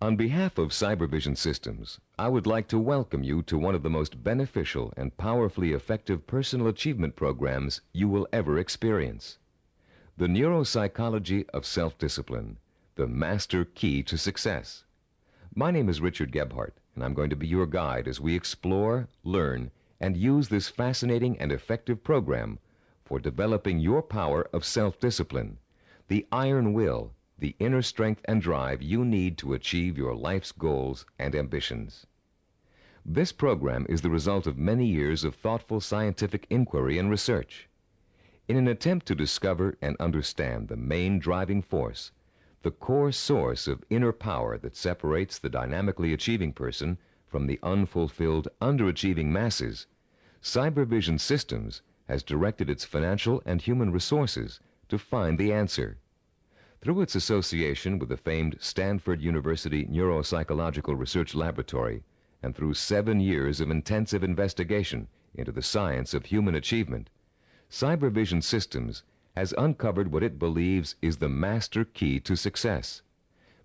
On behalf of Cybervision Systems, I would like to welcome you to one of the most beneficial and powerfully effective personal achievement programs you will ever experience. The Neuropsychology of Self-Discipline, the master key to success. My name is Richard Gebhardt, and I'm going to be your guide as we explore, learn, and use this fascinating and effective program for developing your power of self-discipline, the iron will, the inner strength and drive you need to achieve your life's goals and ambitions. This program is the result of many years of thoughtful scientific inquiry and research. In an attempt to discover and understand the main driving force, the core source of inner power that separates the dynamically achieving person from the unfulfilled, underachieving masses, Cybervision Systems has directed its financial and human resources to find the answer. Through its association with the famed Stanford University Neuropsychological Research Laboratory, and through 7 years of intensive investigation into the science of human achievement, Cybervision Systems has uncovered what it believes is the master key to success.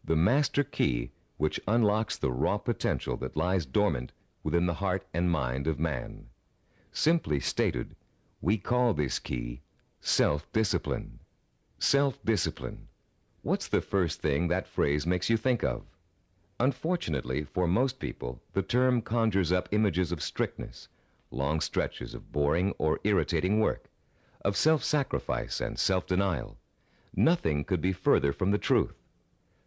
The master key which unlocks the raw potential that lies dormant within the heart and mind of man. Simply stated, we call this key self-discipline. Self-discipline. What's the first thing that phrase makes you think of? Unfortunately, for most people, the term conjures up images of strictness, long stretches of boring or irritating work, of self-sacrifice and self-denial. Nothing could be further from the truth.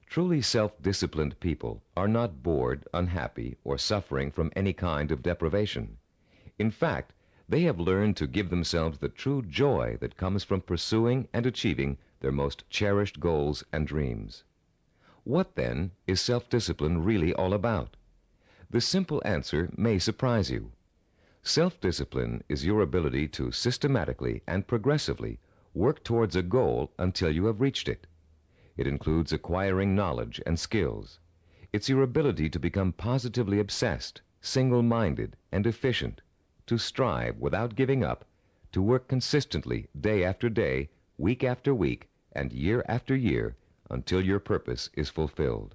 Truly self-disciplined people are not bored, unhappy, or suffering from any kind of deprivation. In fact, they have learned to give themselves the true joy that comes from pursuing and achieving their most cherished goals and dreams. What, then, is self-discipline really all about? The simple answer may surprise you. Self-discipline is your ability to systematically and progressively work towards a goal until you have reached it. It includes acquiring knowledge and skills. It's your ability to become positively obsessed, single-minded, and efficient, to strive without giving up, to work consistently day after day, week after week, and year after year until your purpose is fulfilled.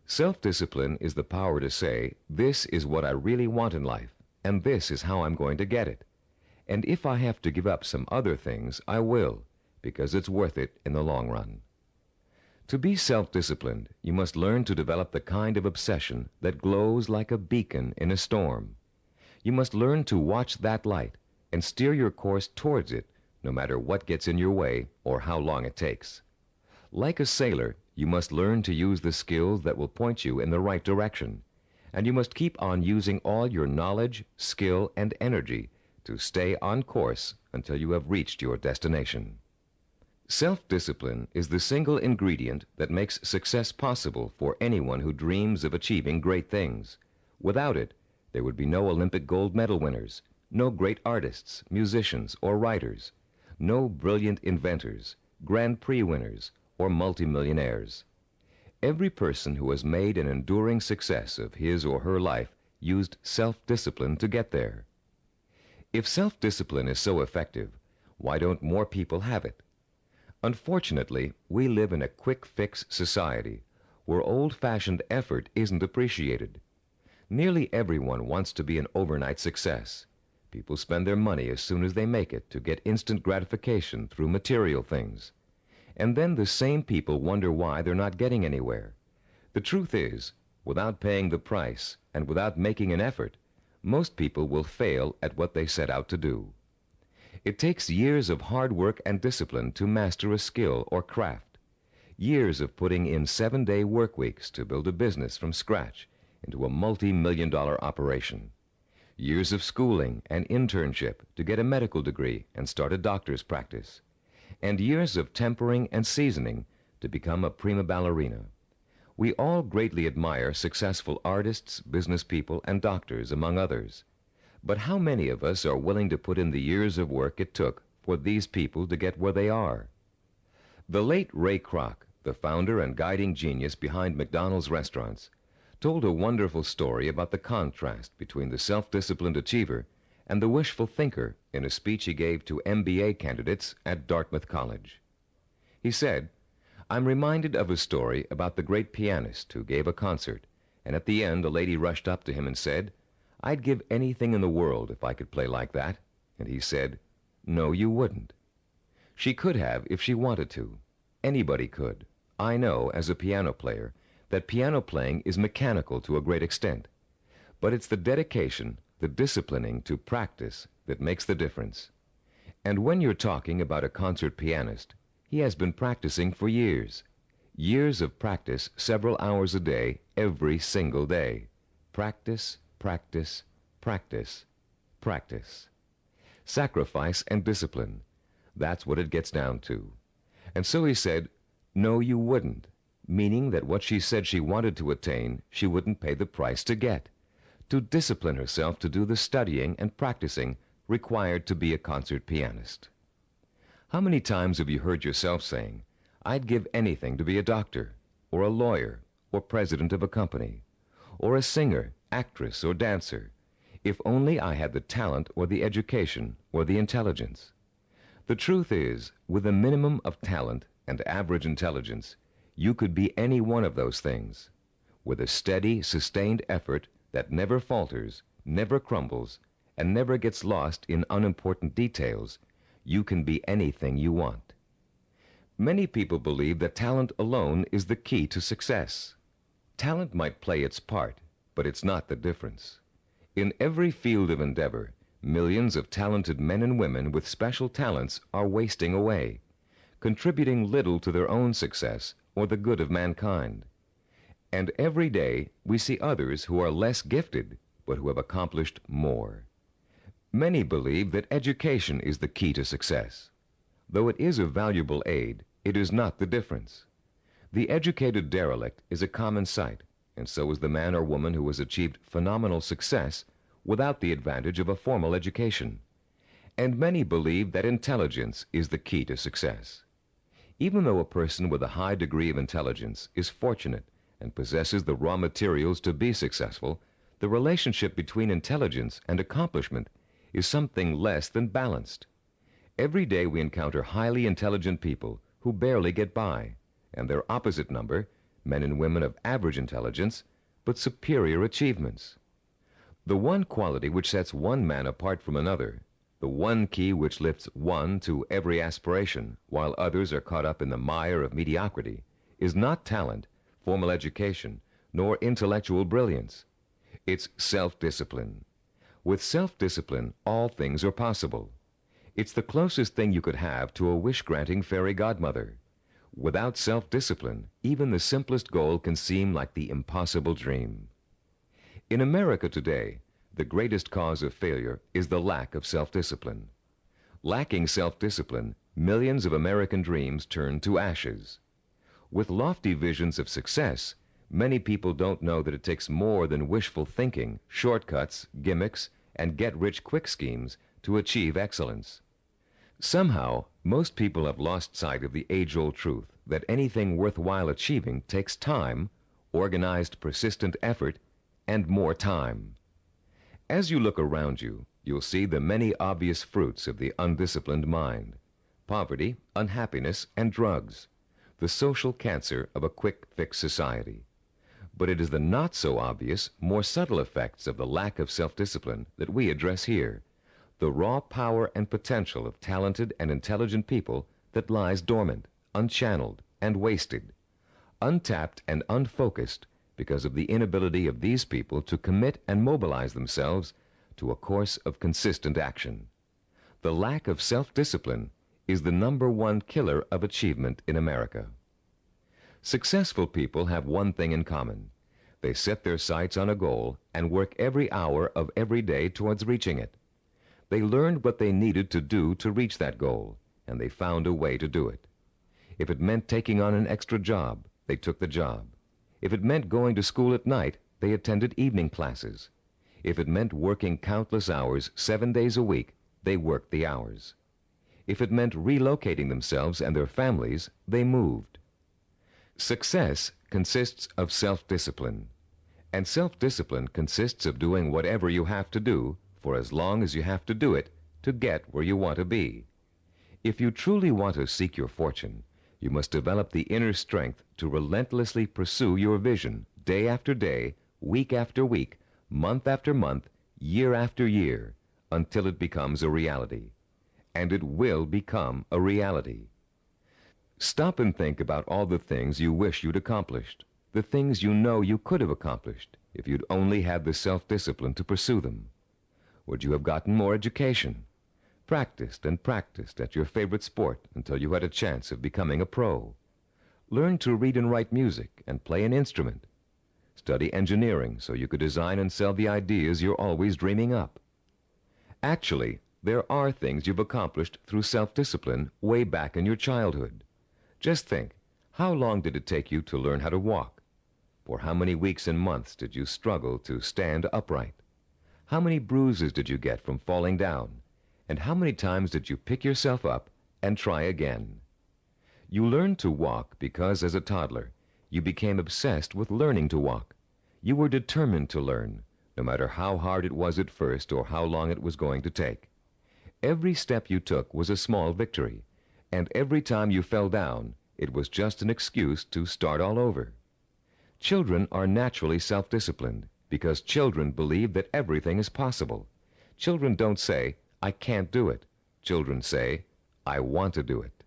Self-discipline is the power to say, this is what I really want in life, and this is how I'm going to get it. And if I have to give up some other things, I will, because it's worth it in the long run. To be self-disciplined, you must learn to develop the kind of obsession that glows like a beacon in a storm. You must learn to watch that light and steer your course towards it, no matter what gets in your way or how long it takes. Like a sailor, you must learn to use the skills that will point you in the right direction, and you must keep on using all your knowledge, skill, and energy to stay on course until you have reached your destination. Self-discipline is the single ingredient that makes success possible for anyone who dreams of achieving great things. Without it, there would be no Olympic gold medal winners, no great artists, musicians, or writers, no brilliant inventors, Grand Prix winners, or multimillionaires. Every person who has made an enduring success of his or her life used self-discipline to get there. If self-discipline is so effective, why don't more people have it? Unfortunately, we live in a quick-fix society where old-fashioned effort isn't appreciated. Nearly everyone wants to be an overnight success. People spend their money as soon as they make it to get instant gratification through material things. And then the same people wonder why they're not getting anywhere. The truth is, without paying the price and without making an effort, most people will fail at what they set out to do. It takes years of hard work and discipline to master a skill or craft. Years of putting in 7-day work weeks to build a business from scratch into a multi-million-dollar operation. Years of schooling and internship to get a medical degree and start a doctor's practice. And years of tempering and seasoning to become a prima ballerina. We all greatly admire successful artists, business people, and doctors, among others. But how many of us are willing to put in the years of work it took for these people to get where they are? The late Ray Kroc, the founder and guiding genius behind McDonald's restaurants, told a wonderful story about the contrast between the self-disciplined achiever and the wishful thinker in a speech he gave to MBA candidates at Dartmouth College. He said, I'm reminded of a story about the great pianist who gave a concert, and at the end a lady rushed up to him and said, "I'd give anything in the world if I could play like that." And he said, "No, you wouldn't." She could have if she wanted to. Anybody could. I know, as a piano player, that piano playing is mechanical to a great extent. But it's the dedication, the disciplining to practice that makes the difference. And when you're talking about a concert pianist, he has been practicing for years. Years of practice, several hours a day, every single day. Practice, practice, practice, practice. Sacrifice and discipline. That's what it gets down to. And so he said, "No, you wouldn't," meaning that what she said she wanted to attain, she wouldn't pay the price to get. To discipline herself to do the studying and practicing required to be a concert pianist. How many times have you heard yourself saying, "I'd give anything to be a doctor, or a lawyer, or president of a company, or a singer, actress, or dancer, if only I had the talent or the education or the intelligence"? The truth is, with a minimum of talent and average intelligence, you could be any one of those things. With a steady, sustained effort that never falters, never crumbles, and never gets lost in unimportant details, you can be anything you want. Many people believe that talent alone is the key to success. Talent might play its part, but it's not the difference. In every field of endeavor, millions of talented men and women with special talents are wasting away, contributing little to their own success or the good of mankind. And every day we see others who are less gifted, but who have accomplished more. Many believe that education is the key to success. Though it is a valuable aid, it is not the difference. The educated derelict is a common sight, and so is the man or woman who has achieved phenomenal success without the advantage of a formal education. And many believe that intelligence is the key to success. Even though a person with a high degree of intelligence is fortunate and possesses the raw materials to be successful, the relationship between intelligence and accomplishment is something less than balanced. Every day we encounter highly intelligent people who barely get by, and their opposite number, men and women of average intelligence, but superior achievements. The one quality which sets one man apart from another, the one key which lifts one to every aspiration, while others are caught up in the mire of mediocrity, is not talent, formal education, nor intellectual brilliance. It's self-discipline. With self-discipline, all things are possible. It's the closest thing you could have to a wish-granting fairy godmother. Without self-discipline, even the simplest goal can seem like the impossible dream. In America today, the greatest cause of failure is the lack of self-discipline. Lacking self-discipline, millions of American dreams turn to ashes. With lofty visions of success, many people don't know that it takes more than wishful thinking, shortcuts, gimmicks, and get-rich-quick schemes to achieve excellence. Somehow, most people have lost sight of the age-old truth that anything worthwhile achieving takes time, organized, persistent effort, and more time. As you look around you, you'll see the many obvious fruits of the undisciplined mind: poverty, unhappiness, and drugs, the social cancer of a quick-fix society. But it is the not-so-obvious, more subtle effects of the lack of self-discipline that we address here, the raw power and potential of talented and intelligent people that lies dormant, unchanneled, and wasted, untapped and unfocused because of the inability of these people to commit and mobilize themselves to a course of consistent action. The lack of self-discipline is the #1 killer of achievement in America. Successful people have one thing in common. They set their sights on a goal and work every hour of every day towards reaching it. They learned what they needed to do to reach that goal, and they found a way to do it. If it meant taking on an extra job, they took the job. If it meant going to school at night, they attended evening classes. If it meant working countless hours 7 days a week, they worked the hours. If it meant relocating themselves and their families, they moved. Success consists of self-discipline, and self-discipline consists of doing whatever you have to do for as long as you have to do it to get where you want to be. If you truly want to seek your fortune, You must develop the inner strength to relentlessly pursue your vision day after day, week after week, month after month, year after year, until it becomes a reality. And it will become a reality. Stop and think about all the things you wish you'd accomplished, the things you know you could have accomplished if you'd only had the self-discipline to pursue them. Would you have gotten more education? Practiced and practiced at your favorite sport until you had a chance of becoming a pro? Learned to read and write music and play an instrument? Study engineering so you could design and sell the ideas you're always dreaming up? Actually, there are things you've accomplished through self-discipline way back in your childhood. Just think, how long did it take you to learn how to walk? For how many weeks and months did you struggle to stand upright? How many bruises did you get from falling down? And how many times did you pick yourself up and try again? You learned to walk because, as a toddler, you became obsessed with learning to walk. You were determined to learn, no matter how hard it was at first or how long it was going to take. Every step you took was a small victory, and every time you fell down, it was just an excuse to start all over. Children are naturally self-disciplined because children believe that everything is possible. Children don't say, "I can't do it." Children say, "I want to do it."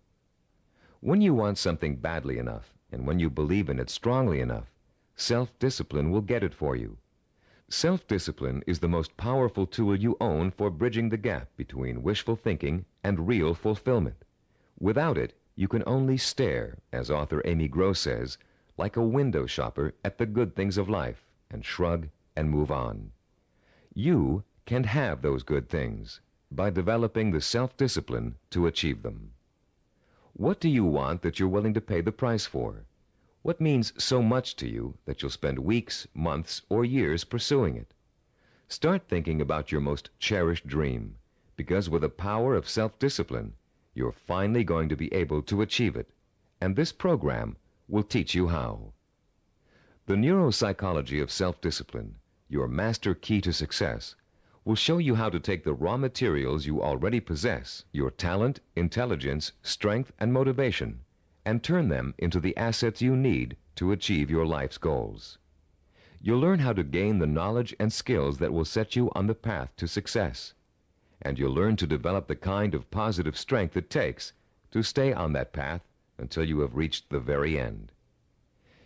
When you want something badly enough, and when you believe in it strongly enough, self-discipline will get it for you. Self-discipline is the most powerful tool you own for bridging the gap between wishful thinking and real fulfillment. Without it, you can only stare, as author Amy Gross says, like a window shopper at the good things of life and shrug and move on. You can have those good things by developing the self-discipline to achieve them. What do you want that you're willing to pay the price for? What means so much to you that you'll spend weeks, months, or years pursuing it? Start thinking about your most cherished dream, because with the power of self-discipline, you're finally going to be able to achieve it, and this program will teach you how. The Neuropsychology of Self-Discipline, your master key to success, will show you how to take the raw materials you already possess, your talent, intelligence, strength, and motivation, and turn them into the assets you need to achieve your life's goals. You'll learn how to gain the knowledge and skills that will set you on the path to success. And you'll learn to develop the kind of positive strength it takes to stay on that path until you have reached the very end.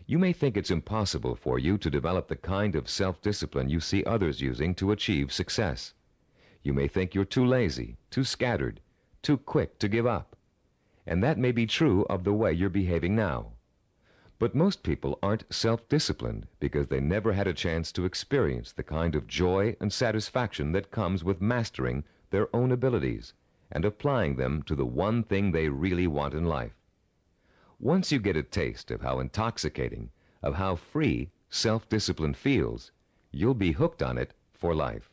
You may think it's impossible for you to develop the kind of self-discipline you see others using to achieve success. You may think you're too lazy, too scattered, too quick to give up. And that may be true of the way you're behaving now. But most people aren't self-disciplined because they never had a chance to experience the kind of joy and satisfaction that comes with mastering their own abilities and applying them to the one thing they really want in life. Once you get a taste of how intoxicating, of how free self-discipline feels, you'll be hooked on it for life.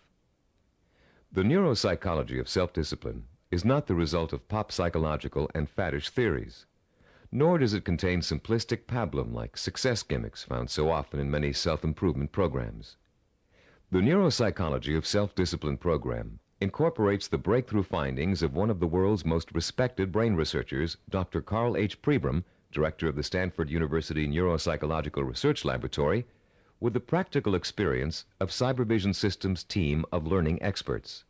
The neuropsychology of self-discipline is not the result of pop psychological and faddish theories, nor does it contain simplistic pablum-like success gimmicks found so often in many self-improvement programs. The Neuropsychology of Self-Discipline program incorporates the breakthrough findings of one of the world's most respected brain researchers, Dr. Carl H. Pribram, director of the Stanford University Neuropsychological Research Laboratory, with the practical experience of Cybervision Systems' team of learning experts.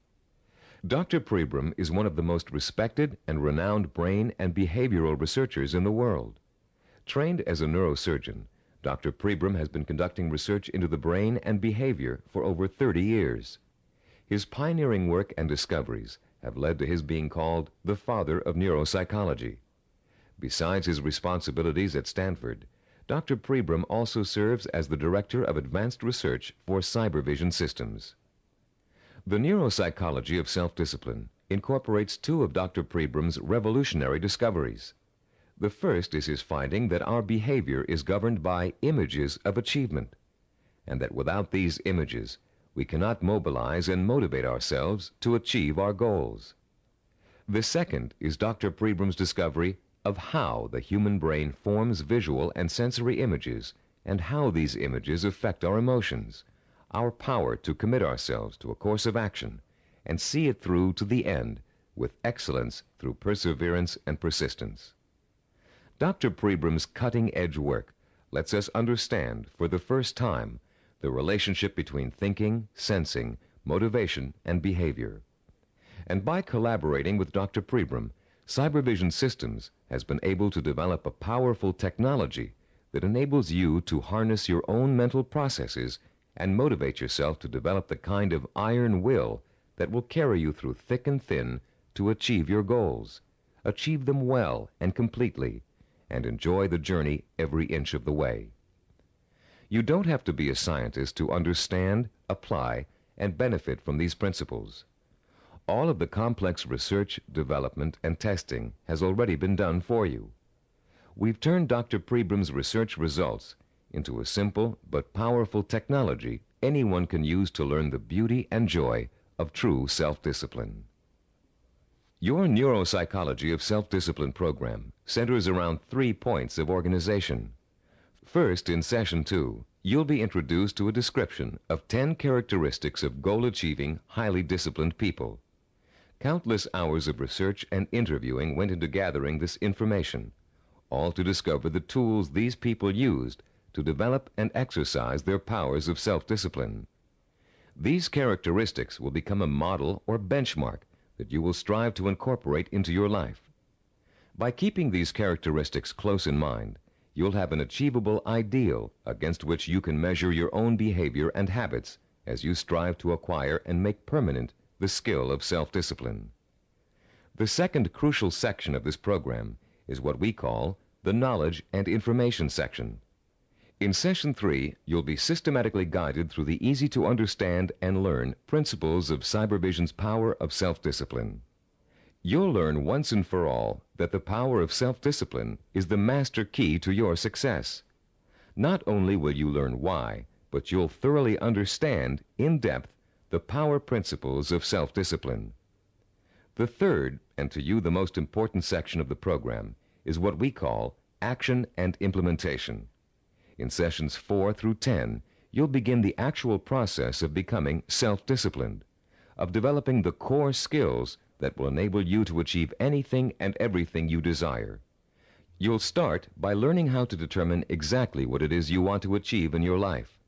Dr. Pribram is one of the most respected and renowned brain and behavioral researchers in the world. Trained as a neurosurgeon, Dr. Pribram has been conducting research into the brain and behavior for over 30 years. His pioneering work and discoveries have led to his being called the father of neuropsychology. Besides his responsibilities at Stanford, Dr. Pribram also serves as the Director of Advanced Research for Cybervision Systems. The Neuropsychology of Self-Discipline incorporates two of Dr. Pribram's revolutionary discoveries. The first is his finding that our behavior is governed by images of achievement, and that without these images, we cannot mobilize and motivate ourselves to achieve our goals. The second is Dr. Pribram's discovery of how the human brain forms visual and sensory images and how these images affect our emotions, our power to commit ourselves to a course of action and see it through to the end with excellence through perseverance and persistence. Dr. Prebram's cutting-edge work lets us understand, for the first time, the relationship between thinking, sensing, motivation, and behavior. And by collaborating with Dr. Prebram, Cybervision Systems has been able to develop a powerful technology that enables you to harness your own mental processes and motivate yourself to develop the kind of iron will that will carry you through thick and thin to achieve your goals, achieve them well and completely, and enjoy the journey every inch of the way. You don't have to be a scientist to understand, apply, and benefit from these principles. All of the complex research, development, and testing has already been done for you. We've turned Dr. Prebram's research results into a simple but powerful technology anyone can use to learn the beauty and joy of true self-discipline. Your Neuropsychology of Self-Discipline program centers around 3 points of organization. First, in Session 2, you'll be introduced to a description of 10 characteristics of goal-achieving, highly disciplined people. Countless hours of research and interviewing went into gathering this information, all to discover the tools these people used to develop and exercise their powers of self-discipline. These characteristics will become a model or benchmark that you will strive to incorporate into your life. By keeping these characteristics close in mind, you'll have an achievable ideal against which you can measure your own behavior and habits as you strive to acquire and make permanent the skill of self-discipline. The second crucial section of this program is what we call the Knowledge and Information section. In Session 3, you'll be systematically guided through the easy-to-understand and learn principles of Cybervision's power of self-discipline. You'll learn once and for all that the power of self-discipline is the master key to your success. Not only will you learn why, but you'll thoroughly understand, in depth, the power principles of self-discipline. The third, and to you the most important section of the program, is what we call Action and Implementation. In Sessions 4 through 10, you'll begin the actual process of becoming self-disciplined, of developing the core skills that will enable you to achieve anything and everything you desire. You'll start by learning how to determine exactly what it is you want to achieve in your life.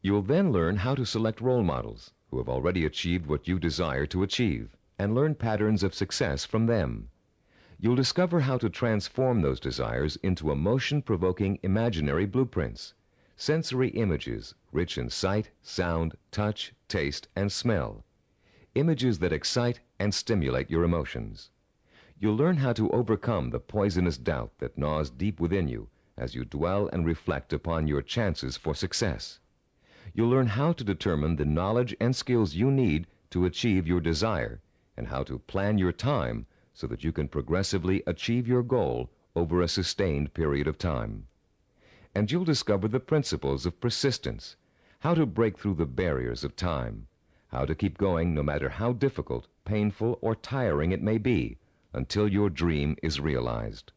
You'll then learn how to select role models who have already achieved what you desire to achieve, and learn patterns of success from them. You'll discover how to transform those desires into emotion-provoking imaginary blueprints, sensory images rich in sight, sound, touch, taste, and smell, images that excite and stimulate your emotions. You'll learn how to overcome the poisonous doubt that gnaws deep within you as you dwell and reflect upon your chances for success. You'll learn how to determine the knowledge and skills you need to achieve your desire, and how to plan your time so that you can progressively achieve your goal over a sustained period of time. And you'll discover the principles of persistence, how to break through the barriers of time, how to keep going no matter how difficult, painful, or tiring it may be, until your dream is realized.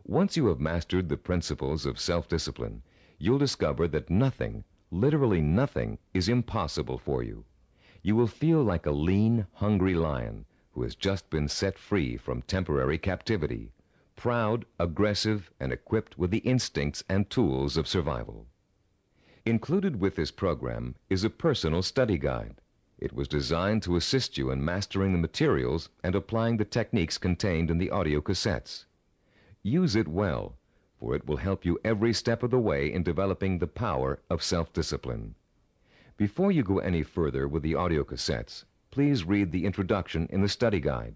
Once you have mastered the principles of self-discipline, you'll discover that nothing, literally nothing, is impossible for you. You will feel like a lean, hungry lion who has just been set free from temporary captivity, proud, aggressive, and equipped with the instincts and tools of survival. Included with this program is a personal study guide. It was designed to assist you in mastering the materials and applying the techniques contained in the audio cassettes. Use it well, for it will help you every step of the way in developing the power of self-discipline. Before you go any further with the audio cassettes, please read the introduction in the study guide.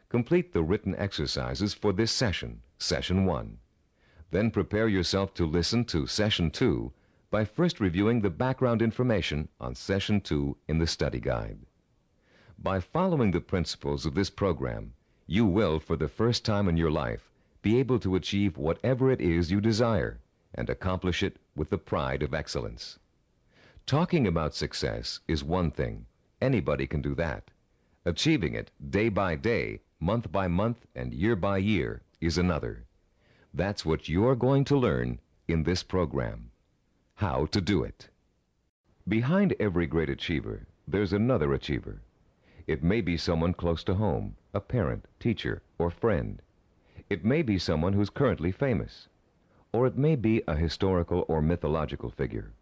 Complete the written exercises for this session, Session 1. Then prepare yourself to listen to Session 2 by first reviewing the background information on Session 2 in the study guide. By following the principles of this program, you will, for the first time in your life, be able to achieve whatever it is you desire and accomplish it with the pride of excellence. Talking about success is one thing. Anybody can do that. Achieving it day by day, month by month, and year by year is another. That's what you're going to learn in this program. How to do it. Behind every great achiever, there's another achiever. It may be someone close to home, a parent, teacher, or friend. It may be someone who's currently famous, or it may be a historical or mythological figure.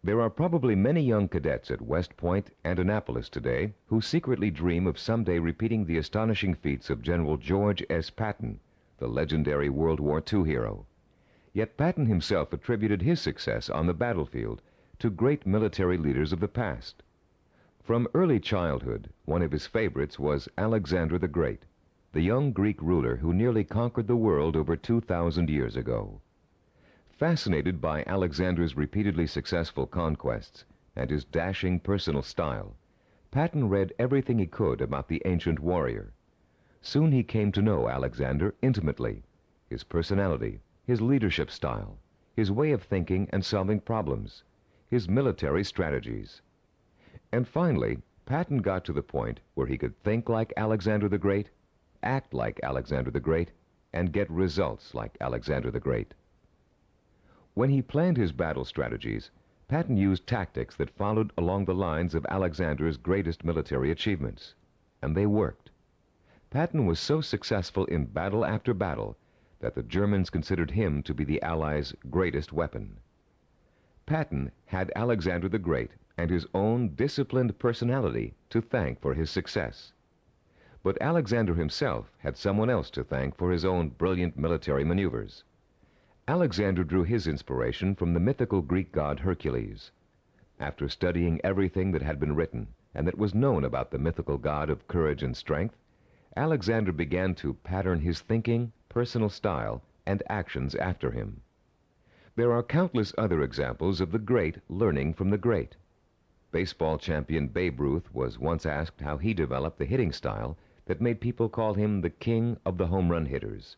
There are probably many young cadets at West Point and Annapolis today who secretly dream of someday repeating the astonishing feats of General George S. Patton, the legendary World War II hero. Yet Patton himself attributed his success on the battlefield to great military leaders of the past. From early childhood, one of his favorites was Alexander the Great, the young Greek ruler who nearly conquered the world over 2,000 years ago. Fascinated by Alexander's repeatedly successful conquests and his dashing personal style, Patton read everything he could about the ancient warrior. Soon he came to know Alexander intimately, his personality, his leadership style, his way of thinking and solving problems, his military strategies. And finally, Patton got to the point where he could think like Alexander the Great, act like Alexander the Great, and get results like Alexander the Great. When he planned his battle strategies, Patton used tactics that followed along the lines of Alexander's greatest military achievements, and they worked. Patton was so successful in battle after battle that the Germans considered him to be the Allies' greatest weapon. Patton had Alexander the Great and his own disciplined personality to thank for his success. But Alexander himself had someone else to thank for his own brilliant military maneuvers. Alexander drew his inspiration from the mythical Greek god Hercules. After studying everything that had been written and that was known about the mythical god of courage and strength, Alexander began to pattern his thinking, personal style, and actions after him. There are countless other examples of the great learning from the great. Baseball champion Babe Ruth was once asked how he developed the hitting style that made people call him the king of the home run hitters.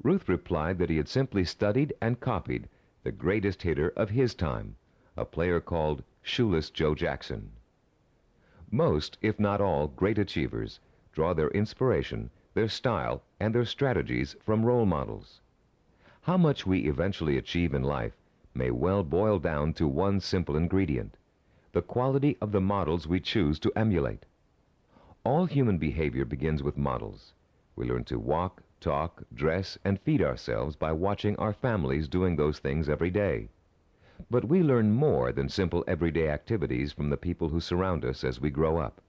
Ruth replied that he had simply studied and copied the greatest hitter of his time, a player called Shoeless Joe Jackson. Most, if not all, great achievers draw their inspiration, their style, and their strategies from role models. How much we eventually achieve in life may well boil down to one simple ingredient: the quality of the models we choose to emulate. All human behavior begins with models. We learn to walk, talk, dress, and feed ourselves by watching our families doing those things every day. But we learn more than simple everyday activities from the people who surround us as we grow up.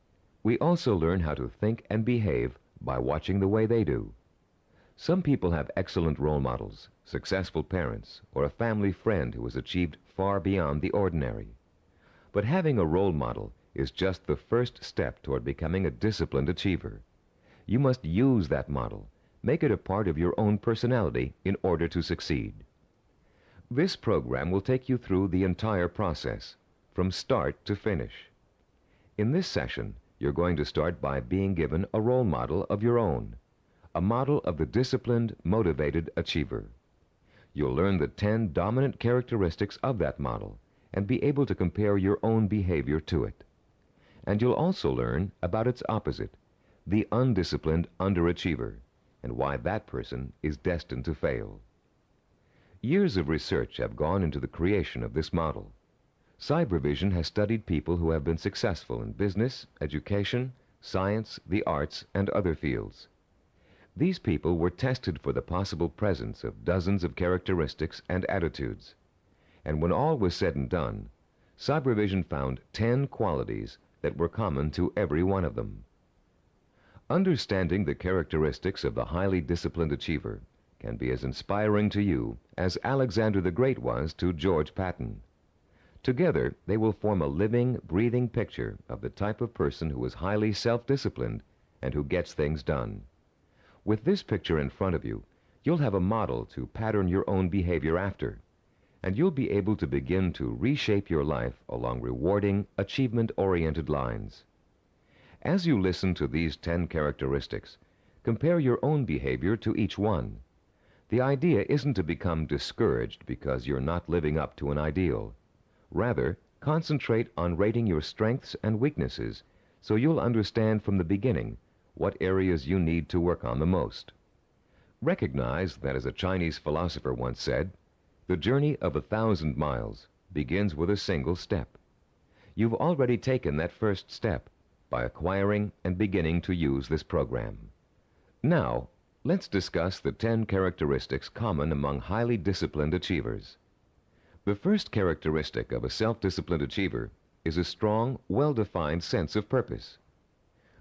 We also learn how to think and behave by watching the way they do. Some people have excellent role models, successful parents, or a family friend who has achieved far beyond the ordinary. But having a role model is just the first step toward becoming a disciplined achiever. You must use that model, make it a part of your own personality in order to succeed. This program will take you through the entire process, from start to finish. In this session, you're going to start by being given a role model of your own, a model of the disciplined, motivated achiever. You'll learn the 10 dominant characteristics of that model and be able to compare your own behavior to it. And you'll also learn about its opposite, the undisciplined underachiever, and why that person is destined to fail. Years of research have gone into the creation of this model. Cybervision has studied people who have been successful in business, education, science, the arts, and other fields. These people were tested for the possible presence of dozens of characteristics and attitudes. And when all was said and done, Cybervision found 10 qualities that were common to every one of them. Understanding the characteristics of the highly disciplined achiever can be as inspiring to you as Alexander the Great was to George Patton. Together, they will form a living, breathing picture of the type of person who is highly self-disciplined and who gets things done. With this picture in front of you, you'll have a model to pattern your own behavior after, and you'll be able to begin to reshape your life along rewarding, achievement-oriented lines. As you listen to these 10 characteristics, compare your own behavior to each one. The idea isn't to become discouraged because you're not living up to an ideal. Rather, concentrate on rating your strengths and weaknesses so you'll understand from the beginning what areas you need to work on the most. Recognize that, as a Chinese philosopher once said, the journey of 1,000 miles begins with a single step. You've already taken that first step by acquiring and beginning to use this program. Now, Let's discuss the 10 characteristics common among highly disciplined achievers. The first characteristic of a self-disciplined achiever is a strong, well-defined sense of purpose.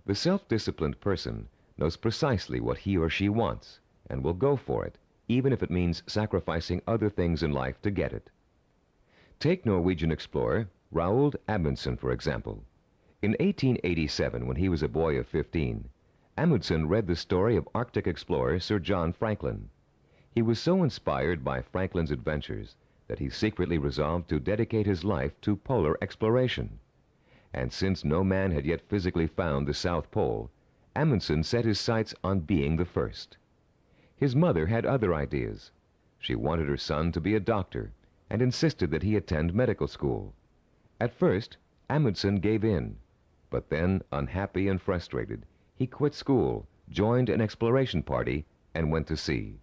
The self-disciplined person knows precisely what he or she wants and will go for it, even if it means sacrificing other things in life to get it. Take Norwegian explorer Roald Amundsen, for example. In 1887, when he was a boy of 15, Amundsen read the story of Arctic explorer Sir John Franklin. He was so inspired by Franklin's adventures that he secretly resolved to dedicate his life to polar exploration. And since no man had yet physically found the South Pole, Amundsen set his sights on being the first. His mother had other ideas. She wanted her son to be a doctor and insisted that he attend medical school. At first, Amundsen gave in, but then, unhappy and frustrated, he quit school, joined an exploration party, and went to sea.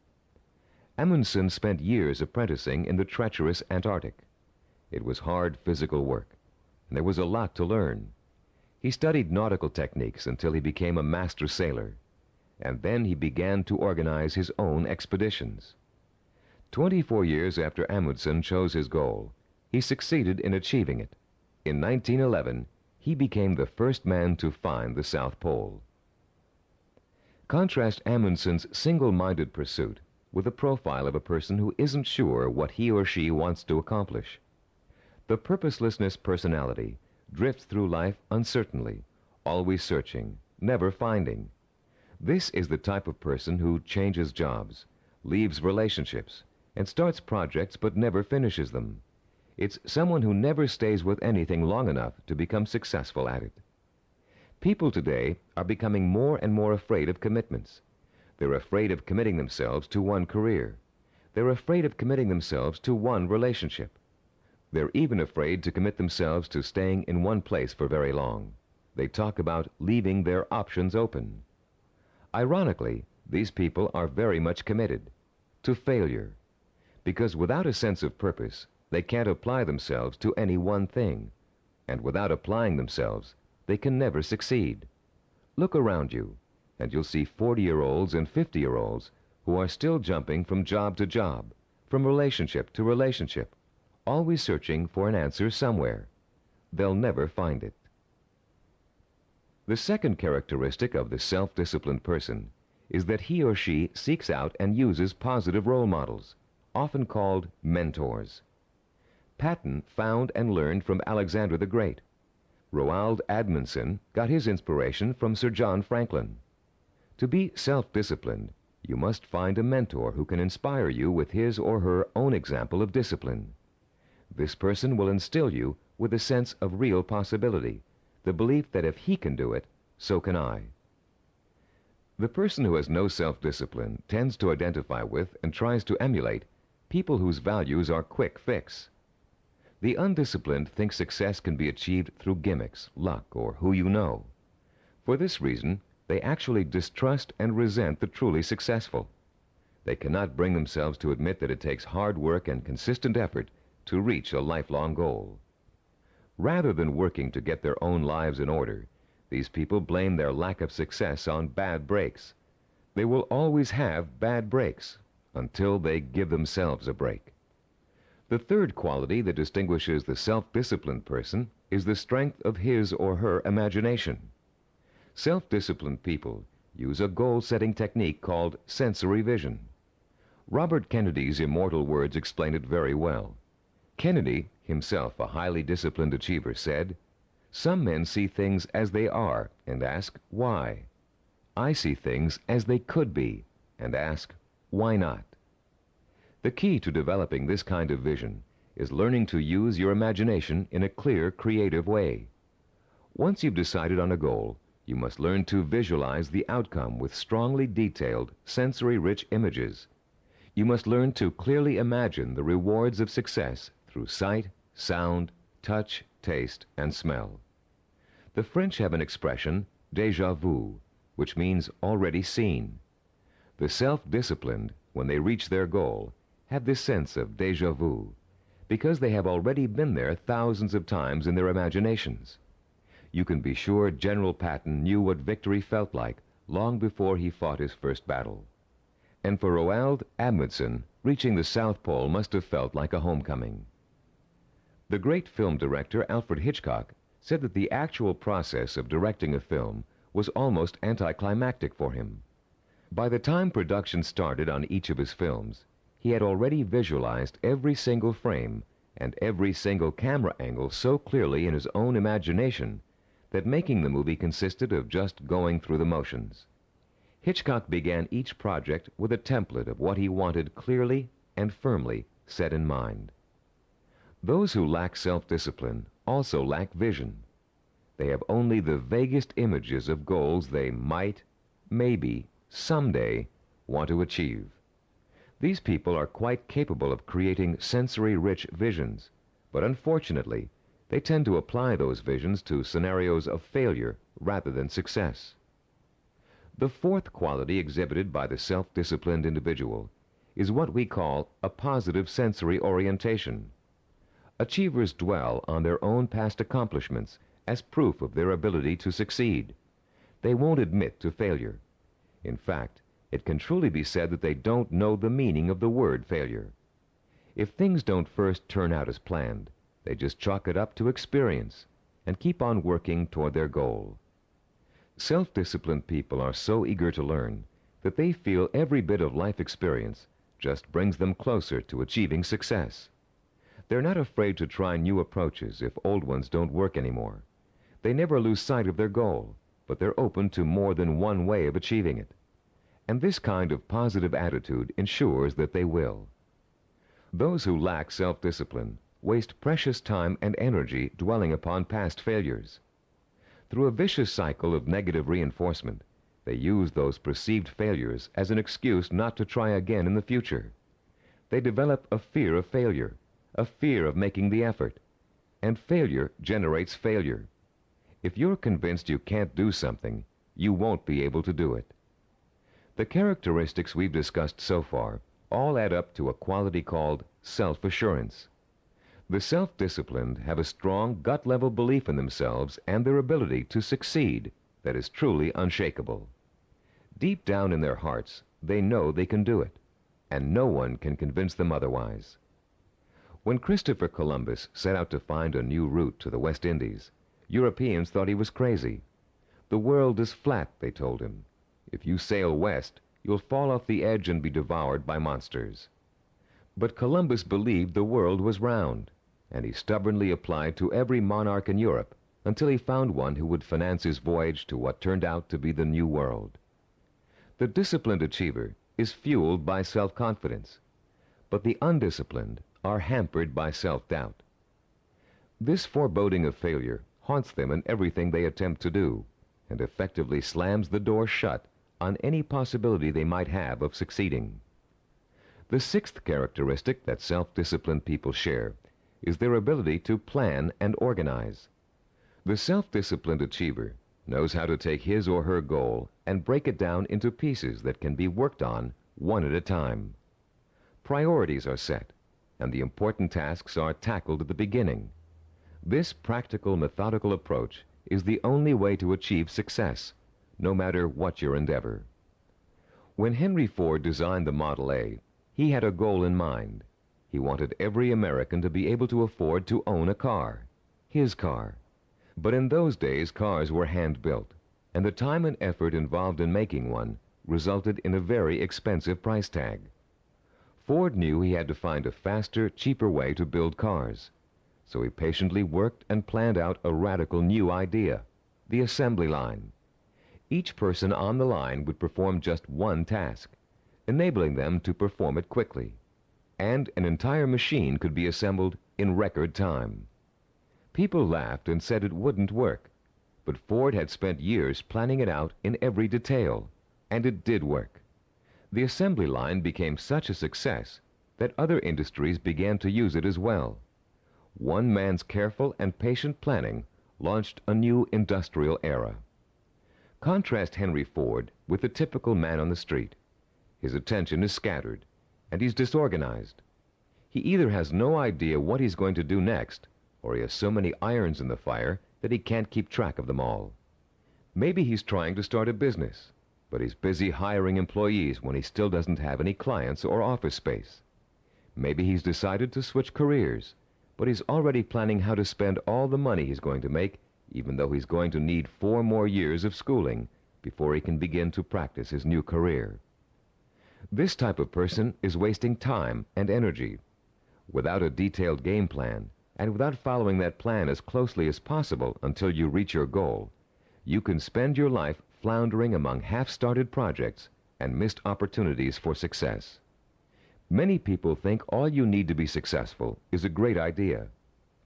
Amundsen spent years apprenticing in the treacherous Antarctic. It was hard physical work, and there was a lot to learn. He studied nautical techniques until he became a master sailor, and then he began to organize his own expeditions. 24 years after Amundsen chose his goal, he succeeded in achieving it. In 1911, he became the first man to find the South Pole. Contrast Amundsen's single-minded pursuit with the profile of a person who isn't sure what he or she wants to accomplish. The purposelessness personality drifts through life uncertainly, always searching, never finding. This is the type of person who changes jobs, leaves relationships, and starts projects but never finishes them. It's someone who never stays with anything long enough to become successful at it. People today are becoming more and more afraid of commitments. They're afraid of committing themselves to one career. They're afraid of committing themselves to one relationship. They're even afraid to commit themselves to staying in one place for very long. They talk about leaving their options open. Ironically, these people are very much committed to failure, because without a sense of purpose, they can't apply themselves to any one thing, and without applying themselves, they can never succeed. Look around you, and you'll see 40-year-olds and 50-year-olds who are still jumping from job to job, from relationship to relationship, always searching for an answer somewhere. They'll never find it. The second characteristic of the self-disciplined person is that he or she seeks out and uses positive role models, often called mentors. Patton found and learned from Alexander the Great. Roald Amundsen got his inspiration from Sir John Franklin. To be self-disciplined, you must find a mentor who can inspire you with his or her own example of discipline. This person will instill you with a sense of real possibility, the belief that if he can do it, so can I. The person who has no self-discipline tends to identify with and tries to emulate people whose values are quick fix. The undisciplined think success can be achieved through gimmicks, luck, or who you know. For this reason, they actually distrust and resent the truly successful. They cannot bring themselves to admit that it takes hard work and consistent effort to reach a lifelong goal. Rather than working to get their own lives in order, these people blame their lack of success on bad breaks. They will always have bad breaks until they give themselves a break. The third quality that distinguishes the self-disciplined person is the strength of his or her imagination. Self-disciplined people use a goal-setting technique called sensory vision. Robert Kennedy's immortal words explain it very well. Kennedy, himself a highly disciplined achiever, said, "Some men see things as they are and ask, why? I see things as they could be and ask, why not?" The key to developing this kind of vision is learning to use your imagination in a clear, creative way. Once you've decided on a goal, you must learn to visualize the outcome with strongly detailed, sensory-rich images. You must learn to clearly imagine the rewards of success through sight, sound, touch, taste, and smell. The French have an expression, déjà vu, which means already seen. The self-disciplined, when they reach their goal, have this sense of déjà vu, because they have already been there thousands of times in their imaginations. You can be sure General Patton knew what victory felt like long before he fought his first battle. And for Roald Amundsen, reaching the South Pole must have felt like a homecoming. The great film director Alfred Hitchcock said that the actual process of directing a film was almost anticlimactic for him. By the time production started on each of his films, he had already visualized every single frame and every single camera angle so clearly in his own imagination that making the movie consisted of just going through the motions. Hitchcock began each project with a template of what he wanted clearly and firmly set in mind. Those who lack self-discipline also lack vision. They have only the vaguest images of goals they might, maybe, someday want to achieve. These people are quite capable of creating sensory-rich visions, but unfortunately, they tend to apply those visions to scenarios of failure rather than success. The fourth quality exhibited by the self-disciplined individual is what we call a positive sensory orientation. Achievers dwell on their own past accomplishments as proof of their ability to succeed. They won't admit to failure. In fact, it can truly be said that they don't know the meaning of the word failure. If things don't first turn out as planned, they just chalk it up to experience and keep on working toward their goal. Self-disciplined people are so eager to learn that they feel every bit of life experience just brings them closer to achieving success. They're not afraid to try new approaches if old ones don't work anymore. They never lose sight of their goal, but they're open to more than one way of achieving it. And this kind of positive attitude ensures that they will. Those who lack self-discipline waste precious time and energy dwelling upon past failures. Through a vicious cycle of negative reinforcement, they use those perceived failures as an excuse not to try again in the future. They develop a fear of failure, a fear of making the effort, and failure generates failure. If you're convinced you can't do something, you won't be able to do it. The characteristics we've discussed so far all add up to a quality called self-assurance. The self-disciplined have a strong gut-level belief in themselves and their ability to succeed that is truly unshakable. Deep down in their hearts, they know they can do it, and no one can convince them otherwise. When Christopher Columbus set out to find a new route to the West Indies, Europeans thought he was crazy. The world is flat, they told him. If you sail west, you'll fall off the edge and be devoured by monsters. But Columbus believed the world was round, and he stubbornly applied to every monarch in Europe until he found one who would finance his voyage to what turned out to be the New World. The disciplined achiever is fueled by self-confidence, but the undisciplined are hampered by self-doubt. This foreboding of failure haunts them in everything they attempt to do, and effectively slams the door shut on any possibility they might have of succeeding. The sixth characteristic that self-disciplined people share is their ability to plan and organize. The self-disciplined achiever knows how to take his or her goal and break it down into pieces that can be worked on one at a time. Priorities are set, and the important tasks are tackled at the beginning. This practical, methodical approach is the only way to achieve success, no matter what your endeavor. When Henry Ford designed the Model A, he had a goal in mind. He wanted every American to be able to afford to own a car, his car. But in those days, cars were hand-built, and the time and effort involved in making one resulted in a very expensive price tag. Ford knew he had to find a faster, cheaper way to build cars. So he patiently worked and planned out a radical new idea, the assembly line. Each person on the line would perform just one task, enabling them to perform it quickly. And an entire machine could be assembled in record time. People laughed and said it wouldn't work, but Ford had spent years planning it out in every detail, and it did work. The assembly line became such a success that other industries began to use it as well. One man's careful and patient planning launched a new industrial era. Contrast Henry Ford with the typical man on the street. His attention is scattered, and he's disorganized. He either has no idea what he's going to do next, or he has so many irons in the fire that he can't keep track of them all. Maybe he's trying to start a business, but he's busy hiring employees when he still doesn't have any clients or office space. Maybe he's decided to switch careers, but he's already planning how to spend all the money he's going to make, even though he's going to need 4 more years of schooling before he can begin to practice his new career. This type of person is wasting time and energy. Without a detailed game plan, and without following that plan as closely as possible until you reach your goal, you can spend your life floundering among half-started projects and missed opportunities for success. Many people think all you need to be successful is a great idea,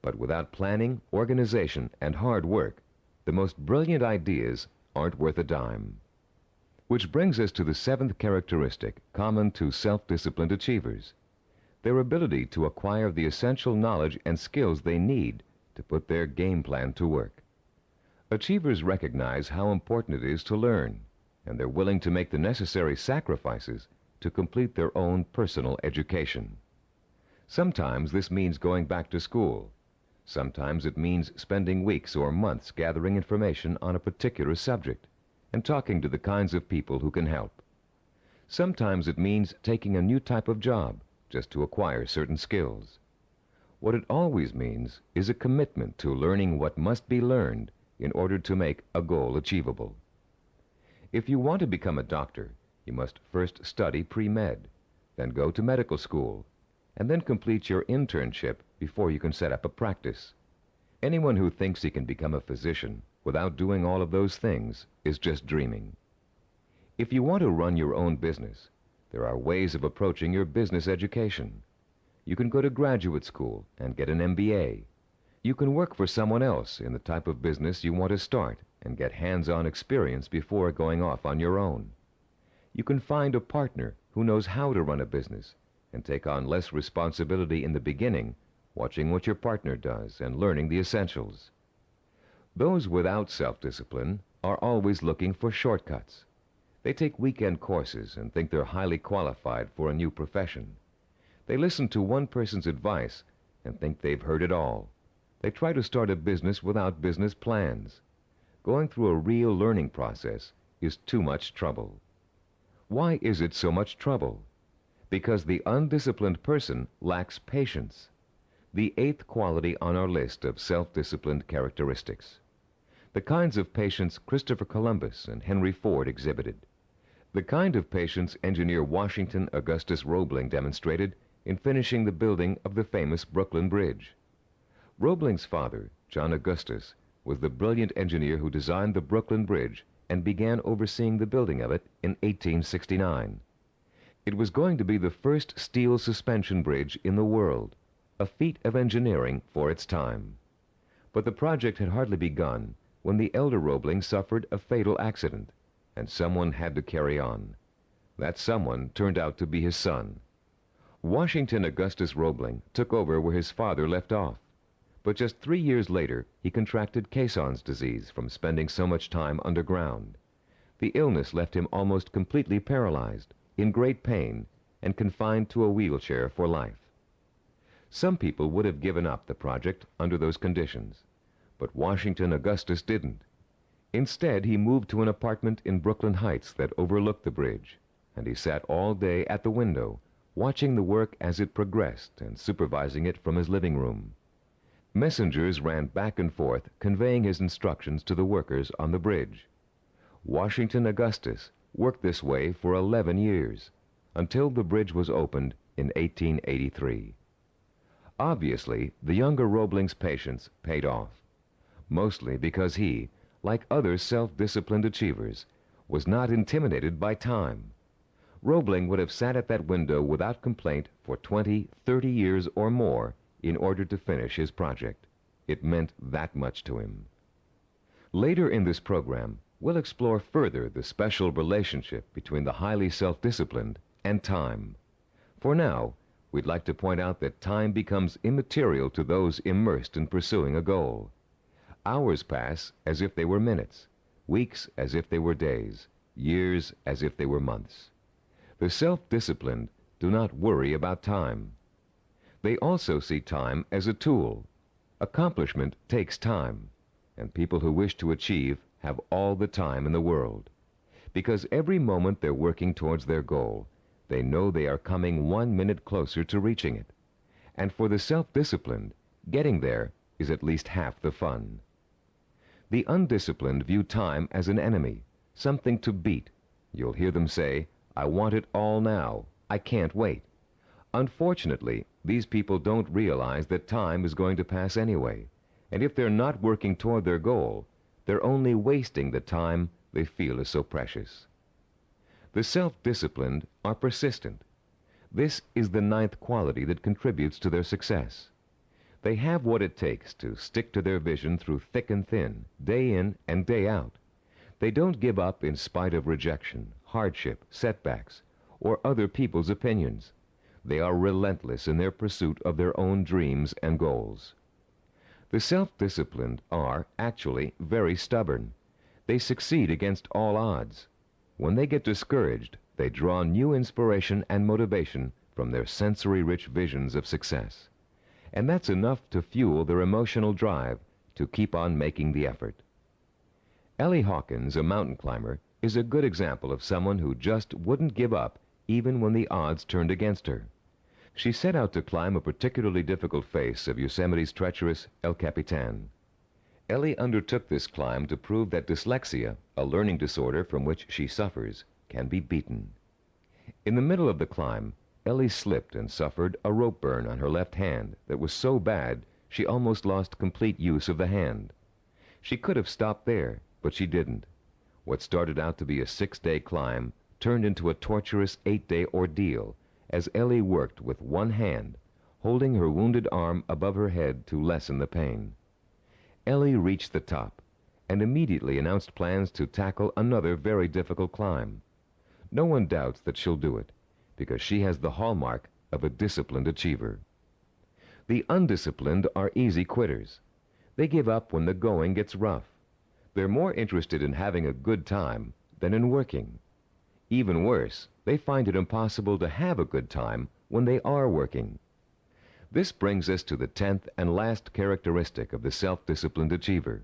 but without planning, organization, and hard work, the most brilliant ideas aren't worth a dime. Which brings us to the 7th characteristic common to self-disciplined achievers: their ability to acquire the essential knowledge and skills they need to put their game plan to work. Achievers recognize how important it is to learn, and they're willing to make the necessary sacrifices to complete their own personal education. Sometimes this means going back to school. Sometimes it means spending weeks or months gathering information on a particular subject and talking to the kinds of people who can help. Sometimes it means taking a new type of job just to acquire certain skills. What it always means is a commitment to learning what must be learned in order to make a goal achievable. If you want to become a doctor, you must first study pre-med, then go to medical school, and then complete your internship before you can set up a practice. Anyone who thinks he can become a physician without doing all of those things is just dreaming. If you want to run your own business, there are ways of approaching your business education. You can go to graduate school and get an MBA. You can work for someone else in the type of business you want to start and get hands-on experience before going off on your own. You can find a partner who knows how to run a business and take on less responsibility in the beginning, watching what your partner does and learning the essentials. Those without self-discipline are always looking for shortcuts. They take weekend courses and think they're highly qualified for a new profession. They listen to one person's advice and think they've heard it all. They try to start a business without business plans. Going through a real learning process is too much trouble. Why is it so much trouble? Because the undisciplined person lacks patience, the 8th quality on our list of self-disciplined characteristics. The kinds of patience Christopher Columbus and Henry Ford exhibited. The kind of patience engineer Washington Augustus Roebling demonstrated in finishing the building of the famous Brooklyn Bridge. Roebling's father, John Augustus, was the brilliant engineer who designed the Brooklyn Bridge and began overseeing the building of it in 1869. It was going to be the first steel suspension bridge in the world, a feat of engineering for its time. But the project had hardly begun when the elder Roebling suffered a fatal accident, and someone had to carry on. That someone turned out to be his son. Washington Augustus Roebling took over where his father left off. But just 3 years later, he contracted Caisson's disease from spending so much time underground. The illness left him almost completely paralyzed, in great pain, and confined to a wheelchair for life. Some people would have given up the project under those conditions, but Washington Augustus didn't. Instead, he moved to an apartment in Brooklyn Heights that overlooked the bridge, and he sat all day at the window, watching the work as it progressed and supervising it from his living room. Messengers ran back and forth, conveying his instructions to the workers on the bridge. Washington Augustus worked this way for 11 years, until the bridge was opened in 1883. Obviously, the younger Roebling's patience paid off, mostly because he, like other self-disciplined achievers, was not intimidated by time. Roebling would have sat at that window without complaint for 20, 30 years or more in order to finish his project. It meant that much to him. Later in this program, we'll explore further the special relationship between the highly self-disciplined and time. For now, we'd like to point out that time becomes immaterial to those immersed in pursuing a goal. Hours pass as if they were minutes, weeks as if they were days, years as if they were months. The self-disciplined do not worry about time. They also see time as a tool. Accomplishment takes time, and people who wish to achieve have all the time in the world. Because every moment they're working towards their goal, they know they are coming 1 minute closer to reaching it. And for the self-disciplined, getting there is at least half the fun. The undisciplined view time as an enemy, something to beat. You'll hear them say, "I want it all now. I can't wait." Unfortunately, these people don't realize that time is going to pass anyway, and if they're not working toward their goal, they're only wasting the time they feel is so precious. The self-disciplined are persistent. This is the ninth quality that contributes to their success. They have what it takes to stick to their vision through thick and thin, day in and day out. They don't give up in spite of rejection, hardship, setbacks, or other people's opinions. They are relentless in their pursuit of their own dreams and goals. The self-disciplined are, actually, very stubborn. They succeed against all odds. When they get discouraged, they draw new inspiration and motivation from their sensory-rich visions of success. And that's enough to fuel their emotional drive to keep on making the effort. Ellie Hawkins, a mountain climber, is a good example of someone who just wouldn't give up even when the odds turned against her. She set out to climb a particularly difficult face of Yosemite's treacherous El Capitan. Ellie undertook this climb to prove that dyslexia, a learning disorder from which she suffers, can be beaten. In the middle of the climb, Ellie slipped and suffered a rope burn on her left hand that was so bad she almost lost complete use of the hand. She could have stopped there, but she didn't. What started out to be a 6-day climb turned into a torturous 8-day ordeal as Ellie worked with one hand, holding her wounded arm above her head to lessen the pain. Ellie reached the top and immediately announced plans to tackle another very difficult climb. No one doubts that she'll do it, because she has the hallmark of a disciplined achiever. The undisciplined are easy quitters. They give up when the going gets rough. They're more interested in having a good time than in working. Even worse, they find it impossible to have a good time when they are working. This brings us to the 10th and last characteristic of the self-disciplined achiever,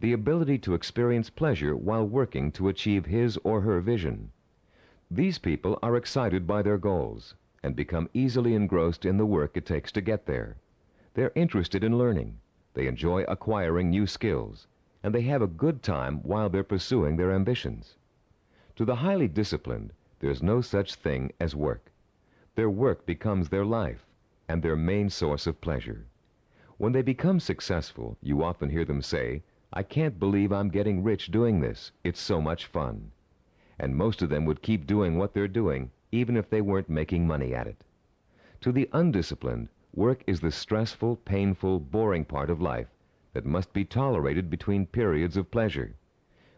the ability to experience pleasure while working to achieve his or her vision. These people are excited by their goals and become easily engrossed in the work it takes to get there. They're interested in learning. They enjoy acquiring new skills, and they have a good time while they're pursuing their ambitions. To the highly disciplined, there's no such thing as work. Their work becomes their life and their main source of pleasure. When they become successful, you often hear them say, "I can't believe I'm getting rich doing this. It's so much fun." And most of them would keep doing what they're doing, even if they weren't making money at it. To the undisciplined, work is the stressful, painful, boring part of life that must be tolerated between periods of pleasure.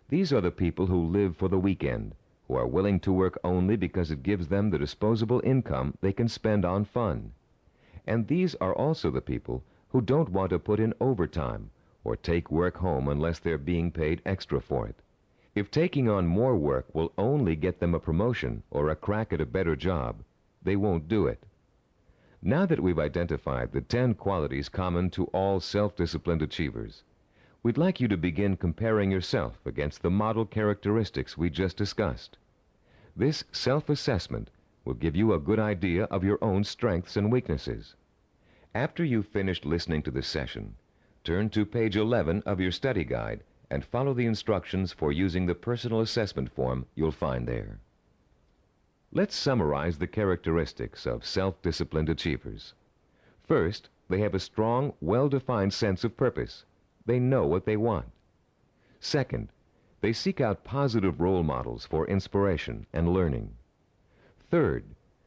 These are the people who live for the weekend, who are willing to work only because it gives them the disposable income they can spend on fun. And these are also the people who don't want to put in overtime or take work home unless they're being paid extra for it. If taking on more work will only get them a promotion or a crack at a better job, they won't do it. Now that we've identified the 10 qualities common to all self-disciplined achievers, we'd like you to begin comparing yourself against the model characteristics we just discussed. This self-assessment will give you a good idea of your own strengths and weaknesses. After you've finished listening to this session, turn to page 11 of your study guide and follow the instructions for using the personal assessment form you'll find there. Let's summarize the characteristics of self-disciplined achievers. First, they have a strong, well-defined sense of purpose. They know what they want. Second, they seek out positive role models for inspiration and learning. Third,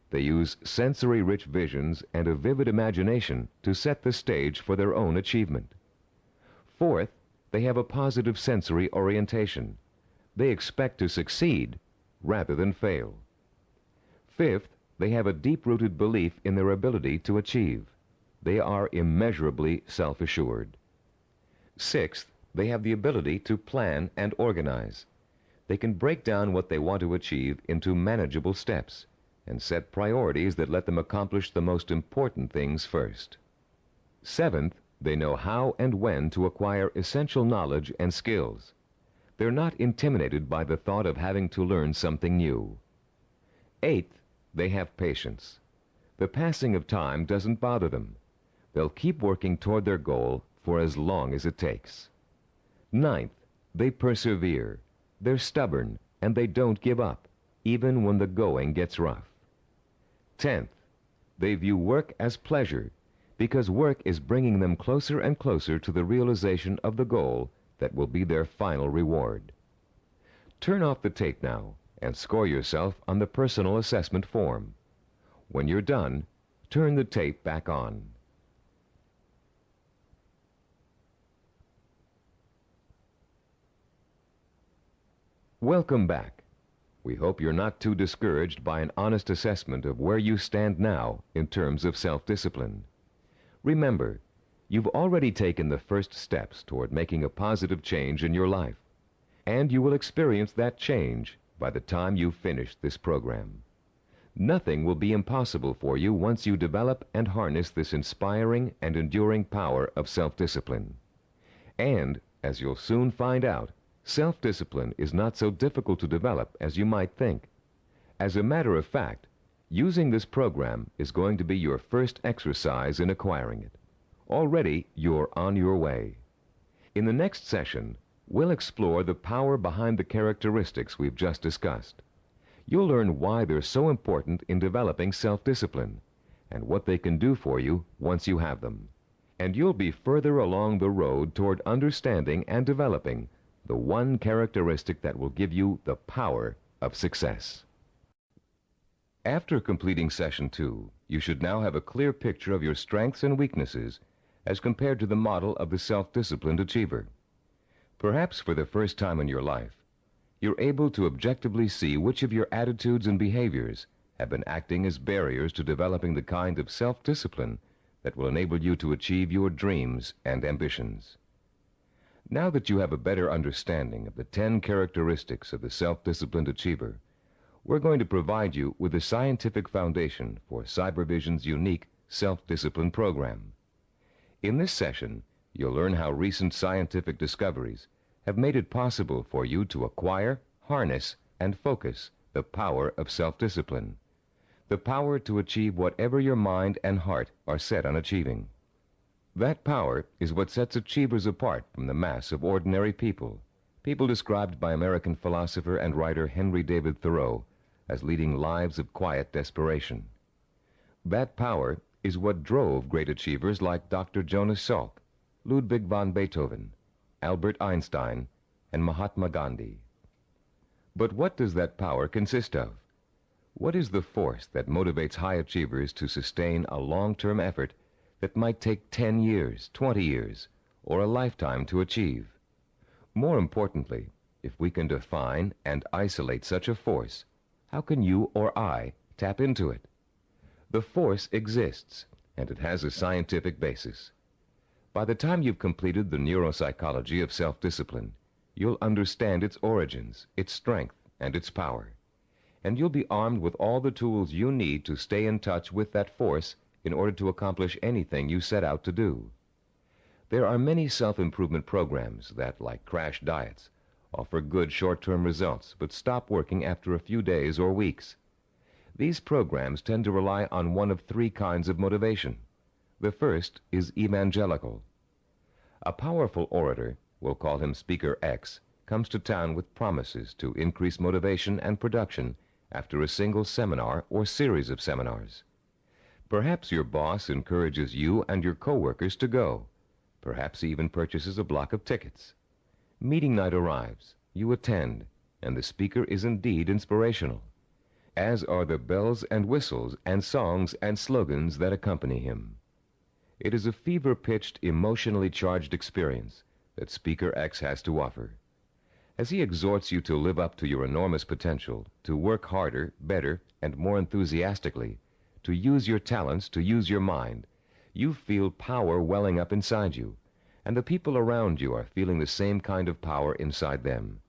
they use sensory-rich visions and a vivid imagination to set the stage for their own achievement. Fourth, they have a positive sensory orientation. They expect to succeed rather than fail. Fifth, they have a deep-rooted belief in their ability to achieve. They are immeasurably self-assured. Sixth, they have the ability to plan and organize. They can break down what they want to achieve into manageable steps and set priorities that let them accomplish the most important things first. Seventh, they know how and when to acquire essential knowledge and skills. They're not intimidated by the thought of having to learn something new. Eighth, they have patience. The passing of time doesn't bother them. They'll keep working toward their goal for as long as it takes. Ninth, they persevere. They're stubborn, and they don't give up, even when the going gets rough. 10th, they view work as pleasure, because work is bringing them closer and closer to the realization of the goal that will be their final reward. Turn off the tape now and score yourself on the personal assessment form. When you're done, turn the tape back on. Welcome back. We hope you're not too discouraged by an honest assessment of where you stand now in terms of self-discipline. Remember, you've already taken the first steps toward making a positive change in your life, and you will experience that change by the time you've finished this program. Nothing will be impossible for you once you develop and harness this inspiring and enduring power of self-discipline. And, as you'll soon find out, self-discipline is not so difficult to develop as you might think. As a matter of fact, using this program is going to be your first exercise in acquiring it. Already, you're on your way. In the next session, we'll explore the power behind the characteristics we've just discussed. You'll learn why they're so important in developing self-discipline and what they can do for you once you have them. And you'll be further along the road toward understanding and developing the one characteristic that will give you the power of success. After completing Session 2, you should now have a clear picture of your strengths and weaknesses as compared to the model of the self-disciplined achiever. Perhaps for the first time in your life, you're able to objectively see which of your attitudes and behaviors have been acting as barriers to developing the kind of self-discipline that will enable you to achieve your dreams and ambitions. Now that you have a better understanding of the 10 characteristics of the self-disciplined achiever, we're going to provide you with a scientific foundation for Cybervision's unique self-discipline program. In this session, you'll learn how recent scientific discoveries have made it possible for you to acquire, harness, and focus the power of self-discipline, the power to achieve whatever your mind and heart are set on achieving. That power is what sets achievers apart from the mass of ordinary people, people described by American philosopher and writer Henry David Thoreau as leading lives of quiet desperation. That power is what drove great achievers like Dr. Jonas Salk, Ludwig von Beethoven, Albert Einstein, and Mahatma Gandhi. But what does that power consist of? What is the force that motivates high achievers to sustain a long-term effort that might take 10 years, 20 years, or a lifetime to achieve? More importantly, if we can define and isolate such a force, how can you or I tap into it? The force exists, and it has a scientific basis. By the time you've completed the Neuropsychology of Self-Discipline, you'll understand its origins, its strength, and its power. And you'll be armed with all the tools you need to stay in touch with that force in order to accomplish anything you set out to do. There are many self-improvement programs that, like crash diets, offer good short-term results but stop working after a few days or weeks. These programs tend to rely on one of 3 kinds of motivation. The first is evangelical. A powerful orator, we'll call him Speaker X, comes to town with promises to increase motivation and production after a single seminar or series of seminars. Perhaps your boss encourages you and your coworkers to go. Perhaps he even purchases a block of tickets. Meeting night arrives, you attend, and the speaker is indeed inspirational, as are the bells and whistles and songs and slogans that accompany him. It is a fever-pitched, emotionally charged experience that Speaker X has to offer. As he exhorts you to live up to your enormous potential, to work harder, better, and more enthusiastically, to use your talents, to use your mind, you feel power welling up inside you, and the people around you are feeling the same kind of power inside them.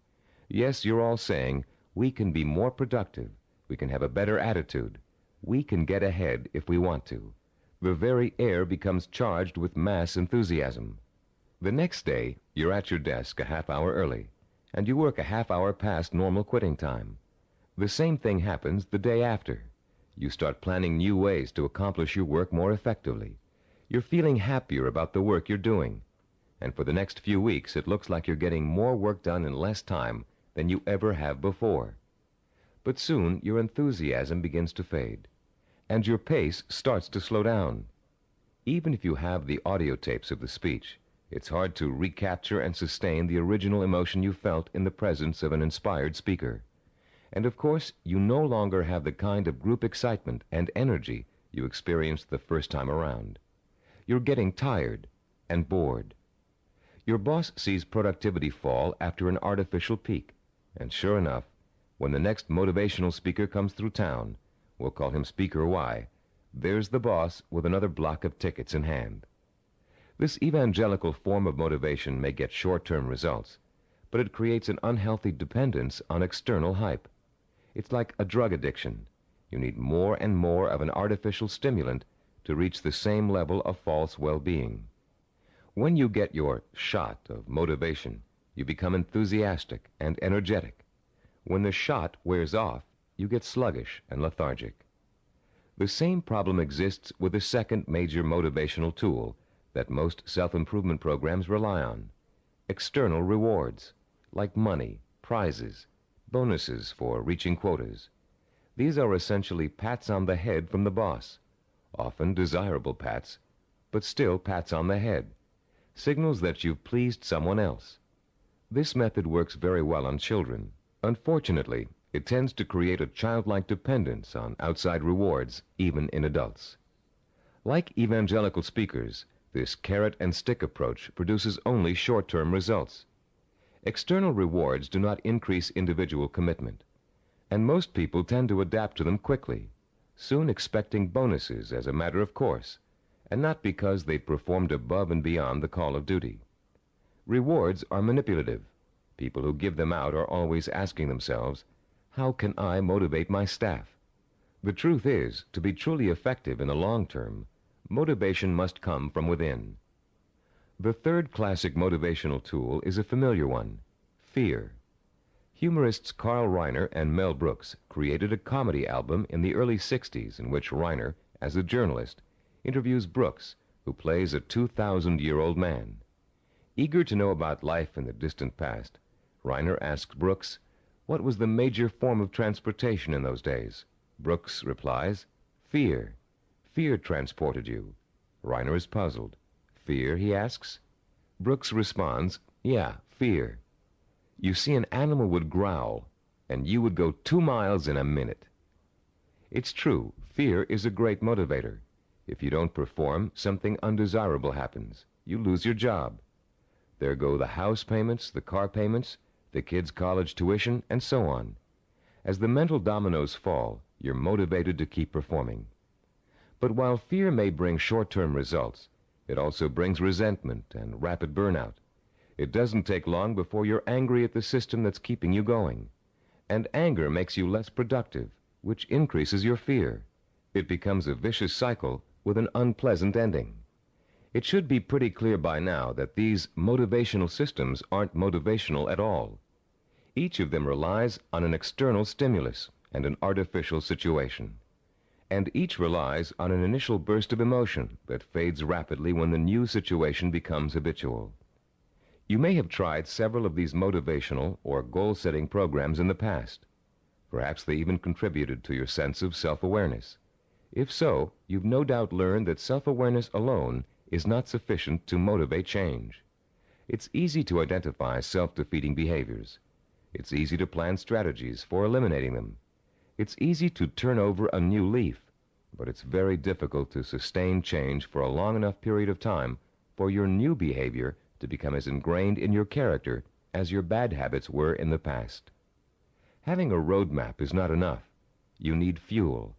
Yes, you're all saying, we can be more productive, we can have a better attitude, we can get ahead if we want to. The very air becomes charged with mass enthusiasm. The next day, you're at your desk a half hour early, and you work a half hour past normal quitting time. The same thing happens the day after. You start planning new ways to accomplish your work more effectively. You're feeling happier about the work you're doing. And for the next few weeks, it looks like you're getting more work done in less time than you ever have before. But soon, your enthusiasm begins to fade, and your pace starts to slow down. Even if you have the audio tapes of the speech, it's hard to recapture and sustain the original emotion you felt in the presence of an inspired speaker. And of course, you no longer have the kind of group excitement and energy you experienced the first time around. You're getting tired and bored. Your boss sees productivity fall after an artificial peak, and sure enough, when the next motivational speaker comes through town, we'll call him Speaker Y, there's the boss with another block of tickets in hand. This evangelical form of motivation may get short-term results, but it creates an unhealthy dependence on external hype. It's like a drug addiction. You need more and more of an artificial stimulant to reach the same level of false well-being. When you get your shot of motivation, you become enthusiastic and energetic. When the shot wears off, you get sluggish and lethargic. The same problem exists with the second major motivational tool that most self-improvement programs rely on: external rewards, like money, prizes, bonuses for reaching quotas. These are essentially pats on the head from the boss, often desirable pats, but still pats on the head, signals that you've pleased someone else. This method works very well on children. Unfortunately, it tends to create a childlike dependence on outside rewards, even in adults. Like evangelical speakers, this carrot and stick approach produces only short-term results. External rewards do not increase individual commitment, and most people tend to adapt to them quickly, soon expecting bonuses as a matter of course, and not because they performed above and beyond the call of duty. Rewards are manipulative. People who give them out are always asking themselves, how can I motivate my staff? The truth is, to be truly effective in the long term, motivation must come from within. The third classic motivational tool is a familiar one: fear. Humorists Carl Reiner and Mel Brooks created a comedy album in the early 60s in which Reiner, as a journalist, interviews Brooks, who plays a 2,000-year-old man. Eager to know about life in the distant past, Reiner asks Brooks, what was the major form of transportation in those days? Brooks replies, fear. Fear transported you. Reiner is puzzled. Fear, he asks? Brooks responds, yeah, fear. You see, an animal would growl, and you would go 2 miles in a minute. It's true, fear is a great motivator. If you don't perform, something undesirable happens. You lose your job. There go the house payments, the car payments, the kids' college tuition, and so on. As the mental dominoes fall, you're motivated to keep performing. But while fear may bring short-term results, it also brings resentment and rapid burnout. It doesn't take long before you're angry at the system that's keeping you going. And anger makes you less productive, which increases your fear. It becomes a vicious cycle with an unpleasant ending. It should be pretty clear by now that these motivational systems aren't motivational at all. Each of them relies on an external stimulus and an artificial situation. And each relies on an initial burst of emotion that fades rapidly when the new situation becomes habitual. You may have tried several of these motivational or goal-setting programs in the past. Perhaps they even contributed to your sense of self-awareness. If so, you've no doubt learned that self-awareness alone is not sufficient to motivate change. It's easy to identify self-defeating behaviors. It's easy to plan strategies for eliminating them. It's easy to turn over a new leaf, but it's very difficult to sustain change for a long enough period of time for your new behavior to become as ingrained in your character as your bad habits were in the past. Having a roadmap is not enough. You need fuel.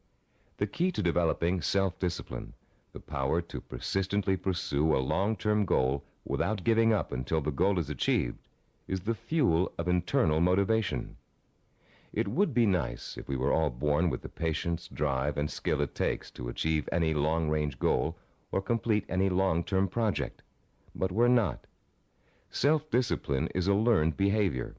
The key to developing self-discipline, the power to persistently pursue a long-term goal without giving up until the goal is achieved, is the fuel of internal motivation. It would be nice if we were all born with the patience, drive, and skill it takes to achieve any long-range goal or complete any long-term project. But we're not. Self-discipline is a learned behavior.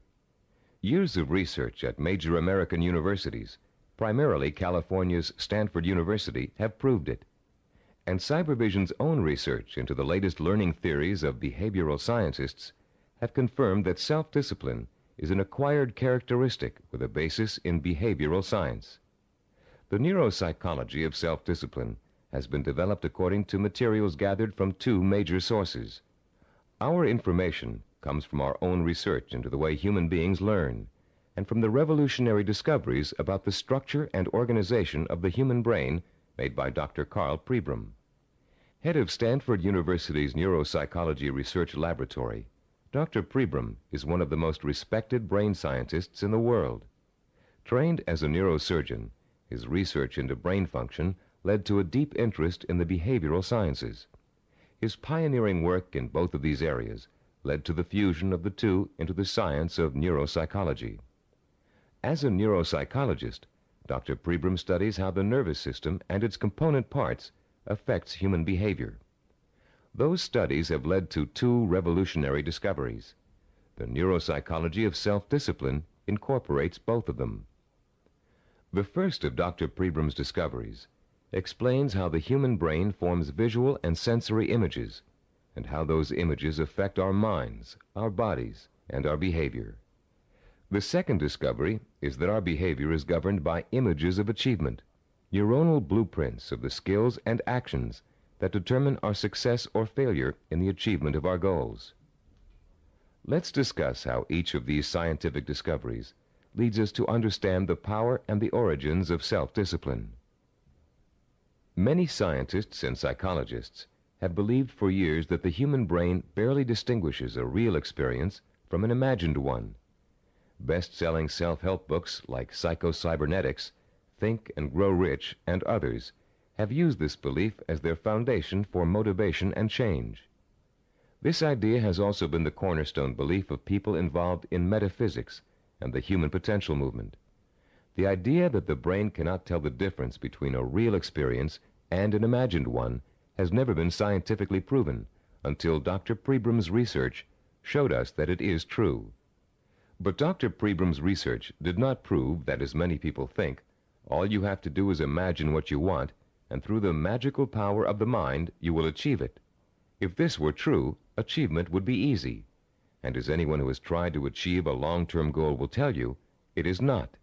Years of research at major American universities, primarily California's Stanford University, have proved it. And Cybervision's own research into the latest learning theories of behavioral scientists have confirmed that self-discipline is an acquired characteristic with a basis in behavioral science. The neuropsychology of self-discipline has been developed according to materials gathered from two major sources. Our information comes from our own research into the way human beings learn, and from the revolutionary discoveries about the structure and organization of the human brain made by Dr. Carl Pribram. Head of Stanford University's Neuropsychology Research Laboratory, Dr. Pribram is one of the most respected brain scientists in the world. Trained as a neurosurgeon, his research into brain function led to a deep interest in the behavioral sciences. His pioneering work in both of these areas led to the fusion of the two into the science of neuropsychology. As a neuropsychologist, Dr. Pribram studies how the nervous system and its component parts affects human behavior. Those studies have led to two revolutionary discoveries. The neuropsychology of self-discipline incorporates both of them. The first of Dr. Pribram's discoveries explains how the human brain forms visual and sensory images, and how those images affect our minds, our bodies, and our behavior. The second discovery is that our behavior is governed by images of achievement, neuronal blueprints of the skills and actions that determine our success or failure in the achievement of our goals. Let's discuss how each of these scientific discoveries leads us to understand the power and the origins of self-discipline. Many scientists and psychologists have believed for years that the human brain barely distinguishes a real experience from an imagined one. Best-selling self-help books like Psycho-Cybernetics, Think and Grow Rich, and others have used this belief as their foundation for motivation and change. This idea has also been the cornerstone belief of people involved in metaphysics and the human potential movement. The idea that the brain cannot tell the difference between a real experience and an imagined one has never been scientifically proven until Dr. Pribram's research showed us that it is true. But Dr. Pribram's research did not prove that, as many people think, all you have to do is imagine what you want, and through the magical power of the mind, you will achieve it. If this were true, achievement would be easy. And as anyone who has tried to achieve a long-term goal will tell you, it is not.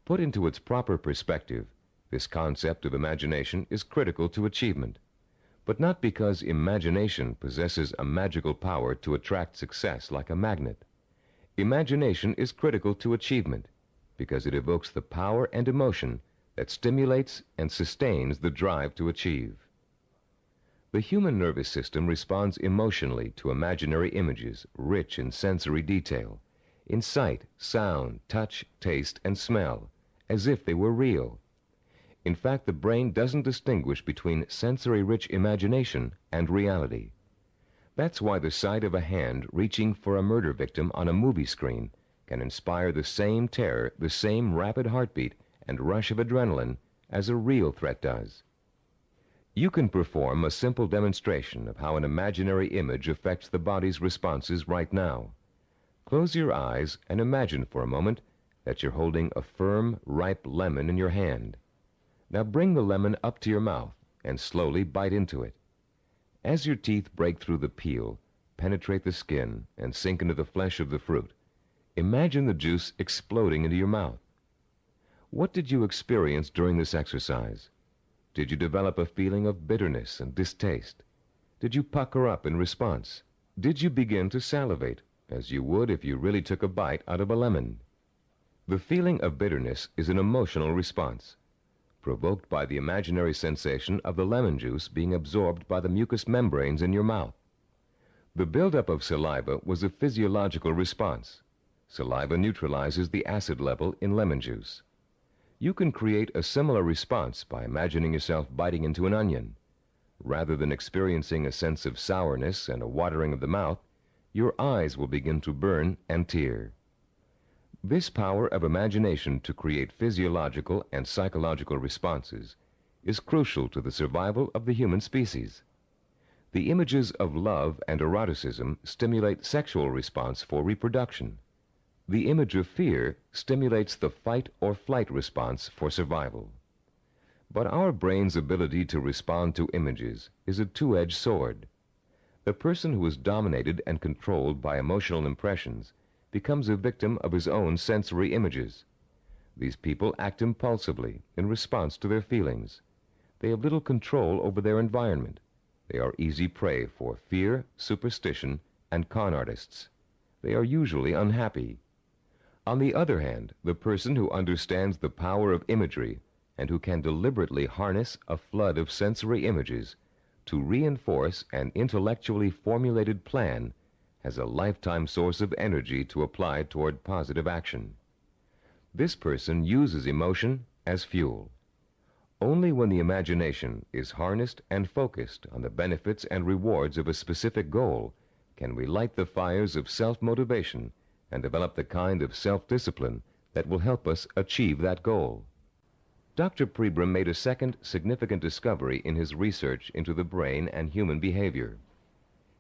Put into its proper perspective, this concept of imagination is critical to achievement, but not because imagination possesses a magical power to attract success like a magnet. Imagination is critical to achievement because it evokes the power and emotion that stimulates and sustains the drive to achieve. The human nervous system responds emotionally to imaginary images rich in sensory detail, in sight, sound, touch, taste, and smell, as if they were real. In fact, the brain doesn't distinguish between sensory-rich imagination and reality. That's why the sight of a hand reaching for a murder victim on a movie screen can inspire the same terror, the same rapid heartbeat, and rush of adrenaline as a real threat does. You can perform a simple demonstration of how an imaginary image affects the body's responses right now. Close your eyes and imagine for a moment that you're holding a firm, ripe lemon in your hand. Now bring the lemon up to your mouth and slowly bite into it. As your teeth break through the peel, penetrate the skin, and sink into the flesh of the fruit, imagine the juice exploding into your mouth. What did you experience during this exercise? Did you develop a feeling of bitterness and distaste? Did you pucker up in response? Did you begin to salivate, as you would if you really took a bite out of a lemon? The feeling of bitterness is an emotional response, provoked by the imaginary sensation of the lemon juice being absorbed by the mucous membranes in your mouth. The buildup of saliva was a physiological response. Saliva neutralizes the acid level in lemon juice. You can create a similar response by imagining yourself biting into an onion. Rather than experiencing a sense of sourness and a watering of the mouth, your eyes will begin to burn and tear. This power of imagination to create physiological and psychological responses is crucial to the survival of the human species. The images of love and eroticism stimulate sexual response for reproduction. The image of fear stimulates the fight or flight response for survival. But our brain's ability to respond to images is a two-edged sword. The person who is dominated and controlled by emotional impressions becomes a victim of his own sensory images. These people act impulsively in response to their feelings. They have little control over their environment. They are easy prey for fear, superstition, and con artists. They are usually unhappy. On the other hand, the person who understands the power of imagery and who can deliberately harness a flood of sensory images to reinforce an intellectually formulated plan has a lifetime source of energy to apply toward positive action. This person uses emotion as fuel. Only when the imagination is harnessed and focused on the benefits and rewards of a specific goal can we light the fires of self-motivation and develop the kind of self-discipline that will help us achieve that goal. Dr. Pribram made a second significant discovery in his research into the brain and human behavior.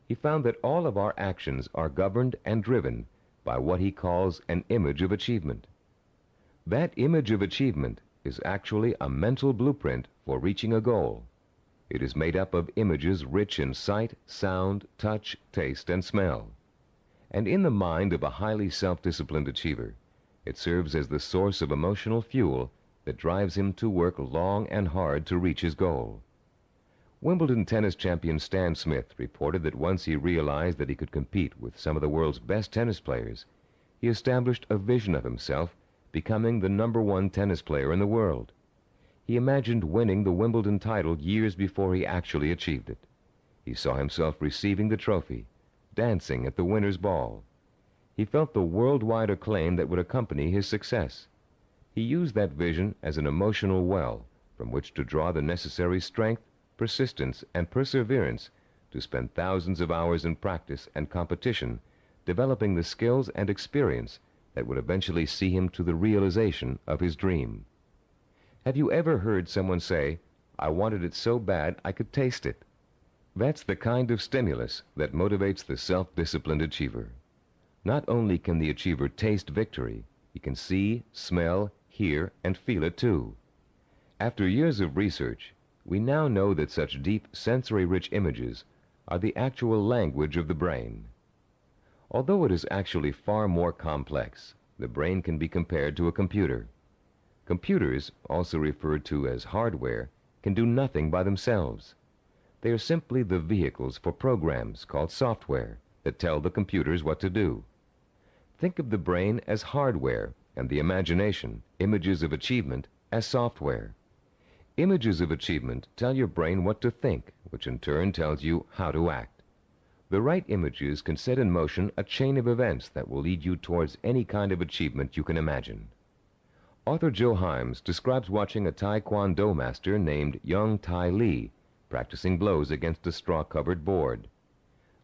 He found that all of our actions are governed and driven by what he calls an image of achievement. That image of achievement is actually a mental blueprint for reaching a goal. It is made up of images rich in sight, sound, touch, taste, and smell. And in the mind of a highly self-disciplined achiever, it serves as the source of emotional fuel that drives him to work long and hard to reach his goal. Wimbledon tennis champion Stan Smith reported that once he realized that he could compete with some of the world's best tennis players, he established a vision of himself becoming the #1 tennis player in the world. He imagined winning the Wimbledon title years before he actually achieved it. He saw himself receiving the trophy, dancing at the winner's ball. He felt the worldwide acclaim that would accompany his success. He used that vision as an emotional well from which to draw the necessary strength, persistence, and perseverance to spend thousands of hours in practice and competition, developing the skills and experience that would eventually see him to the realization of his dream. Have you ever heard someone say, "I wanted it so bad I could taste it"? That's the kind of stimulus that motivates the self-disciplined achiever. Not only can the achiever taste victory, he can see, smell, hear, and feel it too. After years of research, we now know that such deep, sensory-rich images are the actual language of the brain. Although it is actually far more complex, the brain can be compared to a computer. Computers, also referred to as hardware, can do nothing by themselves. They are simply the vehicles for programs called software that tell the computers what to do. Think of the brain as hardware and the imagination, images of achievement, as software. Images of achievement tell your brain what to think, which in turn tells you how to act. The right images can set in motion a chain of events that will lead you towards any kind of achievement you can imagine. Author Joe Himes describes watching a Taekwondo master named Young Tai Lee practicing blows against a straw-covered board.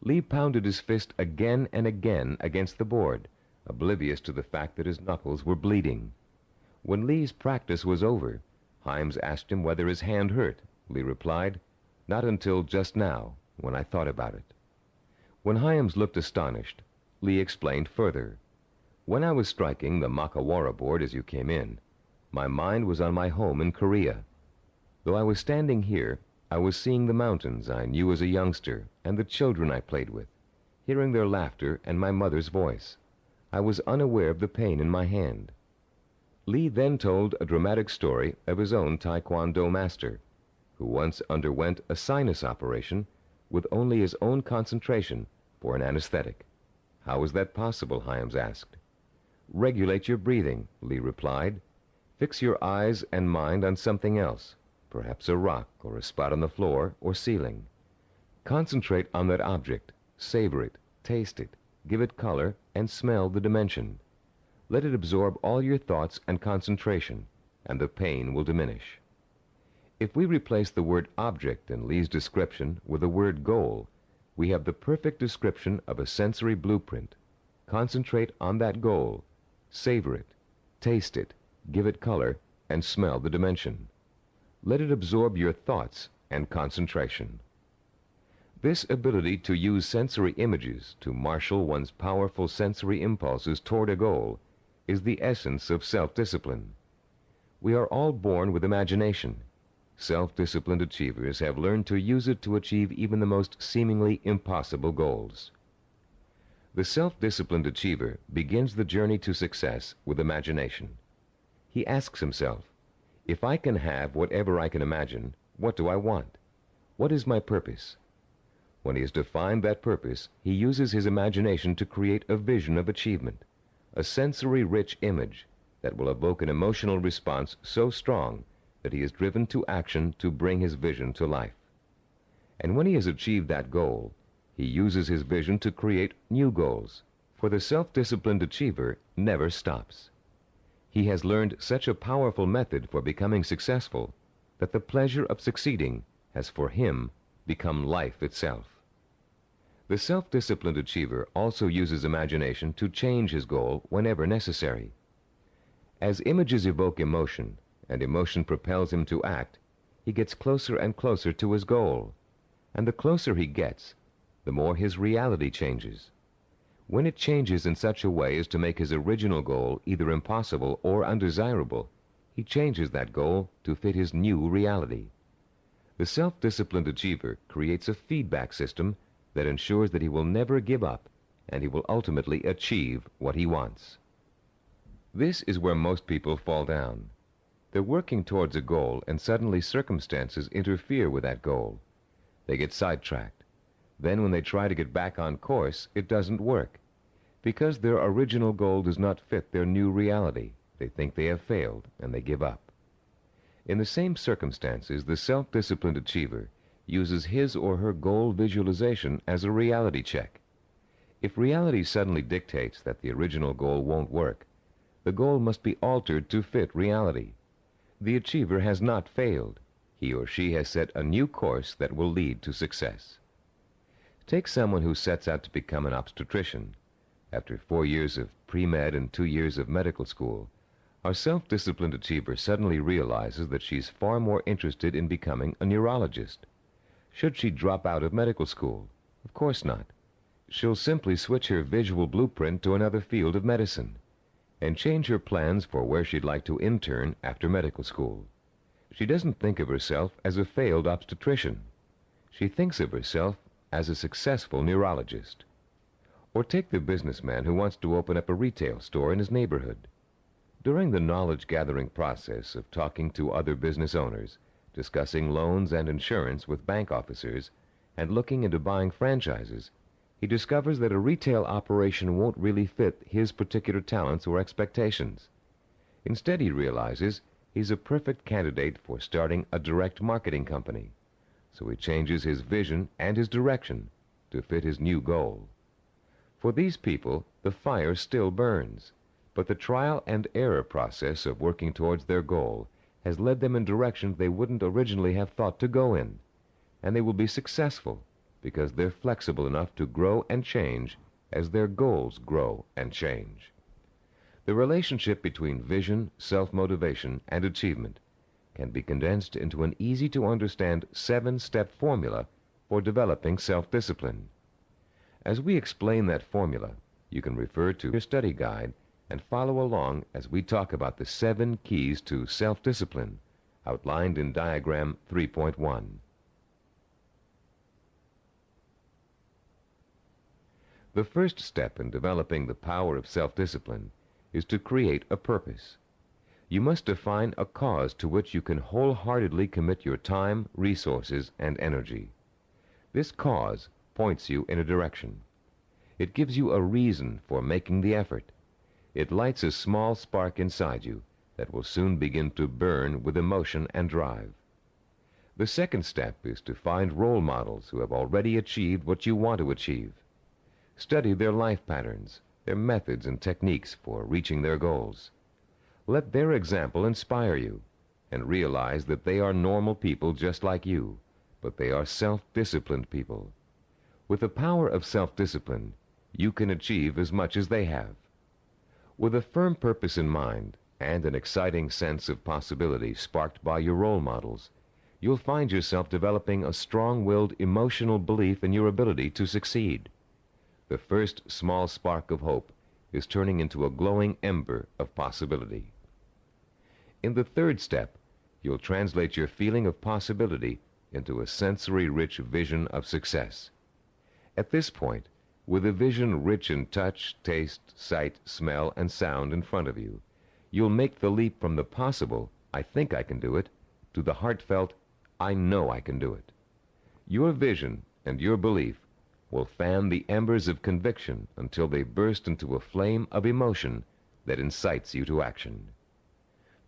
Lee pounded his fist again and again against the board, oblivious to the fact that his knuckles were bleeding. When Lee's practice was over, Himes asked him whether his hand hurt. Lee replied, "Not until just now, when I thought about it." When Himes looked astonished, Lee explained further, "When I was striking the Makawara board as you came in, my mind was on my home in Korea. Though I was standing here, I was seeing the mountains I knew as a youngster and the children I played with, hearing their laughter and my mother's voice. I was unaware of the pain in my hand." Lee then told a dramatic story of his own Taekwondo master, who once underwent a sinus operation with only his own concentration for an anesthetic. "How was that possible?" Himes asked. "Regulate your breathing," Lee replied. "Fix your eyes and mind on something else, perhaps a rock or a spot on the floor or ceiling. Concentrate on that object, savor it, taste it, give it color, and smell the dimension. Let it absorb all your thoughts and concentration, and the pain will diminish." If we replace the word object in Lee's description with the word goal, we have the perfect description of a sensory blueprint. Concentrate on that goal, savor it, taste it, give it color, and smell the dimension. Let it absorb your thoughts and concentration. This ability to use sensory images to marshal one's powerful sensory impulses toward a goal is the essence of self-discipline. We are all born with imagination. Self-disciplined achievers have learned to use it to achieve even the most seemingly impossible goals. The self-disciplined achiever begins the journey to success with imagination. He asks himself, if I can have whatever I can imagine, what do I want? What is my purpose? When he has defined that purpose, he uses his imagination to create a vision of achievement, a sensory-rich image that will evoke an emotional response so strong that he is driven to action to bring his vision to life. And when he has achieved that goal, he uses his vision to create new goals, for the self-disciplined achiever never stops. He has learned such a powerful method for becoming successful that the pleasure of succeeding has for him become life itself. The self-disciplined achiever also uses imagination to change his goal whenever necessary. As images evoke emotion, and emotion propels him to act, he gets closer and closer to his goal. And the closer he gets, the more his reality changes. When it changes in such a way as to make his original goal either impossible or undesirable, he changes that goal to fit his new reality. The self-disciplined achiever creates a feedback system that ensures that he will never give up, and he will ultimately achieve what he wants. This is where most people fall down. They're working towards a goal, and suddenly circumstances interfere with that goal. They get sidetracked. Then when they try to get back on course, it doesn't work. Because their original goal does not fit their new reality, they think they have failed, and they give up. In the same circumstances, the self-disciplined achiever uses his or her goal visualization as a reality check. If reality suddenly dictates that the original goal won't work, the goal must be altered to fit reality. The achiever has not failed. He or she has set a new course that will lead to success. Take someone who sets out to become an obstetrician. After 4 years of pre-med and 2 years of medical school, our self-disciplined achiever suddenly realizes that she's far more interested in becoming a neurologist. Should she drop out of medical school? Of course not. She'll simply switch her visual blueprint to another field of medicine and change her plans for where she'd like to intern after medical school. She doesn't think of herself as a failed obstetrician. She thinks of herself as a successful neurologist. Or take the businessman who wants to open up a retail store in his neighborhood. During the knowledge-gathering process of talking to other business owners, discussing loans and insurance with bank officers, and looking into buying franchises, he discovers that a retail operation won't really fit his particular talents or expectations. Instead, he realizes he's a perfect candidate for starting a direct marketing company. So he changes his vision and his direction to fit his new goal. For these people, the fire still burns, but the trial and error process of working towards their goal has led them in directions they wouldn't originally have thought to go in, and they will be successful because they're flexible enough to grow and change as their goals grow and change. The relationship between vision, self-motivation, and achievement can be condensed into an easy-to-understand 7-step formula for developing self-discipline. As we explain that formula, you can refer to your study guide and follow along as we talk about the 7 keys to self-discipline outlined in diagram 3.1. The first step in developing the power of self-discipline is to create a purpose. You must define a cause to which you can wholeheartedly commit your time, resources, and energy. This cause points you in a direction. It gives you a reason for making the effort. It lights a small spark inside you that will soon begin to burn with emotion and drive. The second step is to find role models who have already achieved what you want to achieve. Study their life patterns, their methods and techniques for reaching their goals. Let their example inspire you, and realize that they are normal people just like you, but they are self-disciplined people. With the power of self-discipline, you can achieve as much as they have. With a firm purpose in mind and an exciting sense of possibility sparked by your role models, you'll find yourself developing a strong-willed emotional belief in your ability to succeed. The first small spark of hope is turning into a glowing ember of possibility. In the third step, you'll translate your feeling of possibility into a sensory-rich vision of success. At this point, with a vision rich in touch, taste, sight, smell, and sound in front of you, you'll make the leap from the possible, I think I can do it, to the heartfelt, I know I can do it. Your vision and your belief will fan the embers of conviction until they burst into a flame of emotion that incites you to action.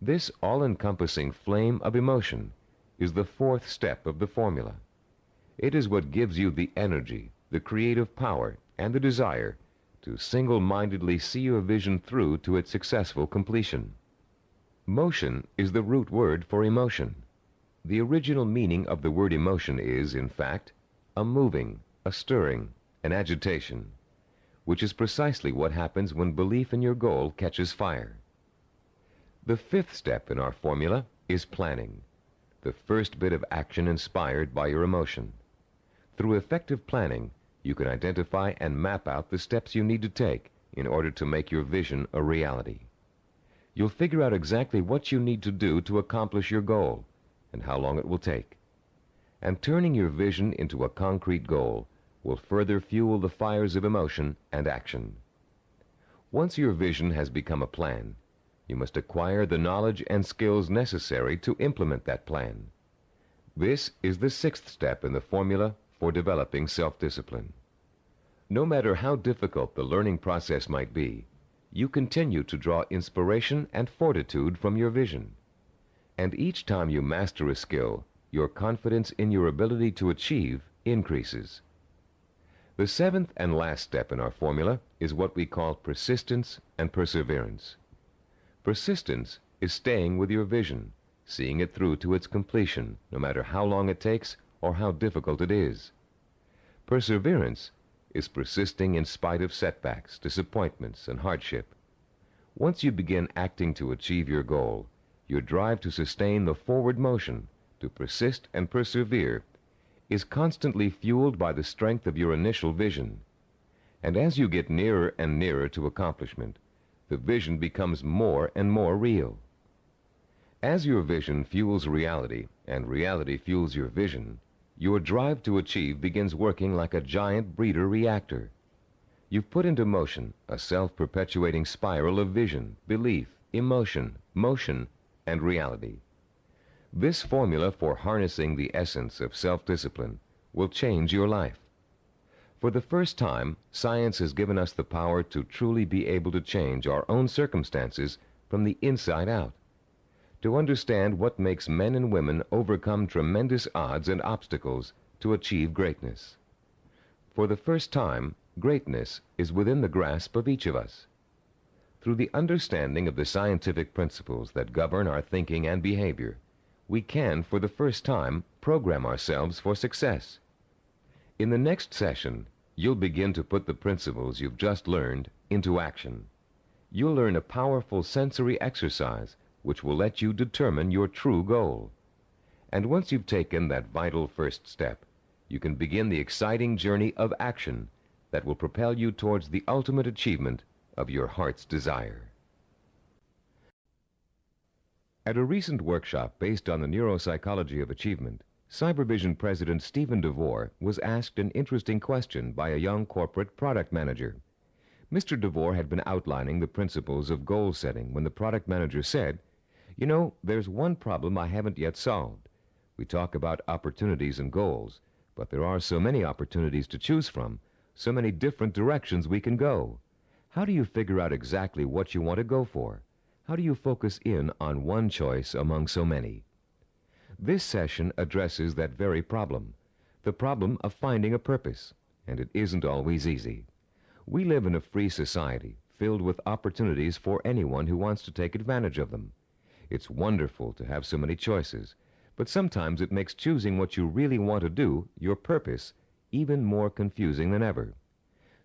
This all-encompassing flame of emotion is the fourth step of the formula. It is what gives you the energy, the creative power, and the desire to single-mindedly see your vision through to its successful completion. Motion is the root word for emotion. The original meaning of the word emotion is, in fact, a moving, a stirring, an agitation, which is precisely what happens when belief in your goal catches fire. The fifth step in our formula is planning, the first bit of action inspired by your emotion. Through effective planning, you can identify and map out the steps you need to take in order to make your vision a reality. You'll figure out exactly what you need to do to accomplish your goal and how long it will take. And turning your vision into a concrete goal will further fuel the fires of emotion and action. Once your vision has become a plan, you must acquire the knowledge and skills necessary to implement that plan. This is the sixth step in the formula for developing self-discipline. No matter how difficult the learning process might be, you continue to draw inspiration and fortitude from your vision. And each time you master a skill, your confidence in your ability to achieve increases. The seventh and last step in our formula is what we call persistence and perseverance. Persistence is staying with your vision, seeing it through to its completion, no matter how long it takes or how difficult it is. Perseverance is persisting in spite of setbacks, disappointments, and hardship. Once you begin acting to achieve your goal, your drive to sustain the forward motion, to persist and persevere, is constantly fueled by the strength of your initial vision. And as you get nearer and nearer to accomplishment, the vision becomes more and more real. As your vision fuels reality, and reality fuels your vision, your drive to achieve begins working like a giant breeder reactor. You've put into motion a self-perpetuating spiral of vision, belief, emotion, motion, and reality. This formula for harnessing the essence of self-discipline will change your life. For the first time, science has given us the power to truly be able to change our own circumstances from the inside out, to understand what makes men and women overcome tremendous odds and obstacles to achieve greatness. For the first time, greatness is within the grasp of each of us. Through the understanding of the scientific principles that govern our thinking and behavior, we can, for the first time, program ourselves for success. In the next session, you'll begin to put the principles you've just learned into action. You'll learn a powerful sensory exercise which will let you determine your true goal. And once you've taken that vital first step, you can begin the exciting journey of action that will propel you towards the ultimate achievement of your heart's desire. At a recent workshop based on the neuropsychology of achievement, Cybervision President Stephen DeVore was asked an interesting question by a young corporate product manager. Mr. DeVore had been outlining the principles of goal setting when the product manager said, "You know, there's one problem I haven't yet solved. We talk about opportunities and goals, but there are so many opportunities to choose from, so many different directions we can go. How do you figure out exactly what you want to go for? How do you focus in on one choice among so many?" This session addresses that very problem, the problem of finding a purpose, and it isn't always easy. We live in a free society filled with opportunities for anyone who wants to take advantage of them. It's wonderful to have so many choices, but sometimes it makes choosing what you really want to do, your purpose, even more confusing than ever.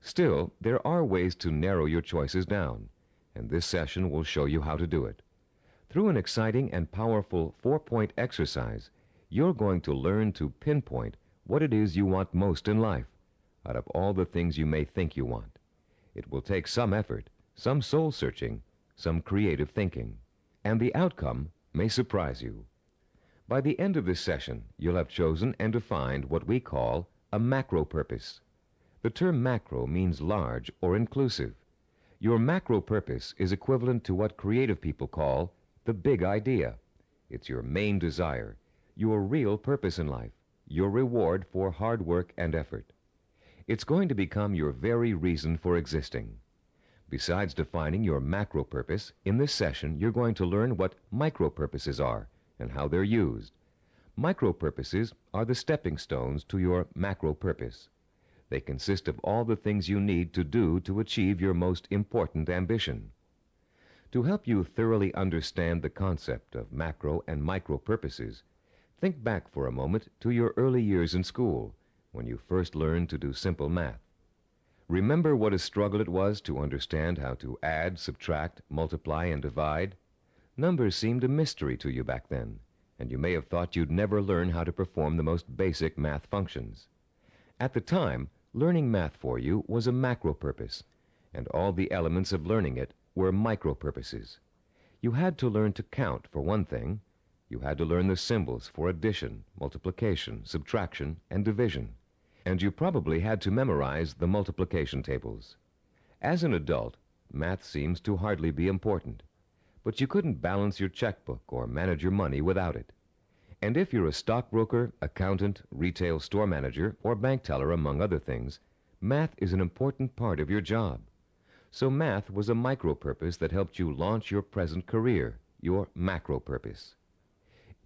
Still, there are ways to narrow your choices down, and this session will show you how to do it. Through an exciting and powerful 4-point exercise, you're going to learn to pinpoint what it is you want most in life out of all the things you may think you want. It will take some effort, some soul-searching, some creative thinking, and the outcome may surprise you. By the end of this session, you'll have chosen and defined what we call a macro purpose. The term macro means large or inclusive. Your macro purpose is equivalent to what creative people call the big idea. It's your main desire, your real purpose in life, your reward for hard work and effort. It's going to become your very reason for existing. Besides defining your macro purpose, in this session you're going to learn what micro purposes are and how they're used. Micro purposes are the stepping stones to your macro purpose. They consist of all the things you need to do to achieve your most important ambition. To help you thoroughly understand the concept of macro and micro purposes, think back for a moment to your early years in school, when you first learned to do simple math. Remember what a struggle it was to understand how to add, subtract, multiply, and divide? Numbers seemed a mystery to you back then, and you may have thought you'd never learn how to perform the most basic math functions. At the time, learning math for you was a macro purpose, and all the elements of learning it were micro purposes. You had to learn to count, for one thing. You had to learn the symbols for addition, multiplication, subtraction, and division. And you probably had to memorize the multiplication tables. As an adult, math seems to hardly be important, but you couldn't balance your checkbook or manage your money without it. And if you're a stockbroker, accountant, retail store manager, or bank teller, among other things, math is an important part of your job. So math was a micro purpose that helped you launch your present career, your macro purpose.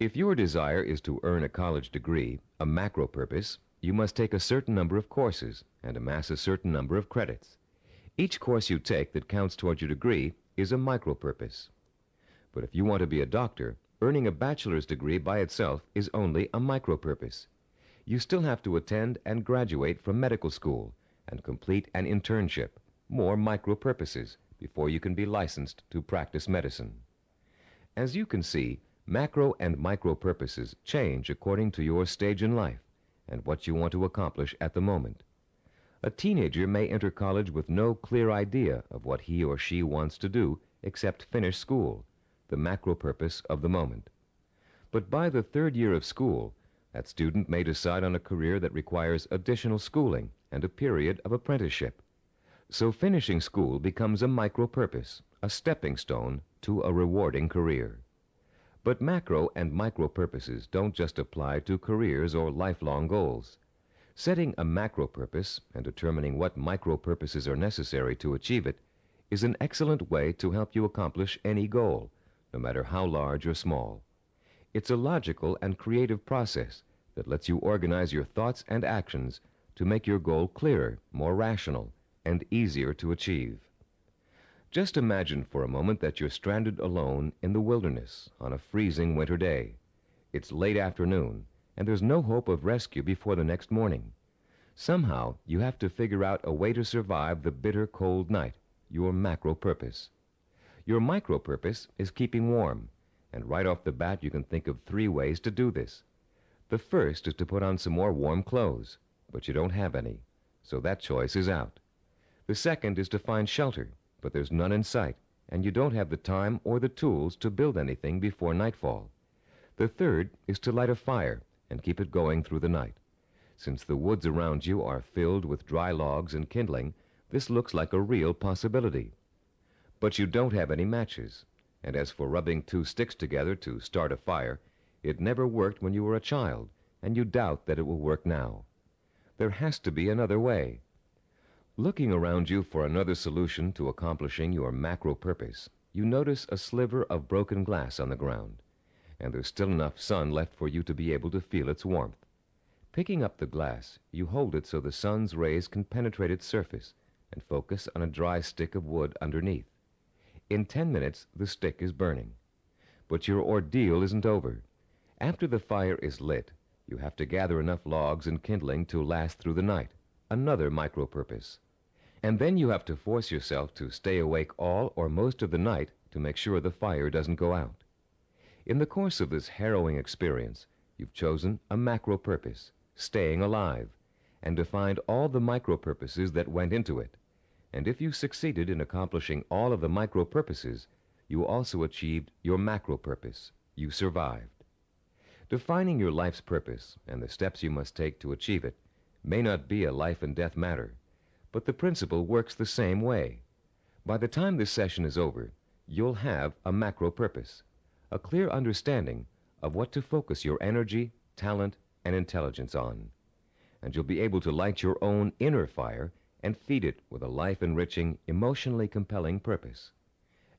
If your desire is to earn a college degree, a macro purpose, you must take a certain number of courses and amass a certain number of credits. Each course you take that counts towards your degree is a micro purpose. But if you want to be a doctor, earning a bachelor's degree by itself is only a micro purpose. You still have to attend and graduate from medical school and complete an internship, more micro purposes, before you can be licensed to practice medicine. As you can see, macro and micro purposes change according to your stage in life and what you want to accomplish at the moment. A teenager may enter college with no clear idea of what he or she wants to do except finish school, the macro purpose of the moment. But by the third year of school, that student may decide on a career that requires additional schooling and a period of apprenticeship. So finishing school becomes a micro purpose, a stepping stone to a rewarding career. But macro and micro purposes don't just apply to careers or lifelong goals. Setting a macro purpose and determining what micro purposes are necessary to achieve it is an excellent way to help you accomplish any goal, no matter how large or small. It's a logical and creative process that lets you organize your thoughts and actions to make your goal clearer, more rational, and easier to achieve. Just imagine for a moment that you're stranded alone in the wilderness on a freezing winter day. It's late afternoon, and there's no hope of rescue before the next morning. Somehow, you have to figure out a way to survive the bitter cold night, your macro purpose. Your micro purpose is keeping warm, and right off the bat you can think of 3 ways to do this. The first is to put on some more warm clothes, but you don't have any, so that choice is out. The second is to find shelter, but there's none in sight, and you don't have the time or the tools to build anything before nightfall. The third is to light a fire and keep it going through the night. Since the woods around you are filled with dry logs and kindling, this looks like a real possibility. But you don't have any matches, and as for rubbing 2 sticks together to start a fire, it never worked when you were a child, and you doubt that it will work now. There has to be another way. Looking around you for another solution to accomplishing your macro purpose, you notice a sliver of broken glass on the ground, and there's still enough sun left for you to be able to feel its warmth. Picking up the glass, you hold it so the sun's rays can penetrate its surface and focus on a dry stick of wood underneath. In 10 minutes, the stick is burning. But your ordeal isn't over. After the fire is lit, you have to gather enough logs and kindling to last through the night, another micro purpose. And then you have to force yourself to stay awake all or most of the night to make sure the fire doesn't go out. In the course of this harrowing experience, You've chosen a macro purpose, staying alive, and defined all the micro purposes that went into it. And if you succeeded in accomplishing all of the micro purposes, you also achieved your macro purpose. You survived. Defining your life's purpose and the steps you must take to achieve it may not be a life and death matter, but the principle works the same way. By the time this session is over, you'll have a macro purpose, a clear understanding of what to focus your energy, talent, and intelligence on. And you'll be able to light your own inner fire and feed it with a life-enriching, emotionally compelling purpose.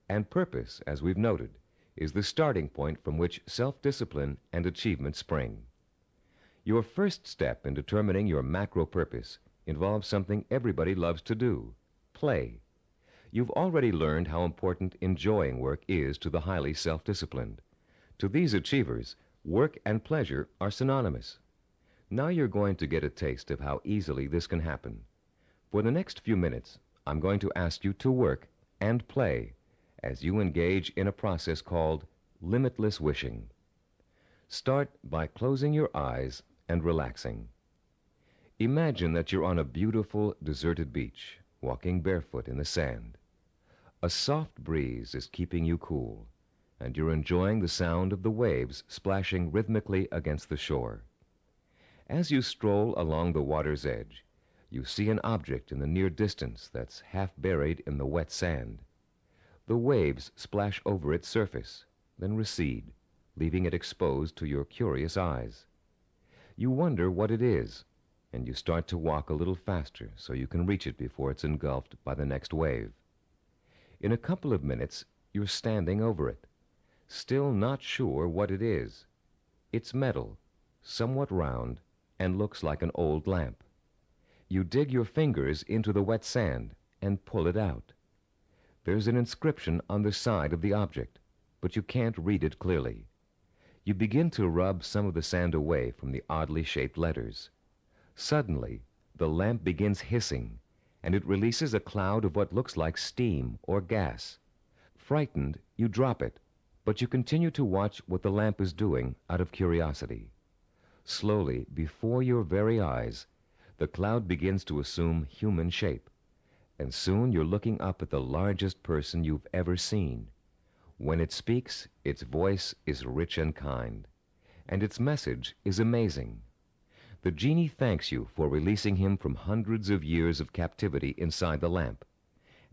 And purpose, as we've noted, is the starting point from which self-discipline and achievement spring. Your first step in determining your macro purpose involves something everybody loves to do: play. You've already learned how important enjoying work is to the highly self-disciplined. To these achievers, work and pleasure are synonymous. Now you're going to get a taste of how easily this can happen. For the next few minutes, I'm going to ask you to work and play as you engage in a process called limitless wishing. Start by closing your eyes and relaxing. Imagine that you're on a beautiful, deserted beach, walking barefoot in the sand. A soft breeze is keeping you cool, and you're enjoying the sound of the waves splashing rhythmically against the shore. As you stroll along the water's edge, you see an object in the near distance that's half buried in the wet sand. The waves splash over its surface, then recede, leaving it exposed to your curious eyes. You wonder what it is, and you start to walk a little faster so you can reach it before it's engulfed by the next wave. In a couple of minutes, you're standing over it, still not sure what it is. It's metal, somewhat round, and looks like an old lamp. You dig your fingers into the wet sand and pull it out. There's an inscription on the side of the object, but you can't read it clearly. You begin to rub some of the sand away from the oddly shaped letters. Suddenly, the lamp begins hissing, and it releases a cloud of what looks like steam or gas. Frightened, you drop it, but you continue to watch what the lamp is doing out of curiosity. Slowly, before your very eyes, the cloud begins to assume human shape, and soon you're looking up at the largest person you've ever seen. When it speaks, its voice is rich and kind, and its message is amazing. The genie thanks you for releasing him from hundreds of years of captivity inside the lamp,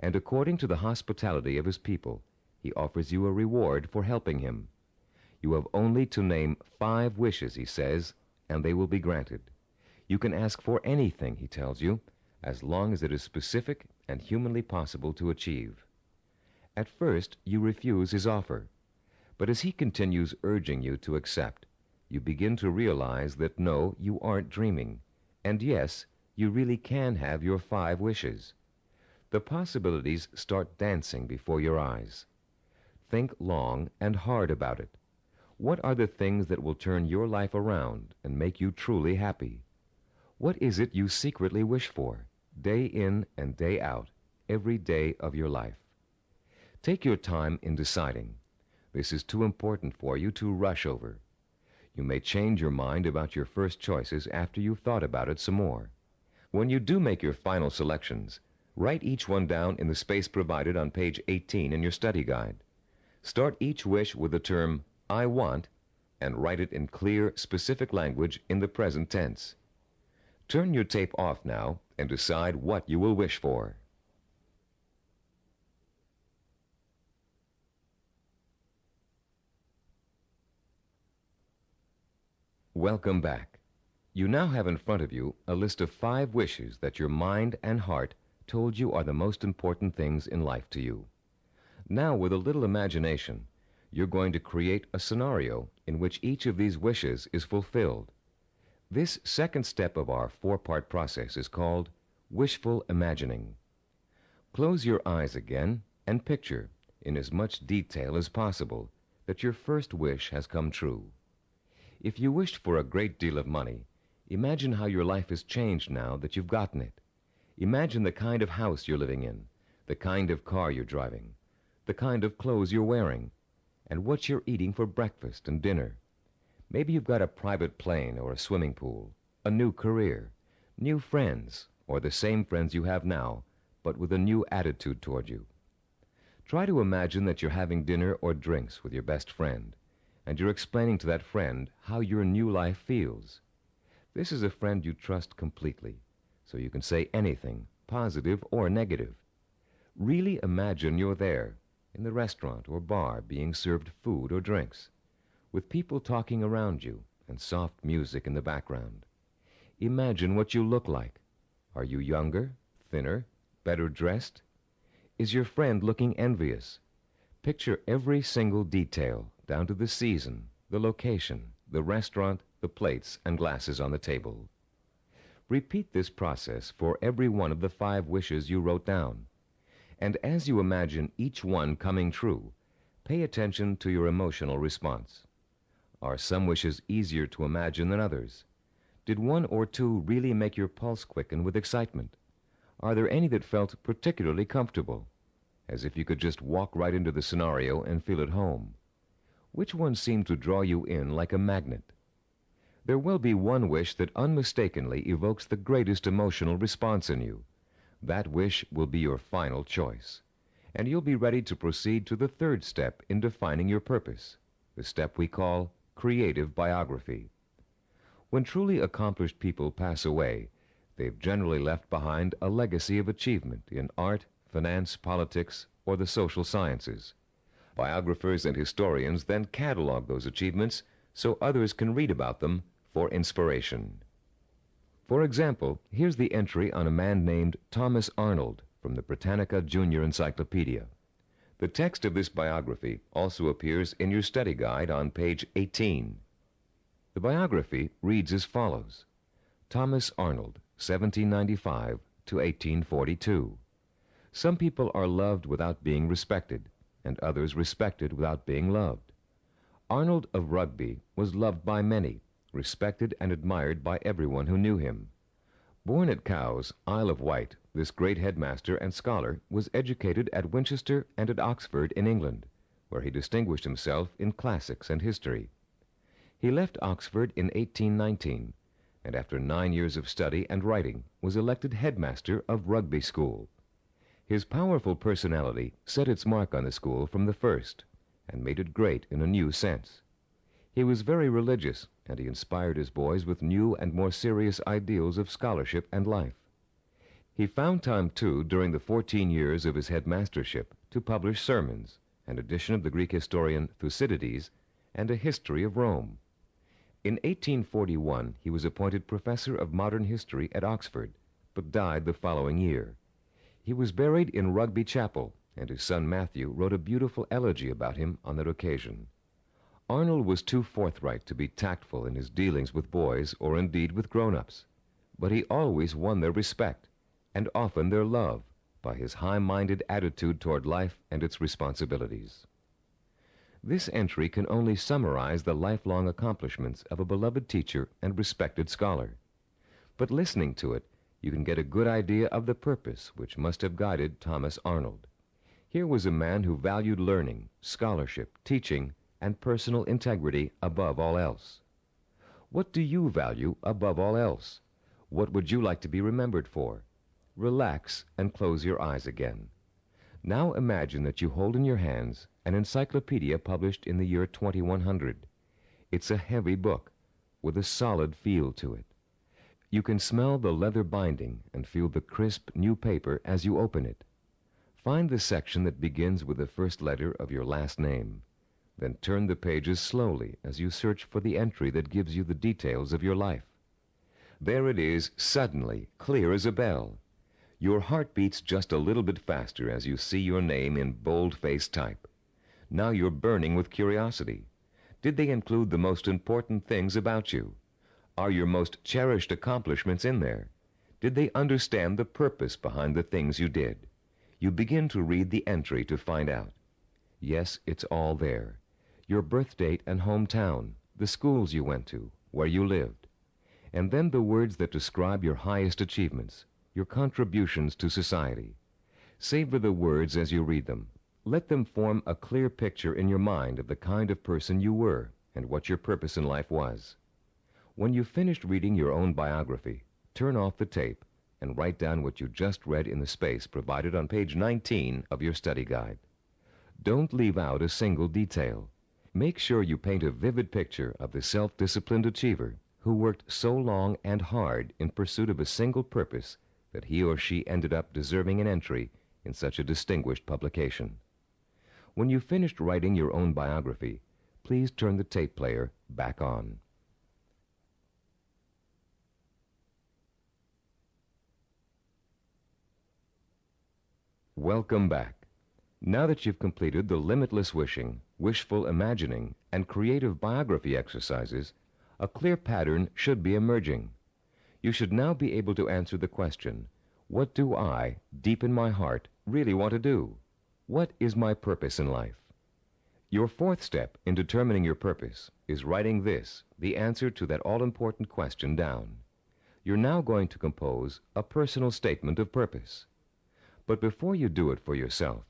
and according to the hospitality of his people, he offers you a reward for helping him. You have only to name 5 wishes, he says, and they will be granted. You can ask for anything, he tells you, as long as it is specific and humanly possible to achieve. At first, you refuse his offer, but as he continues urging you to accept, you begin to realize that no, you aren't dreaming, and yes, you really can have your 5 wishes. The possibilities start dancing before your eyes. Think long and hard about it. What are the things that will turn your life around and make you truly happy? What is it you secretly wish for, day in and day out, every day of your life? Take your time in deciding. This is too important for you to rush over. You may change your mind about your first choices after you've thought about it some more. When you do make your final selections, write each one down in the space provided on page 18 in your study guide. Start each wish with the term "I want" and write it in clear, specific language in the present tense. Turn your tape off now and decide what you will wish for. Welcome back. You now have in front of you a list of 5 wishes that your mind and heart told you are the most important things in life to you. Now, with a little imagination, you're going to create a scenario in which each of these wishes is fulfilled. This second step of our 4-part process is called wishful imagining. Close your eyes again and picture, in as much detail as possible, that your first wish has come true. If you wished for a great deal of money, imagine how your life has changed now that you've gotten it. Imagine the kind of house you're living in, the kind of car you're driving, the kind of clothes you're wearing, and what you're eating for breakfast and dinner. Maybe you've got a private plane or a swimming pool, a new career, new friends, or the same friends you have now, but with a new attitude toward you. Try to imagine that you're having dinner or drinks with your best friend, and you're explaining to that friend how your new life feels. This is a friend you trust completely, so you can say anything, positive or negative. Really imagine you're there, in the restaurant or bar, being served food or drinks, with people talking around you and soft music in the background. Imagine what you look like. Are you younger, thinner, better dressed? Is your friend looking envious? Picture every single detail, down to the season, the location, the restaurant, the plates and glasses on the table. Repeat this process for every one of the 5 wishes you wrote down. And as you imagine each one coming true, pay attention to your emotional response. Are some wishes easier to imagine than others? Did 1 or 2 really make your pulse quicken with excitement? Are there any that felt particularly comfortable, as if you could just walk right into the scenario and feel at home? Which one seemed to draw you in like a magnet? There will be one wish that unmistakably evokes the greatest emotional response in you. That wish will be your final choice, and you'll be ready to proceed to the 3rd step in defining your purpose, the step we call creative biography. When truly accomplished people pass away, they've generally left behind a legacy of achievement in art, finance, politics, or the social sciences. Biographers and historians then catalog those achievements so others can read about them for inspiration. For example, here's the entry on a man named Thomas Arnold from the Britannica Junior Encyclopedia. The text of this biography also appears in your study guide on page 18. The biography reads as follows. Thomas Arnold, 1795 to 1842. Some people are loved without being respected, and others respected without being loved. Arnold of Rugby was loved by many, respected and admired by everyone who knew him. Born at Cowes, Isle of Wight, this great headmaster and scholar was educated at Winchester and at Oxford in England, where he distinguished himself in classics and history. He left Oxford in 1819, and after 9 years of study and writing was elected headmaster of Rugby School. His powerful personality set its mark on the school from the first, and made it great in a new sense. He was very religious, and he inspired his boys with new and more serious ideals of scholarship and life. He found time, too, during the 14 years of his headmastership, to publish sermons, an edition of the Greek historian Thucydides, and a history of Rome. In 1841, he was appointed professor of modern history at Oxford, but died the following year. He was buried in Rugby Chapel, and his son Matthew wrote a beautiful elegy about him on that occasion. Arnold was too forthright to be tactful in his dealings with boys or indeed with grown-ups, but he always won their respect, and often their love, by his high-minded attitude toward life and its responsibilities. This entry can only summarize the lifelong accomplishments of a beloved teacher and respected scholar. But listening to it, you can get a good idea of the purpose which must have guided Thomas Arnold. Here was a man who valued learning, scholarship, teaching, and personal integrity above all else. What do you value above all else? What would you like to be remembered for? Relax and close your eyes again. Now imagine that you hold in your hands an encyclopedia published in the year 2100. It's a heavy book with a solid feel to it. You can smell the leather binding and feel the crisp new paper as you open it. Find the section that begins with the first letter of your last name. Then turn the pages slowly as you search for the entry that gives you the details of your life. There it is, suddenly, clear as a bell. Your heart beats just a little bit faster as you see your name in bold-faced type. Now you're burning with curiosity. Did they include the most important things about you? Are your most cherished accomplishments in there? Did they understand the purpose behind the things you did? You begin to read the entry to find out. Yes, it's all there. Your birth date and hometown, the schools you went to, where you lived. And then the words that describe your highest achievements, your contributions to society. Savor the words as you read them. Let them form a clear picture in your mind of the kind of person you were and what your purpose in life was. When you've finished reading your own biography, turn off the tape and write down what you just read in the space provided on page 19 of your study guide. Don't leave out a single detail. Make sure you paint a vivid picture of the self-disciplined achiever who worked so long and hard in pursuit of a single purpose that he or she ended up deserving an entry in such a distinguished publication. When you've finished writing your own biography, please turn the tape player back on. Welcome back. Now that you've completed the limitless wishing, wishful imagining, and creative biography exercises, a clear pattern should be emerging. You should now be able to answer the question, what do I, deep in my heart, really want to do? What is my purpose in life? Your fourth step in determining your purpose is writing this, the answer to that all-important question, down. You're now going to compose a personal statement of purpose. But before you do it for yourself,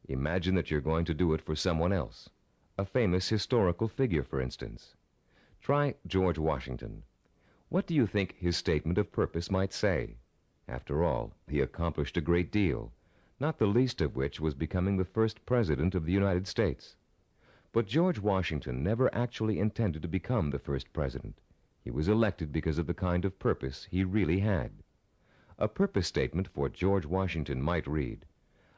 imagine that you're going to do it for someone else, a famous historical figure, for instance. Try George Washington. What do you think his statement of purpose might say? After all, he accomplished a great deal, not the least of which was becoming the first president of the United States. But George Washington never actually intended to become the first president. He was elected because of the kind of purpose he really had. A purpose statement for George Washington might read,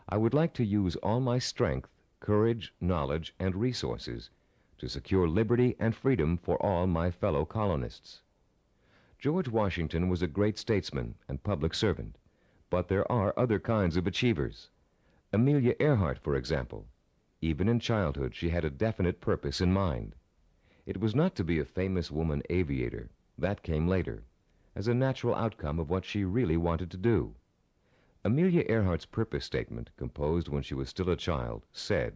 I would like to use all my strength, courage, knowledge, and resources to secure liberty and freedom for all my fellow colonists. George Washington was a great statesman and public servant, but there are other kinds of achievers. Amelia Earhart, for example. Even in childhood, she had a definite purpose in mind. It was not to be a famous woman aviator. That came later, as a natural outcome of what she really wanted to do. Amelia Earhart's purpose statement, composed when she was still a child, said,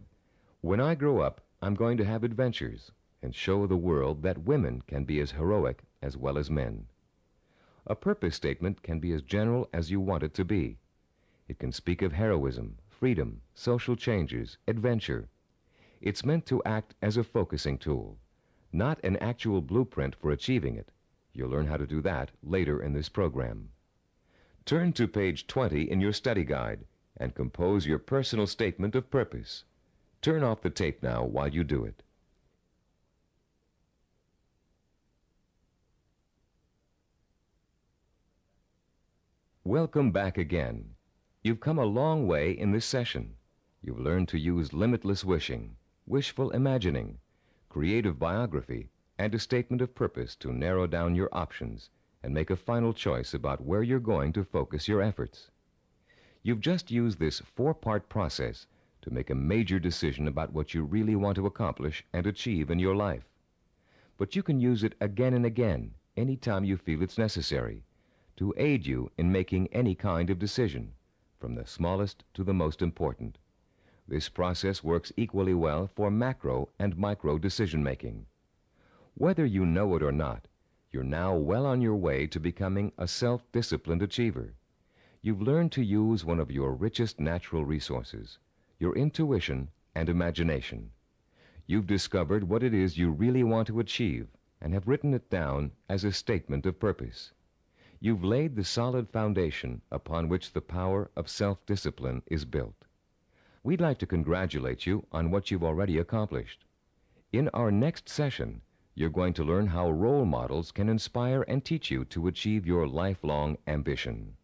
when I grow up, I'm going to have adventures and show the world that women can be as heroic as well as men. A purpose statement can be as general as you want it to be. It can speak of heroism, freedom, social changes, adventure. It's meant to act as a focusing tool, not an actual blueprint for achieving it. You'll learn how to do that later in this program. Turn to page 20 in your study guide and compose your personal statement of purpose. Turn off the tape now while you do it. Welcome back again. You've come a long way in this session. You've learned to use limitless wishing, wishful imagining, creative biography, and a statement of purpose to narrow down your options and make a final choice about where you're going to focus your efforts. You've just used this four-part process to make a major decision about what you really want to accomplish and achieve in your life. But you can use it again and again, anytime you feel it's necessary, to aid you in making any kind of decision, from the smallest to the most important. This process works equally well for macro and micro decision-making. Whether you know it or not, you're now well on your way to becoming a self-disciplined achiever. You've learned to use one of your richest natural resources, your intuition and imagination. You've discovered what it is you really want to achieve and have written it down as a statement of purpose. You've laid the solid foundation upon which the power of self-discipline is built. We'd like to congratulate you on what you've already accomplished. In our next session, you're going to learn how role models can inspire and teach you to achieve your lifelong ambition.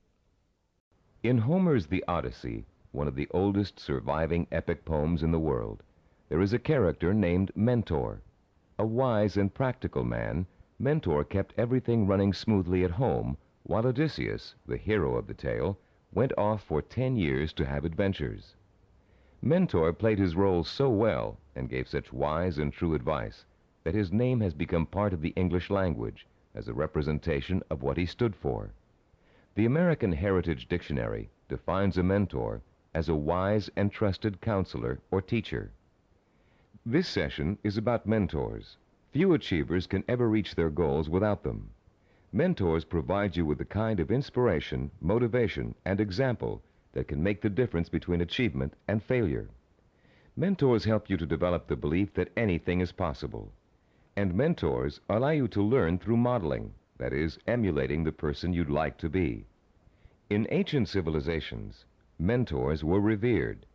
In Homer's The Odyssey, one of the oldest surviving epic poems in the world, there is a character named Mentor. A wise and practical man, Mentor kept everything running smoothly at home, while Odysseus, the hero of the tale, went off for 10 years to have adventures. Mentor played his role so well and gave such wise and true advice that his name has become part of the English language as a representation of what he stood for. The American Heritage Dictionary defines a mentor as a wise and trusted counselor or teacher. This session is about mentors. Few achievers can ever reach their goals without them. Mentors provide you with the kind of inspiration, motivation, and example that can make the difference between achievement and failure. Mentors help you to develop the belief that anything is possible. And mentors allow you to learn through modeling, that is, emulating the person you'd like to be. In ancient civilizations, mentors were revered.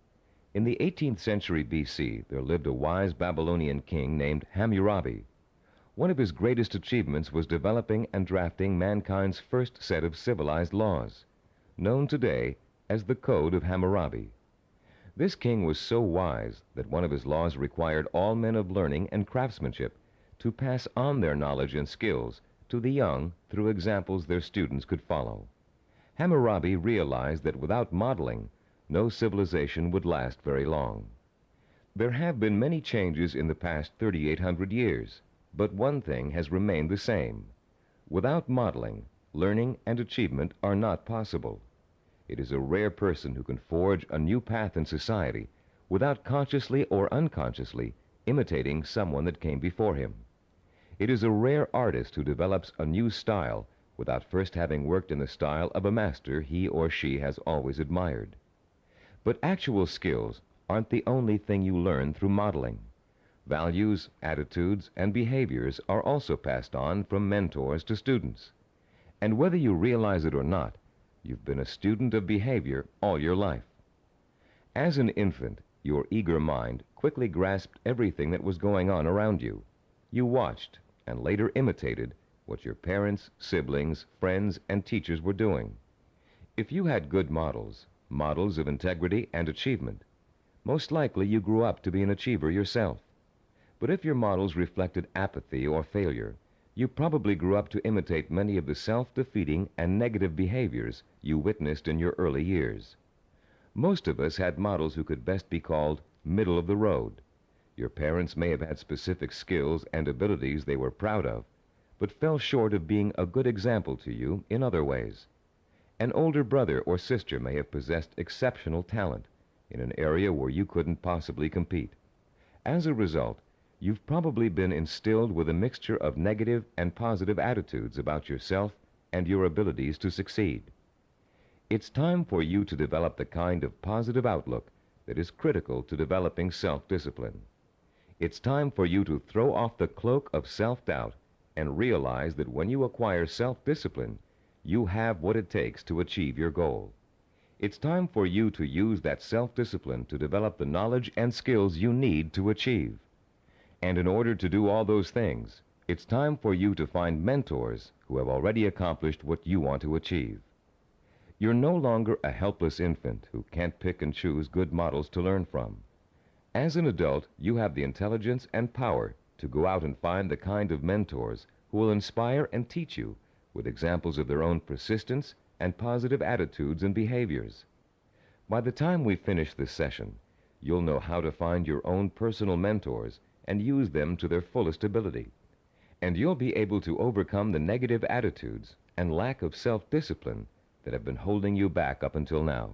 In the 18th century BC, there lived a wise Babylonian king named Hammurabi. One of his greatest achievements was developing and drafting mankind's first set of civilized laws, known today as the Code of Hammurabi. This king was so wise that one of his laws required all men of learning and craftsmanship to pass on their knowledge and skills to the young through examples their students could follow. Hammurabi realized that without modeling, no civilization would last very long. There have been many changes in the past 3,800 years, but one thing has remained the same. Without modeling, learning and achievement are not possible. It is a rare person who can forge a new path in society without consciously or unconsciously imitating someone that came before him. It is a rare artist who develops a new style without first having worked in the style of a master he or she has always admired. But actual skills aren't the only thing you learn through modeling. Values, attitudes, and behaviors are also passed on from mentors to students. And whether you realize it or not, you've been a student of behavior all your life. As an infant, your eager mind quickly grasped everything that was going on around you. You watched and later imitated what your parents, siblings, friends, and teachers were doing. If you had good models of integrity and achievement, most likely you grew up to be an achiever yourself. But if your models reflected apathy or failure, you probably grew up to imitate many of the self-defeating and negative behaviors you witnessed in your early years. Most of us had models who could best be called middle of the road. Your parents may have had specific skills and abilities they were proud of, but fell short of being a good example to you in other ways. An older brother or sister may have possessed exceptional talent in an area where you couldn't possibly compete. As a result, you've probably been instilled with a mixture of negative and positive attitudes about yourself and your abilities to succeed. It's time for you to develop the kind of positive outlook that is critical to developing self-discipline. It's time for you to throw off the cloak of self-doubt and realize that when you acquire self-discipline, you have what it takes to achieve your goal. It's time for you to use that self-discipline to develop the knowledge and skills you need to achieve. And in order to do all those things, it's time for you to find mentors who have already accomplished what you want to achieve. You're no longer a helpless infant who can't pick and choose good models to learn from. As an adult, you have the intelligence and power to go out and find the kind of mentors who will inspire and teach you with examples of their own persistence and positive attitudes and behaviors. By the time we finish this session, you'll know how to find your own personal mentors and use them to their fullest ability. And you'll be able to overcome the negative attitudes and lack of self-discipline that have been holding you back up until now.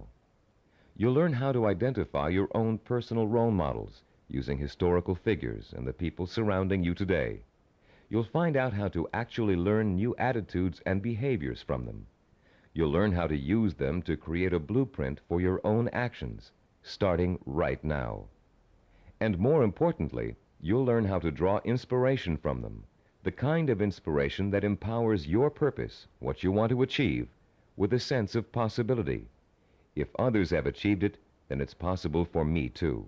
You'll learn how to identify your own personal role models using historical figures and the people surrounding you today. You'll find out how to actually learn new attitudes and behaviors from them. You'll learn how to use them to create a blueprint for your own actions, starting right now. And more importantly, you'll learn how to draw inspiration from them, the kind of inspiration that empowers your purpose, what you want to achieve, with a sense of possibility. If others have achieved it, then it's possible for me too.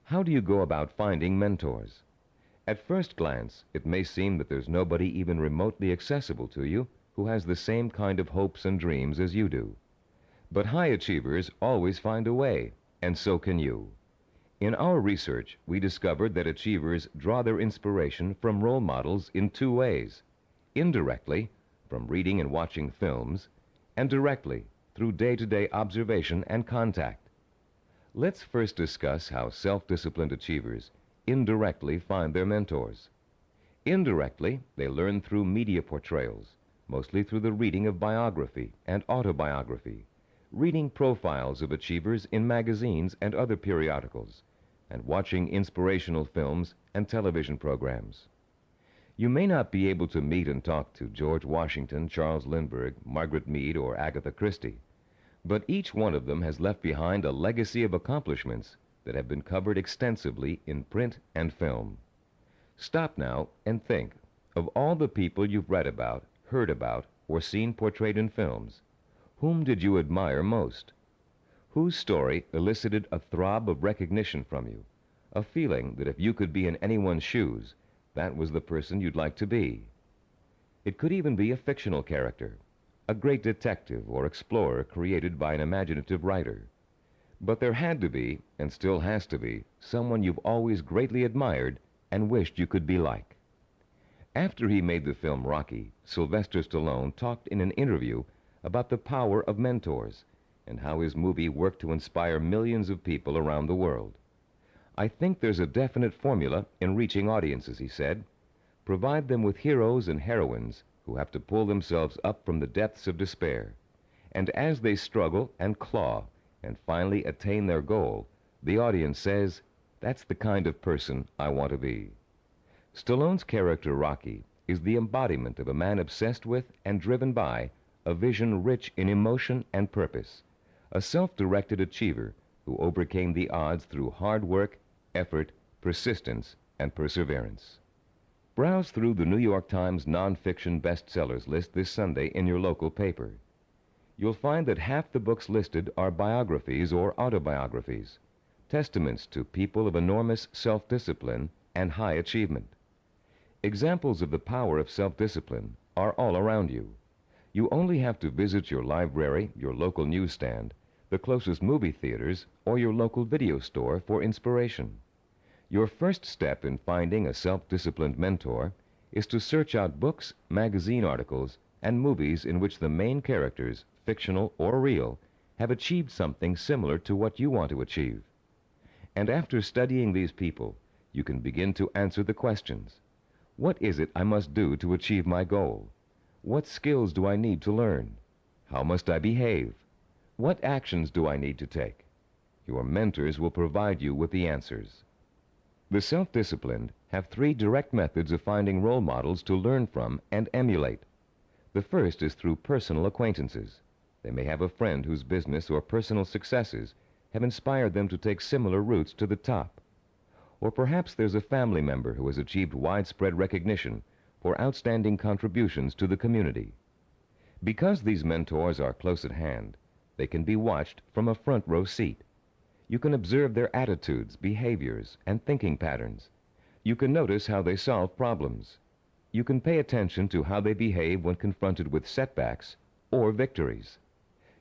How do you go about finding mentors? At first glance, it may seem that there's nobody even remotely accessible to you who has the same kind of hopes and dreams as you do. But high achievers always find a way, and so can you. In our research, we discovered that achievers draw their inspiration from role models in two ways: indirectly, from reading and watching films, and directly, through day-to-day observation and contact. Let's first discuss how self-disciplined achievers indirectly find their mentors. Indirectly, they learn through media portrayals, mostly through the reading of biography and autobiography, reading profiles of achievers in magazines and other periodicals, and watching inspirational films and television programs. You may not be able to meet and talk to George Washington, Charles Lindbergh, Margaret Mead, or Agatha Christie, but each one of them has left behind a legacy of accomplishments that have been covered extensively in print and film. Stop now and think of all the people you've read about, heard about, or seen portrayed in films. Whom did you admire most? Whose story elicited a throb of recognition from you, a feeling that if you could be in anyone's shoes, that was the person you'd like to be? It could even be a fictional character, a great detective or explorer created by an imaginative writer. But there had to be, and still has to be, someone you've always greatly admired and wished you could be like. After he made the film Rocky, Sylvester Stallone talked in an interview about the power of mentors and how his movie worked to inspire millions of people around the world. I think there's a definite formula in reaching audiences, he said. Provide them with heroes and heroines who have to pull themselves up from the depths of despair. And as they struggle and claw and finally attain their goal, the audience says, "That's the kind of person I want to be." Stallone's character Rocky is the embodiment of a man obsessed with and driven by a vision rich in emotion and purpose, a self-directed achiever who overcame the odds through hard work, effort, persistence, and perseverance. Browse through the New York Times nonfiction bestsellers list this Sunday in your local paper. You'll find that half the books listed are biographies or autobiographies, testaments to people of enormous self-discipline and high achievement. Examples of the power of self-discipline are all around you. You only have to visit your library, your local newsstand, the closest movie theaters, or your local video store for inspiration. Your first step in finding a self-disciplined mentor is to search out books, magazine articles, and movies in which the main characters, fictional or real, have achieved something similar to what you want to achieve. And after studying these people, you can begin to answer the questions. What is it I must do to achieve my goal? What skills do I need to learn? How must I behave? What actions do I need to take? Your mentors will provide you with the answers. The self-disciplined have 3 direct methods of finding role models to learn from and emulate. The first is through personal acquaintances. They may have a friend whose business or personal successes have inspired them to take similar routes to the top. Or perhaps there's a family member who has achieved widespread recognition for outstanding contributions to the community. Because these mentors are close at hand, they can be watched from a front row seat. You can observe their attitudes, behaviors, and thinking patterns. You can notice how they solve problems. You can pay attention to how they behave when confronted with setbacks or victories.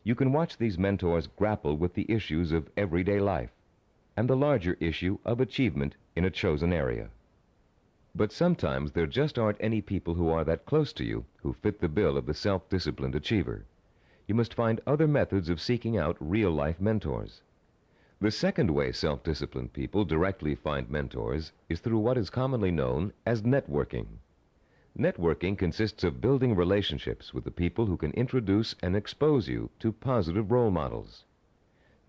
You can watch these mentors grapple with the issues of everyday life and the larger issue of achievement in a chosen area. But sometimes there just aren't any people who are that close to you who fit the bill of the self-disciplined achiever. You must find other methods of seeking out real-life mentors. The second way self-disciplined people directly find mentors is through what is commonly known as networking. Networking consists of building relationships with the people who can introduce and expose you to positive role models.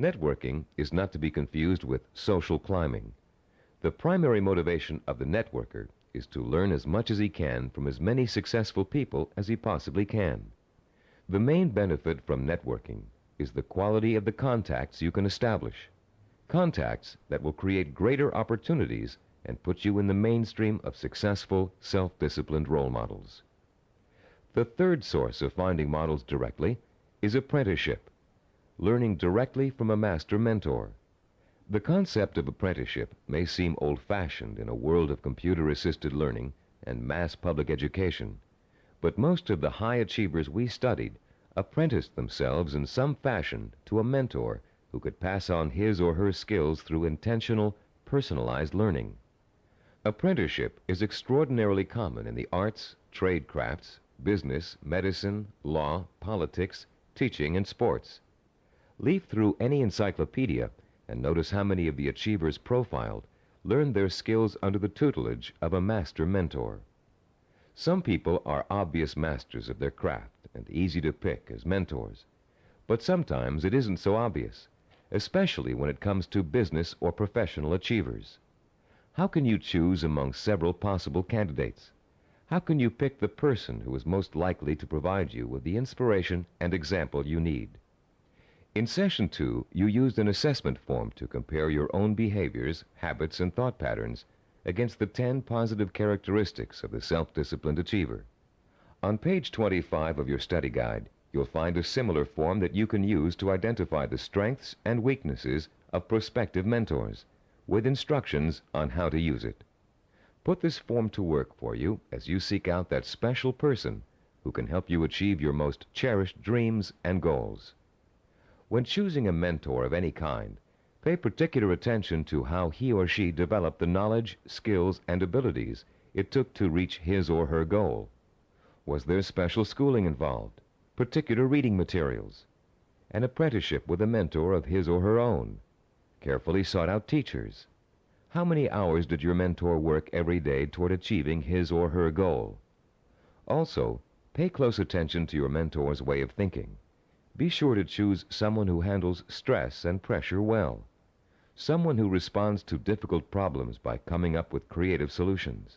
Networking is not to be confused with social climbing. The primary motivation of the networker is to learn as much as he can from as many successful people as he possibly can. The main benefit from networking is the quality of the contacts you can establish. Contacts that will create greater opportunities and put you in the mainstream of successful, self-disciplined role models. The third source of finding models directly is apprenticeship, learning directly from a master mentor. The concept of apprenticeship may seem old-fashioned in a world of computer-assisted learning and mass public education, but most of the high achievers we studied apprenticed themselves in some fashion to a mentor who could pass on his or her skills through intentional, personalized learning. Apprenticeship is extraordinarily common in the arts, trade crafts, business, medicine, law, politics, teaching, and sports. Leaf through any encyclopedia and notice how many of the achievers profiled learned their skills under the tutelage of a master mentor. Some people are obvious masters of their craft and easy to pick as mentors, but sometimes it isn't so obvious, especially when it comes to business or professional achievers. How can you choose among several possible candidates? How can you pick the person who is most likely to provide you with the inspiration and example you need? In Session 2, you used an assessment form to compare your own behaviors, habits, and thought patterns against the 10 positive characteristics of the self-disciplined achiever. On page 25 of your study guide, you'll find a similar form that you can use to identify the strengths and weaknesses of prospective mentors, with instructions on how to use it. Put this form to work for you as you seek out that special person who can help you achieve your most cherished dreams and goals. When choosing a mentor of any kind, pay particular attention to how he or she developed the knowledge, skills, and abilities it took to reach his or her goal. Was there special schooling involved, particular reading materials, an apprenticeship with a mentor of his or her own, carefully sought-out teachers? How many hours did your mentor work every day toward achieving his or her goal? Also, pay close attention to your mentor's way of thinking. Be sure to choose someone who handles stress and pressure well, someone who responds to difficult problems by coming up with creative solutions,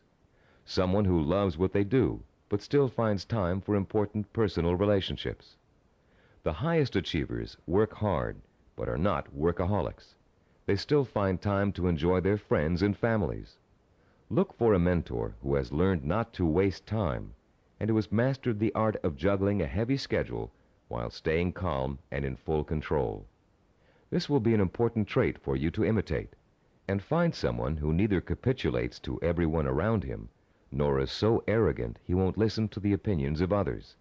someone who loves what they do but still finds time for important personal relationships. The highest achievers work hard but are not workaholics. They still find time to enjoy their friends and families. Look for a mentor who has learned not to waste time and who has mastered the art of juggling a heavy schedule while staying calm and in full control. This will be an important trait for you to imitate, and find someone who neither capitulates to everyone around him nor is so arrogant he won't listen to the opinions of others.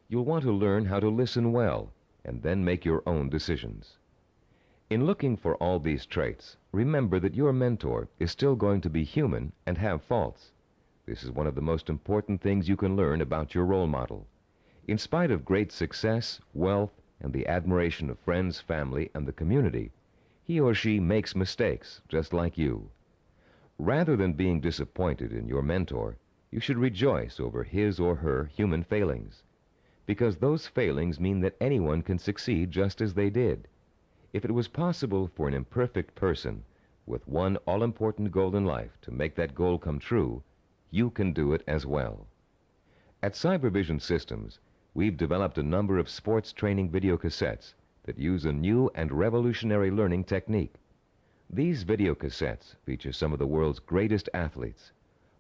You'll want to learn how to listen well and then make your own decisions. In looking for all these traits, remember that your mentor is still going to be human and have faults. This is one of the most important things you can learn about your role model. In spite of great success, wealth, and the admiration of friends, family, and the community, he or she makes mistakes just like you. Rather than being disappointed in your mentor, you should rejoice over his or her human failings, because those failings mean that anyone can succeed just as they did. If it was possible for an imperfect person with one all-important goal in life to make that goal come true, you can do it as well. At Cybervision Systems, we've developed a number of sports training video cassettes that use a new and revolutionary learning technique. These video cassettes feature some of the world's greatest athletes,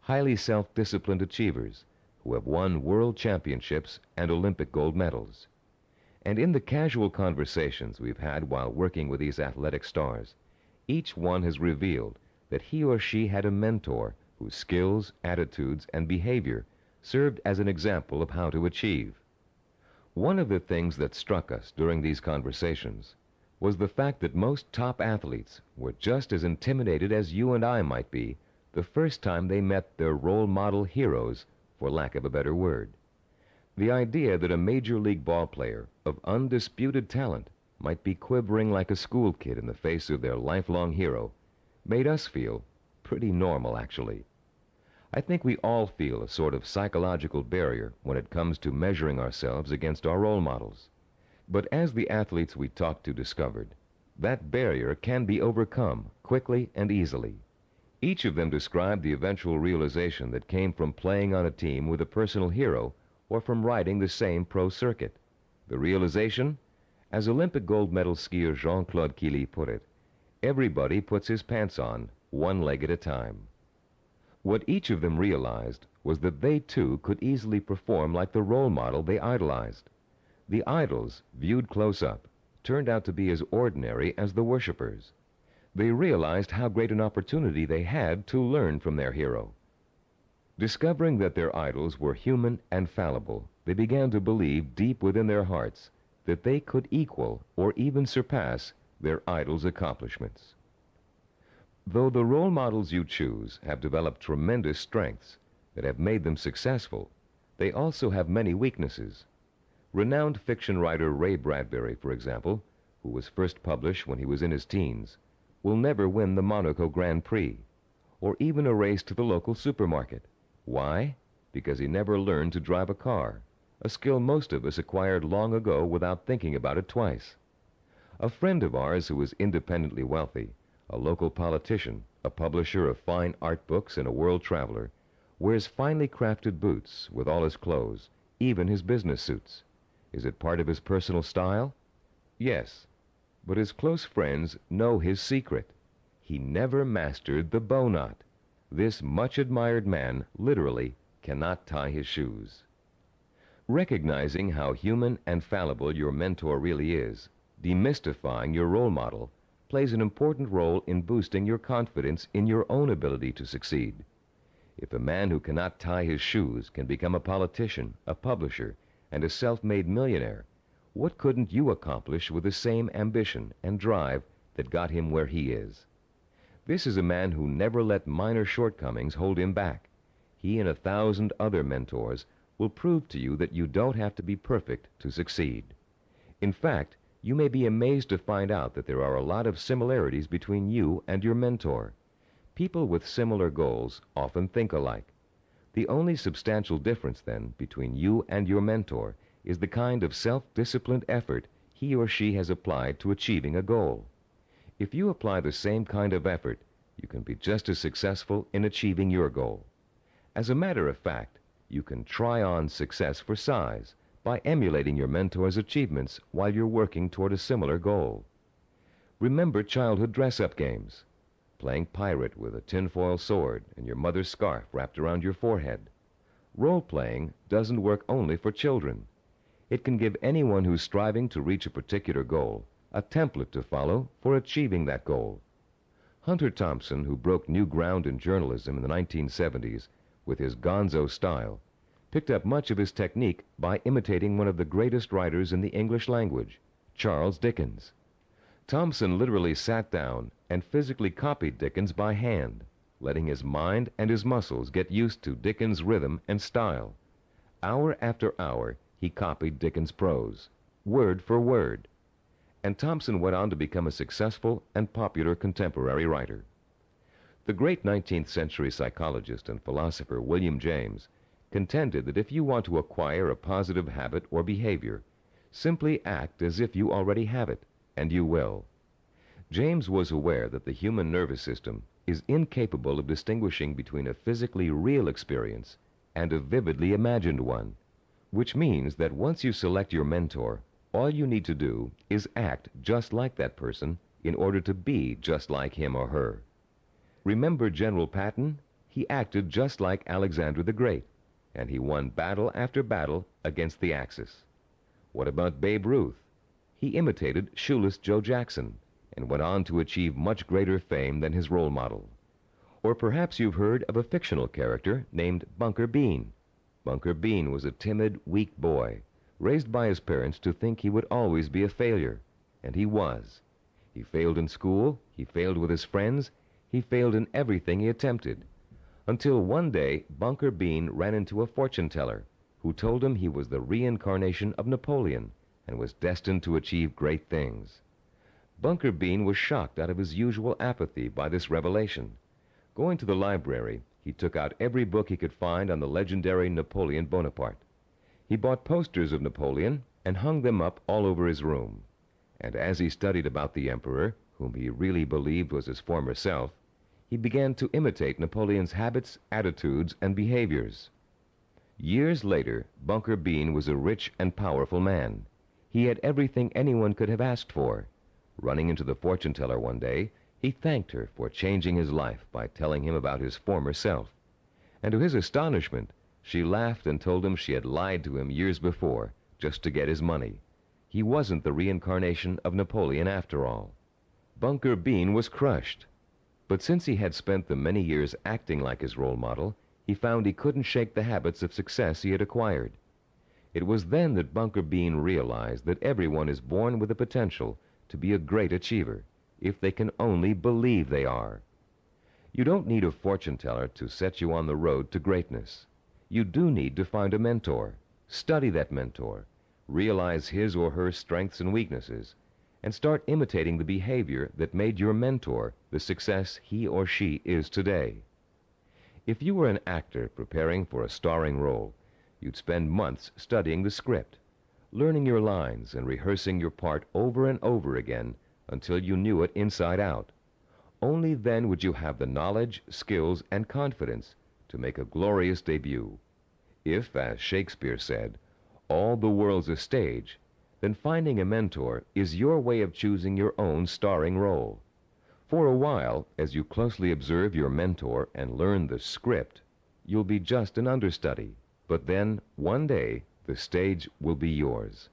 highly self-disciplined achievers who have won world championships and Olympic gold medals. And in the casual conversations we've had while working with these athletic stars, each one has revealed that he or she had a mentor whose skills, attitudes, and behavior served as an example of how to achieve. One of the things that struck us during these conversations was the fact that most top athletes were just as intimidated as you and I might be the first time they met their role model heroes, for lack of a better word. The idea that a major league ball player of undisputed talent might be quivering like a school kid in the face of their lifelong hero made us feel pretty normal, actually. I think we all feel a sort of psychological barrier when it comes to measuring ourselves against our role models. But as the athletes we talked to discovered, that barrier can be overcome quickly and easily. Each of them described the eventual realization that came from playing on a team with a personal hero or from riding the same pro circuit. The realization? As Olympic gold medal skier Jean-Claude Killy put it, everybody puts his pants on, one leg at a time. What each of them realized was that they too could easily perform like the role model they idolized. The idols, viewed close up, turned out to be as ordinary as the worshippers. They realized how great an opportunity they had to learn from their hero. Discovering that their idols were human and fallible, they began to believe deep within their hearts that they could equal or even surpass their idols' accomplishments. Though the role models you choose have developed tremendous strengths that have made them successful, they also have many weaknesses. Renowned fiction writer Ray Bradbury, for example, who was first published when he was in his teens, will never win the Monaco Grand Prix, or even a race to the local supermarket. Why? Because he never learned to drive a car, a skill most of us acquired long ago without thinking about it twice. A friend of ours who was independently wealthy, a local politician, a publisher of fine art books, and a world traveler, wears finely crafted boots with all his clothes, even his business suits. Is it part of his personal style? Yes. But his close friends know his secret. He never mastered the bow knot. this much-admired man literally cannot tie his shoes. Recognizing how human and fallible your mentor really is, demystifying your role model, plays an important role in boosting your confidence in your own ability to succeed. If a man who cannot tie his shoes can become a politician, a publisher, and a self-made millionaire, what couldn't you accomplish with the same ambition and drive that got him where he is? This is a man who never let minor shortcomings hold him back. He and 1,000 other mentors will prove to you that you don't have to be perfect to succeed. In fact, you may be amazed to find out that there are a lot of similarities between you and your mentor. People with similar goals often think alike. The only substantial difference, then, between you and your mentor is the kind of self-disciplined effort he or she has applied to achieving a goal. If you apply the same kind of effort, you can be just as successful in achieving your goal. As a matter of fact, you can try on success for size by emulating your mentor's achievements while you're working toward a similar goal. Remember childhood dress-up games, playing pirate with a tinfoil sword and your mother's scarf wrapped around your forehead. Role-playing doesn't work only for children. It can give anyone who's striving to reach a particular goal a template to follow for achieving that goal. Hunter Thompson, who broke new ground in journalism in the 1970s with his gonzo style, picked up much of his technique by imitating one of the greatest writers in the English language, Charles Dickens. Thompson literally sat down and physically copied Dickens by hand, letting his mind and his muscles get used to Dickens' rhythm and style. Hour after hour, he copied Dickens' prose, word for word. And Thompson went on to become a successful and popular contemporary writer. The great 19th century psychologist and philosopher William James contended that if you want to acquire a positive habit or behavior, simply act as if you already have it, and you will. James was aware that the human nervous system is incapable of distinguishing between a physically real experience and a vividly imagined one, which means that once you select your mentor, all you need to do is act just like that person in order to be just like him or her. Remember General Patton? He acted just like Alexander the Great, and he won battle after battle against the Axis. What about Babe Ruth? He imitated Shoeless Joe Jackson and went on to achieve much greater fame than his role model. Or perhaps you've heard of a fictional character named Bunker Bean. Bunker Bean was a timid, weak boy, raised by his parents to think he would always be a failure, and he was. He failed in school, he failed with his friends, he failed in everything he attempted, until one day Bunker Bean ran into a fortune teller who told him he was the reincarnation of Napoleon and was destined to achieve great things. Bunker Bean was shocked out of his usual apathy by this revelation. Going to the library, he took out every book he could find on the legendary Napoleon Bonaparte. He bought posters of Napoleon and hung them up all over his room. And as he studied about the emperor, whom he really believed was his former self, he began to imitate Napoleon's habits, attitudes, and behaviors. Years later, Bunker Bean was a rich and powerful man. He had everything anyone could have asked for. Running into the fortune teller one day, he thanked her for changing his life by telling him about his former self. And to his astonishment, she laughed and told him she had lied to him years before, just to get his money. He wasn't the reincarnation of Napoleon after all. Bunker Bean was crushed. But since he had spent the many years acting like his role model, he found he couldn't shake the habits of success he had acquired. It was then that Bunker Bean realized that everyone is born with the potential to be a great achiever, if they can only believe they are. You don't need a fortune teller to set you on the road to greatness. You do need to find a mentor, study that mentor, realize his or her strengths and weaknesses, and start imitating the behavior that made your mentor the success he or she is today. If you were an actor preparing for a starring role, you'd spend months studying the script, learning your lines and rehearsing your part over and over again until you knew it inside out. Only then would you have the knowledge, skills, and confidence to make a glorious debut. If, as Shakespeare said, all the world's a stage, then finding a mentor is your way of choosing your own starring role. For a while, as you closely observe your mentor and learn the script, you'll be just an understudy. But then, one day, the stage will be yours.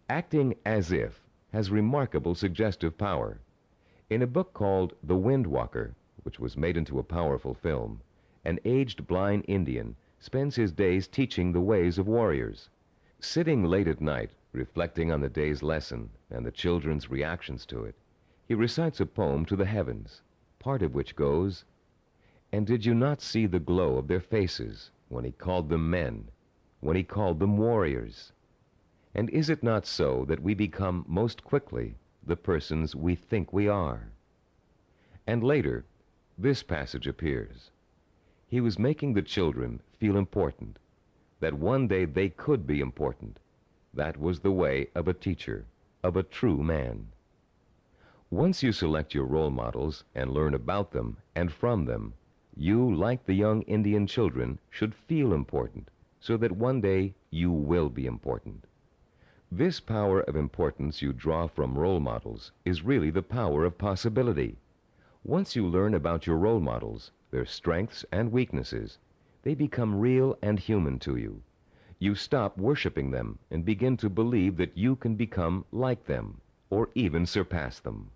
Acting as if has remarkable suggestive power. In a book called The Wind Walker, which was made into a powerful film, an aged blind Indian spends his days teaching the ways of warriors. Sitting late at night, reflecting on the day's lesson and the children's reactions to it, he recites a poem to the heavens, part of which goes, "And did you not see the glow of their faces when he called them men, when he called them warriors? And is it not so that we become most quickly the persons we think we are?" And later, this passage appears. He was making the children feel important, that one day they could be important. That was the way of a teacher, of a true man. Once you select your role models and learn about them and from them, you, like the young Indian children, should feel important, so that one day you will be important. This power of importance you draw from role models is really the power of possibility. Once you learn about your role models, their strengths and weaknesses, they become real and human to you. You stop worshiping them and begin to believe that you can become like them, or even surpass them.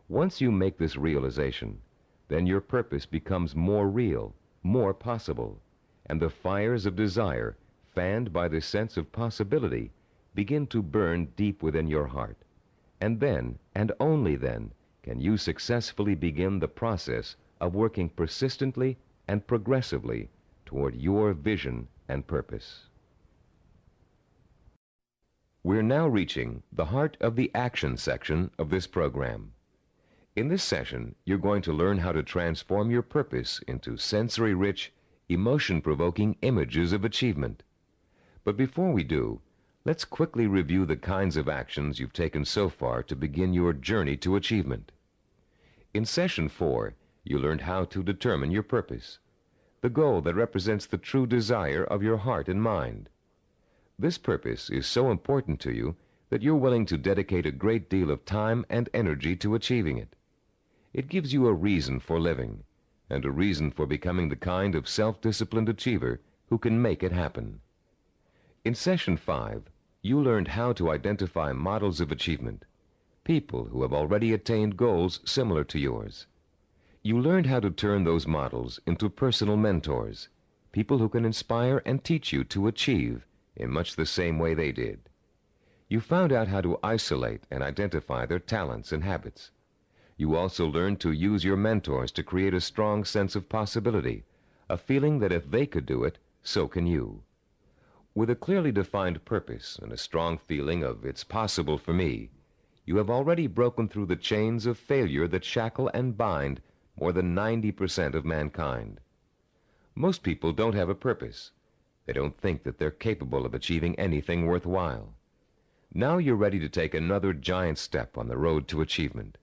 Once you make this realization, then your purpose becomes more real, more possible, and the fires of desire, fanned by the sense of possibility, begin to burn deep within your heart. And then, and only then, can you successfully begin the process of working persistently and progressively toward your vision and purpose. We're now reaching the heart of the action section of this program. In this session, you're going to learn how to transform your purpose into sensory-rich, emotion-provoking images of achievement. But before we do, let's quickly review the kinds of actions you've taken so far to begin your journey to achievement. In Session 4, you learned how to determine your purpose, the goal that represents the true desire of your heart and mind. This purpose is so important to you that you're willing to dedicate a great deal of time and energy to achieving it. It gives you a reason for living, and a reason for becoming the kind of self-disciplined achiever who can make it happen. In Session 5, you learned how to identify models of achievement, people who have already attained goals similar to yours. You learned how to turn those models into personal mentors, people who can inspire and teach you to achieve in much the same way they did. You found out how to isolate and identify their talents and habits. You also learned to use your mentors to create a strong sense of possibility, a feeling that if they could do it, so can you. With a clearly defined purpose and a strong feeling of "it's possible for me," you have already broken through the chains of failure that shackle and bind more than 90% of mankind. Most people don't have a purpose. They don't think that they're capable of achieving anything worthwhile. Now you're ready to take another giant step on the road to achievement.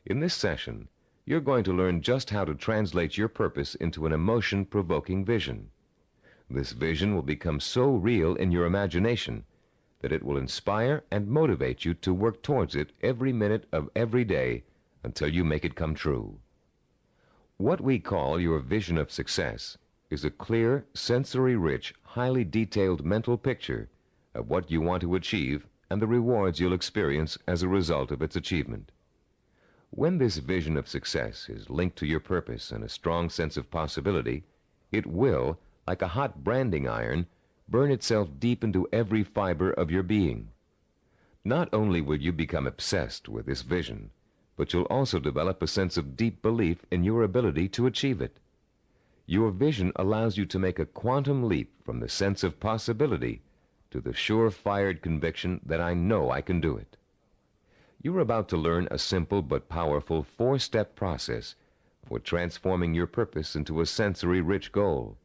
In this session, you're going to learn just how to translate your purpose into an emotion-provoking vision. This vision will become so real in your imagination that it will inspire and motivate you to work towards it every minute of every day until you make it come true. What we call your vision of success is a clear, sensory-rich, highly detailed mental picture of what you want to achieve and the rewards you'll experience as a result of its achievement. When this vision of success is linked to your purpose and a strong sense of possibility, it will, like a hot branding iron, burn itself deep into every fiber of your being. Not only will you become obsessed with this vision, but you'll also develop a sense of deep belief in your ability to achieve it. Your vision allows you to make a quantum leap from the sense of possibility to the sure-fired conviction that I know I can do it. You're about to learn a simple but powerful 4-step process for transforming your purpose into a sensory-rich goal.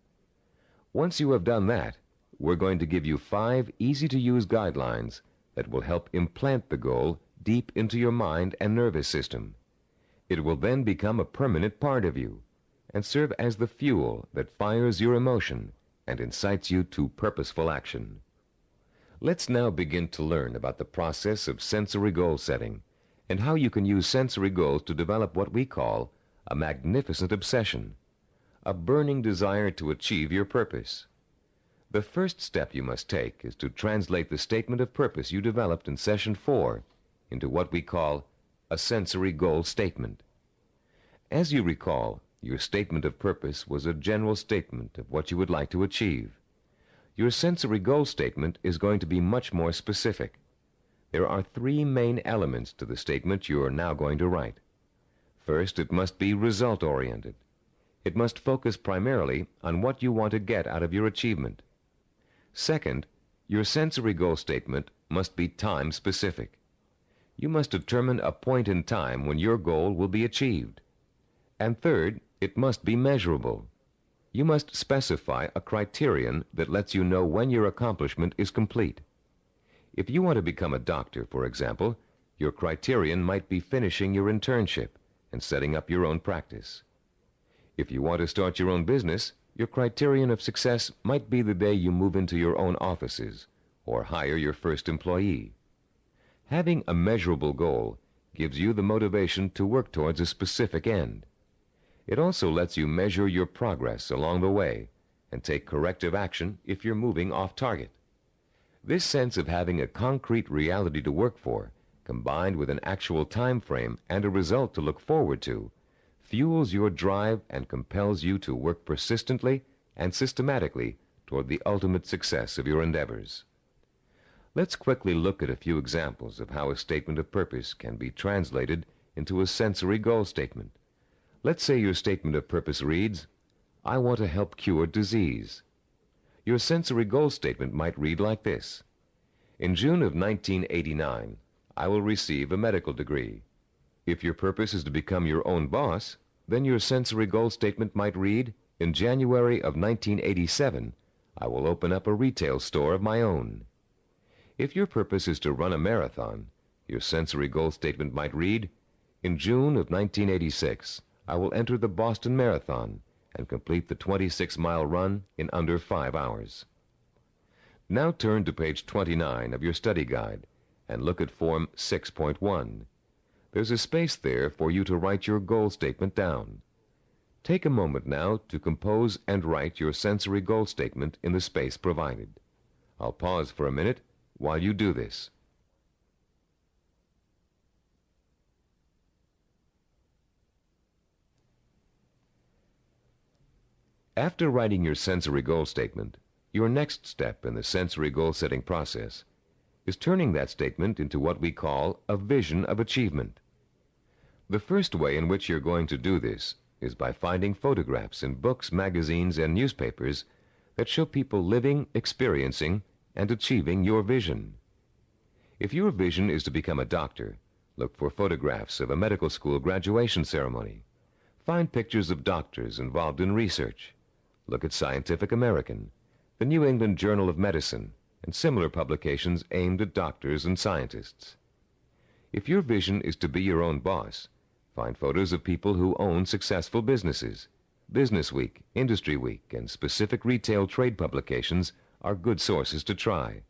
Once you have done that, we're going to give you 5 easy-to-use guidelines that will help implant the goal deep into your mind and nervous system. It will then become a permanent part of you and serve as the fuel that fires your emotion and incites you to purposeful action. Let's now begin to learn about the process of sensory goal setting and how you can use sensory goals to develop what we call a magnificent obsession, a burning desire to achieve your purpose. The first step you must take is to translate the statement of purpose you developed in Session 4 into what we call a sensory goal statement. As you recall, your statement of purpose was a general statement of what you would like to achieve. Your sensory goal statement is going to be much more specific. There are three main elements to the statement you are now going to write. First, it must be result-oriented. It must focus primarily on what you want to get out of your achievement. Second, your sensory goal statement must be time-specific. You must determine a point in time when your goal will be achieved. And third, it must be measurable. You must specify a criterion that lets you know when your accomplishment is complete. If you want to become a doctor, for example, your criterion might be finishing your internship and setting up your own practice. If you want to start your own business, your criterion of success might be the day you move into your own offices or hire your first employee. Having a measurable goal gives you the motivation to work towards a specific end. It also lets you measure your progress along the way and take corrective action if you're moving off target. This sense of having a concrete reality to work for, combined with an actual time frame and a result to look forward to, fuels your drive and compels you to work persistently and systematically toward the ultimate success of your endeavors. Let's quickly look at a few examples of how a statement of purpose can be translated into a sensory goal statement. Let's say your statement of purpose reads, I want to help cure disease. Your sensory goal statement might read like this. In June of 1989, I will receive a medical degree. If your purpose is to become your own boss, then your sensory goal statement might read, in January of 1987, I will open up a retail store of my own. If your purpose is to run a marathon, your sensory goal statement might read, in June of 1986, I will enter the Boston Marathon and complete the 26-mile run in under 5 hours. Now turn to page 29 of your study guide and look at Form 6.1. There's a space there for you to write your goal statement down. Take a moment now to compose and write your sensory goal statement in the space provided. I'll pause for a minute while you do this. After writing your sensory goal statement, your next step in the sensory goal setting process is turning that statement into what we call a vision of achievement. The first way in which you're going to do this is by finding photographs in books, magazines, and newspapers that show people living, experiencing, and achieving your vision. If your vision is to become a doctor, look for photographs of a medical school graduation ceremony. Find pictures of doctors involved in research. Look at Scientific American, the New England Journal of Medicine, and similar publications aimed at doctors and scientists. If your vision is to be your own boss, find photos of people who own successful businesses. Business Week, Industry Week, and specific retail trade publications are good sources to try.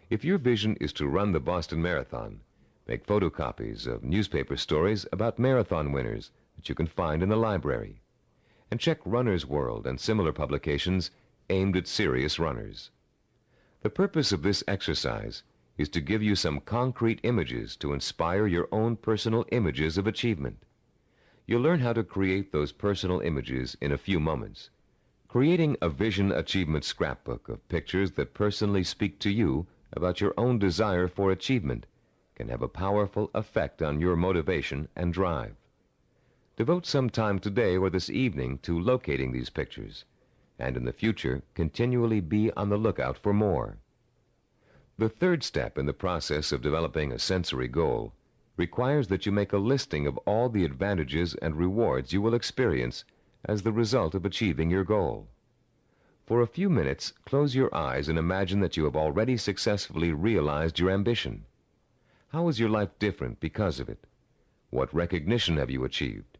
If your vision is to run the Boston Marathon, make photocopies of newspaper stories about marathon winners that you can find in the library. And check Runner's World and similar publications aimed at serious runners. The purpose of this exercise is to give you some concrete images to inspire your own personal images of achievement. You'll learn how to create those personal images in a few moments. Creating a vision achievement scrapbook of pictures that personally speak to you about your own desire for achievement can have a powerful effect on your motivation and drive. Devote some time today or this evening to locating these pictures, and in the future, continually be on the lookout for more. The third step in the process of developing a sensory goal requires that you make a listing of all the advantages and rewards you will experience as the result of achieving your goal. For a few minutes, close your eyes and imagine that you have already successfully realized your ambition. How is your life different because of it? What recognition have you achieved?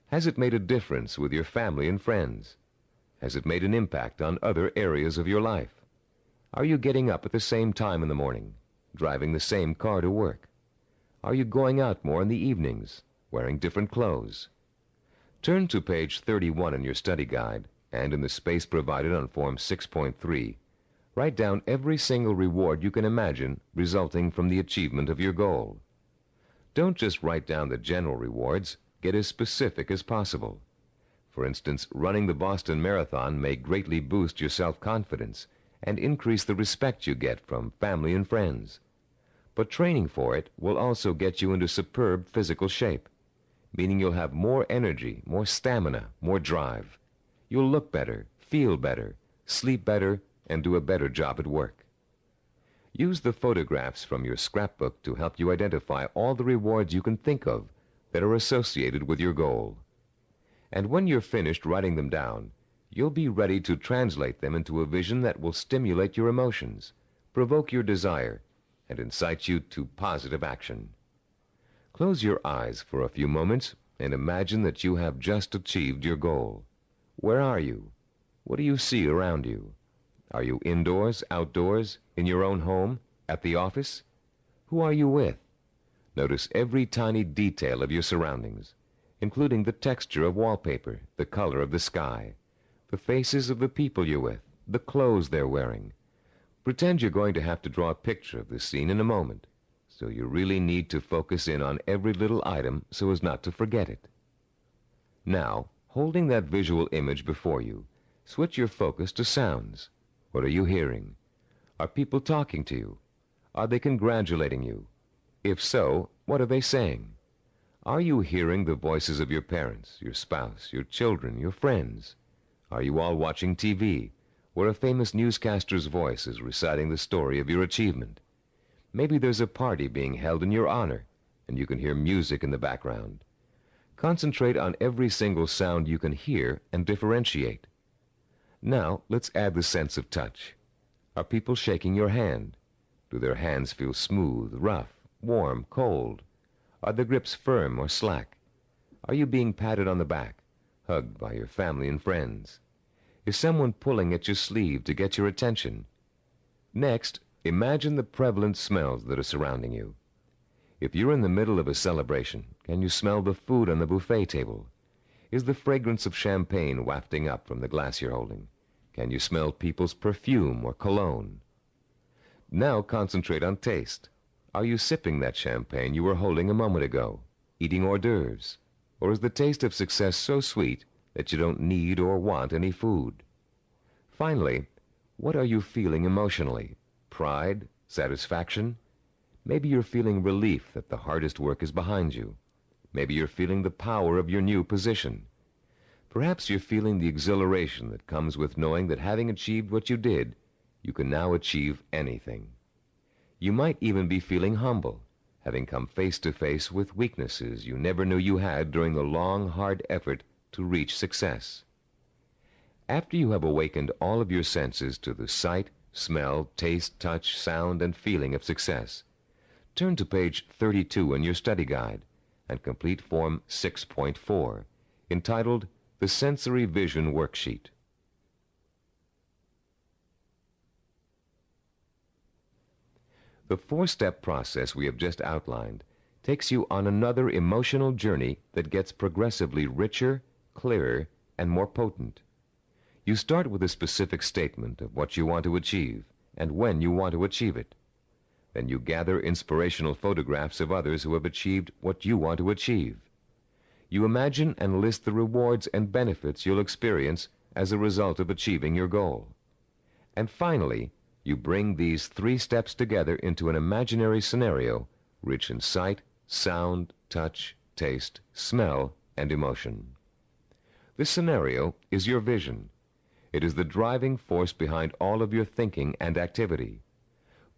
Has it made a difference with your family and friends? Has it made an impact on other areas of your life? Are you getting up at the same time in the morning, driving the same car to work? Are you going out more in the evenings, wearing different clothes? Turn to page 31 in your study guide, and in the space provided on Form 6.3, write down every single reward you can imagine resulting from the achievement of your goal. Don't just write down the general rewards, get as specific as possible. For instance, running the Boston Marathon may greatly boost your self-confidence and increase the respect you get from family and friends. But training for it will also get you into superb physical shape, meaning you'll have more energy, more stamina, more drive. You'll look better, feel better, sleep better, and do a better job at work. Use the photographs from your scrapbook to help you identify all the rewards you can think of that are associated with your goal. And when you're finished writing them down, you'll be ready to translate them into a vision that will stimulate your emotions, provoke your desire, and incite you to positive action. Close your eyes for a few moments and imagine that you have just achieved your goal. Where are you? What do you see around you? Are you indoors, outdoors, in your own home, at the office? Who are you with? Notice every tiny detail of your surroundings, including the texture of wallpaper, the color of the sky, the faces of the people you're with, the clothes they're wearing. Pretend you're going to have to draw a picture of this scene in a moment, so you really need to focus in on every little item so as not to forget it. Now, holding that visual image before you, switch your focus to sounds. What are you hearing? Are people talking to you? Are they congratulating you? If so, what are they saying? Are you hearing the voices of your parents, your spouse, your children, your friends? Are you all watching TV, where a famous newscaster's voice is reciting the story of your achievement? Maybe there's a party being held in your honor, and you can hear music in the background. Concentrate on every single sound you can hear and differentiate. Now, let's add the sense of touch. Are people shaking your hand? Do their hands feel smooth, rough, warm, cold? Are the grips firm or slack? Are you being patted on the back, hugged by your family and friends? Is someone pulling at your sleeve to get your attention? Next, imagine the prevalent smells that are surrounding you. If you're in the middle of a celebration, can you smell the food on the buffet table? Is the fragrance of champagne wafting up from the glass you're holding? Can you smell people's perfume or cologne? Now concentrate on taste. Are you sipping that champagne you were holding a moment ago, eating hors d'oeuvres? Or is the taste of success so sweet that you don't need or want any food? Finally, what are you feeling emotionally? Pride? Satisfaction? Maybe you're feeling relief that the hardest work is behind you. Maybe you're feeling the power of your new position. Perhaps you're feeling the exhilaration that comes with knowing that having achieved what you did, you can now achieve anything. You might even be feeling humble, having come face to face with weaknesses you never knew you had during the long, hard effort to reach success. After you have awakened all of your senses to the sight, smell, taste, touch, sound, and feeling of success, turn to page 32 in your study guide and complete Form 6.4, entitled The Sensory Vision Worksheet. The four-step process we have just outlined takes you on another emotional journey that gets progressively richer, clearer, and more potent. You start with a specific statement of what you want to achieve and when you want to achieve it. Then you gather inspirational photographs of others who have achieved what you want to achieve. You imagine and list the rewards and benefits you'll experience as a result of achieving your goal. And finally, you bring these three steps together into an imaginary scenario rich in sight, sound, touch, taste, smell, and emotion. This scenario is your vision. It is the driving force behind all of your thinking and activity.